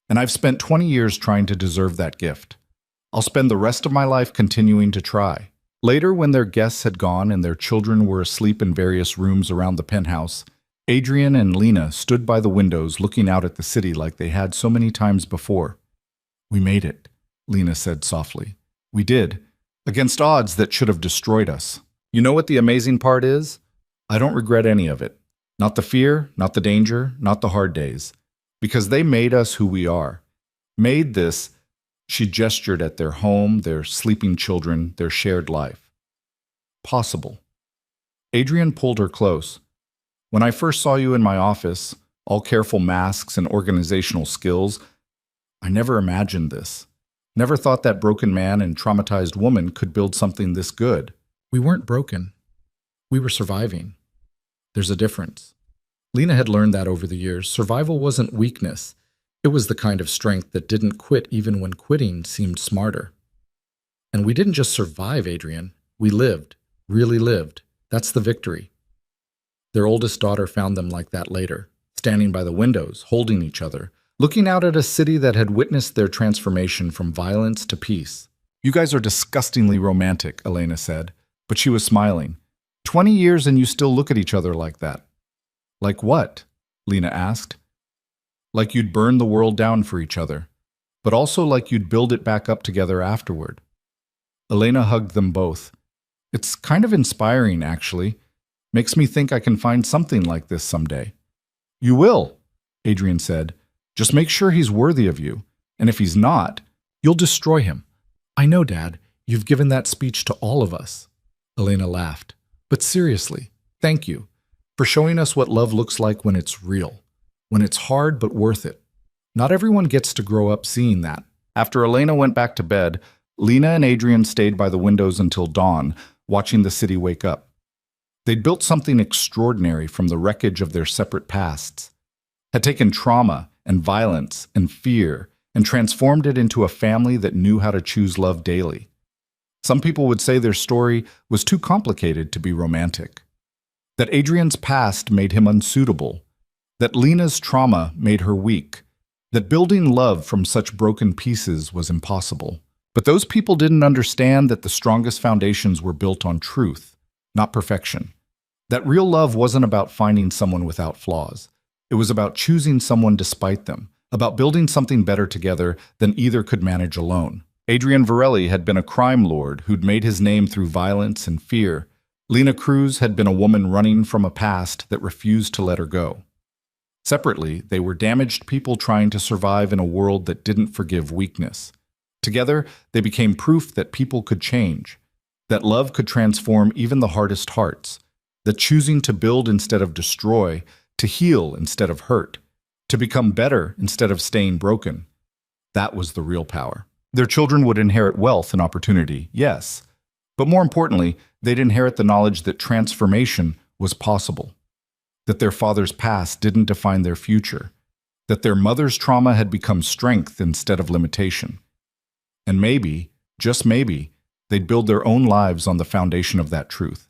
And I've spent 20 years trying to deserve that gift. I'll spend the rest of my life continuing to try. Later, when their guests had gone and their children were asleep in various rooms around the penthouse, Adrian and Lena stood by the windows looking out at the city like they had so many times before. We made it, Lena said softly. We did, against odds that should have destroyed us. You know what the amazing part is? I don't regret any of it. Not the fear, not the danger, not the hard days. Because they made us who we are. Made this, she gestured at their home, their sleeping children, their shared life. Possible. Adrian pulled her close. When I first saw you in my office, all careful masks and organizational skills, I never imagined this. Never thought that broken man and traumatized woman could build something this good. We weren't broken. We were surviving. There's a difference. Lena had learned that over the years. Survival wasn't weakness. It was the kind of strength that didn't quit even when quitting seemed smarter. And we didn't just survive, Adrian. We lived, really lived. That's the victory. Their oldest daughter found them like that later, standing by the windows, holding each other, looking out at a city that had witnessed their transformation from violence to peace. You guys are disgustingly romantic, Elena said, but she was smiling. 20 years and you still look at each other like that. Like what? Lena asked. Like you'd burn the world down for each other, but also like you'd build it back up together afterward. Elena hugged them both. It's kind of inspiring, actually. Makes me think I can find something like this someday. You will, Adrian said. Just make sure he's worthy of you, and if he's not, you'll destroy him. I know, Dad. You've given that speech to all of us. Elena laughed. But seriously, thank you for showing us what love looks like when it's real, when it's hard but worth it. Not everyone gets to grow up seeing that. After Elena went back to bed, Lena and Adrian stayed by the windows until dawn, watching the city wake up. They'd built something extraordinary from the wreckage of their separate pasts, had taken trauma and violence and fear and transformed it into a family that knew how to choose love daily. Some people would say their story was too complicated to be romantic, that Adrian's past made him unsuitable, that Lena's trauma made her weak, that building love from such broken pieces was impossible. But those people didn't understand that the strongest foundations were built on truth, not perfection. That real love wasn't about finding someone without flaws. It was about choosing someone despite them, about building something better together than either could manage alone. Adrian Varelli had been a crime lord who'd made his name through violence and fear. Lena Cruz had been a woman running from a past that refused to let her go. Separately, they were damaged people trying to survive in a world that didn't forgive weakness. Together, they became proof that people could change, that love could transform even the hardest hearts, that choosing to build instead of destroy, to heal instead of hurt, to become better instead of staying broken. That was the real power. Their children would inherit wealth and opportunity, yes, but more importantly, they'd inherit the knowledge that transformation was possible, that their father's past didn't define their future, that their mother's trauma had become strength instead of limitation. And maybe, just maybe, they'd build their own lives on the foundation of that truth,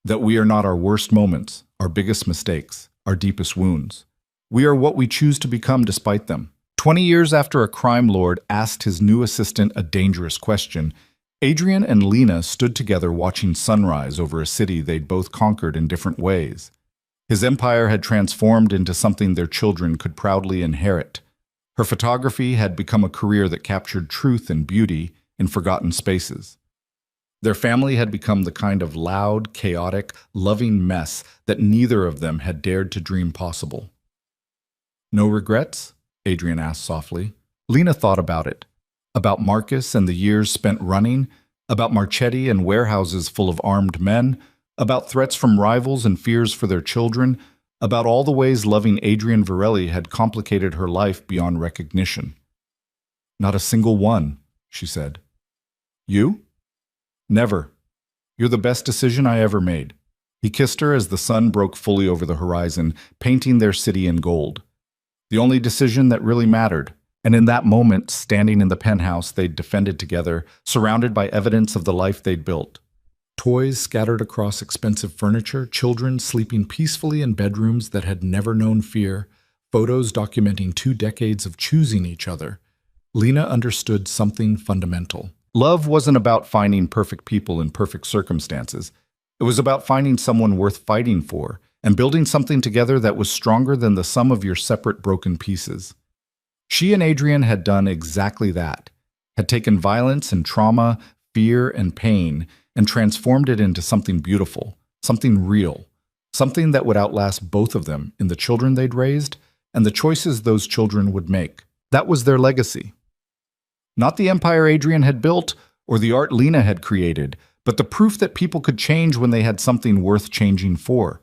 that we are not our worst moments, our biggest mistakes, our deepest wounds. We are what we choose to become despite them. 20 years after a crime lord asked his new assistant a dangerous question, Adrian and Lena stood together watching sunrise over a city they'd both conquered in different ways. His empire had transformed into something their children could proudly inherit. Her photography had become a career that captured truth and beauty in forgotten spaces. Their family had become the kind of loud, chaotic, loving mess that neither of them had dared to dream possible. No regrets? Adrian asked softly. Lena thought about it. About Marcus and the years spent running, about Marchetti and warehouses full of armed men, about threats from rivals and fears for their children, about all the ways loving Adrian Varelli had complicated her life beyond recognition. Not a single one, she said. You? Never. You're the best decision I ever made. He kissed her as the sun broke fully over the horizon, painting their city in gold. The only decision that really mattered. And in that moment, standing in the penthouse they'd defended together, surrounded by evidence of the life they'd built. Toys scattered across expensive furniture, children sleeping peacefully in bedrooms that had never known fear, photos documenting 2 decades of choosing each other. Lena understood something fundamental. Love wasn't about finding perfect people in perfect circumstances. It was about finding someone worth fighting for and building something together that was stronger than the sum of your separate broken pieces. She and Adrian had done exactly that, had taken violence and trauma, fear and pain, and transformed it into something beautiful, something real, something that would outlast both of them in the children they'd raised and the choices those children would make. That was their legacy. Not the empire Adrian had built or the art Lena had created, but the proof that people could change when they had something worth changing for.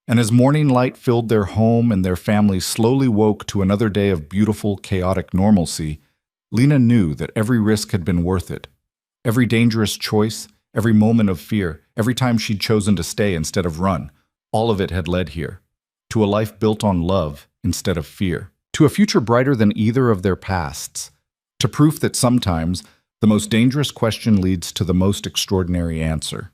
And as morning light filled their home and their family slowly woke to another day of beautiful, chaotic normalcy, Lena knew that every risk had been worth it. Every dangerous choice, every moment of fear, every time she'd chosen to stay instead of run, all of it had led here, to a life built on love instead of fear, to a future brighter than either of their pasts, to proof that sometimes the most dangerous question leads to the most extraordinary answer.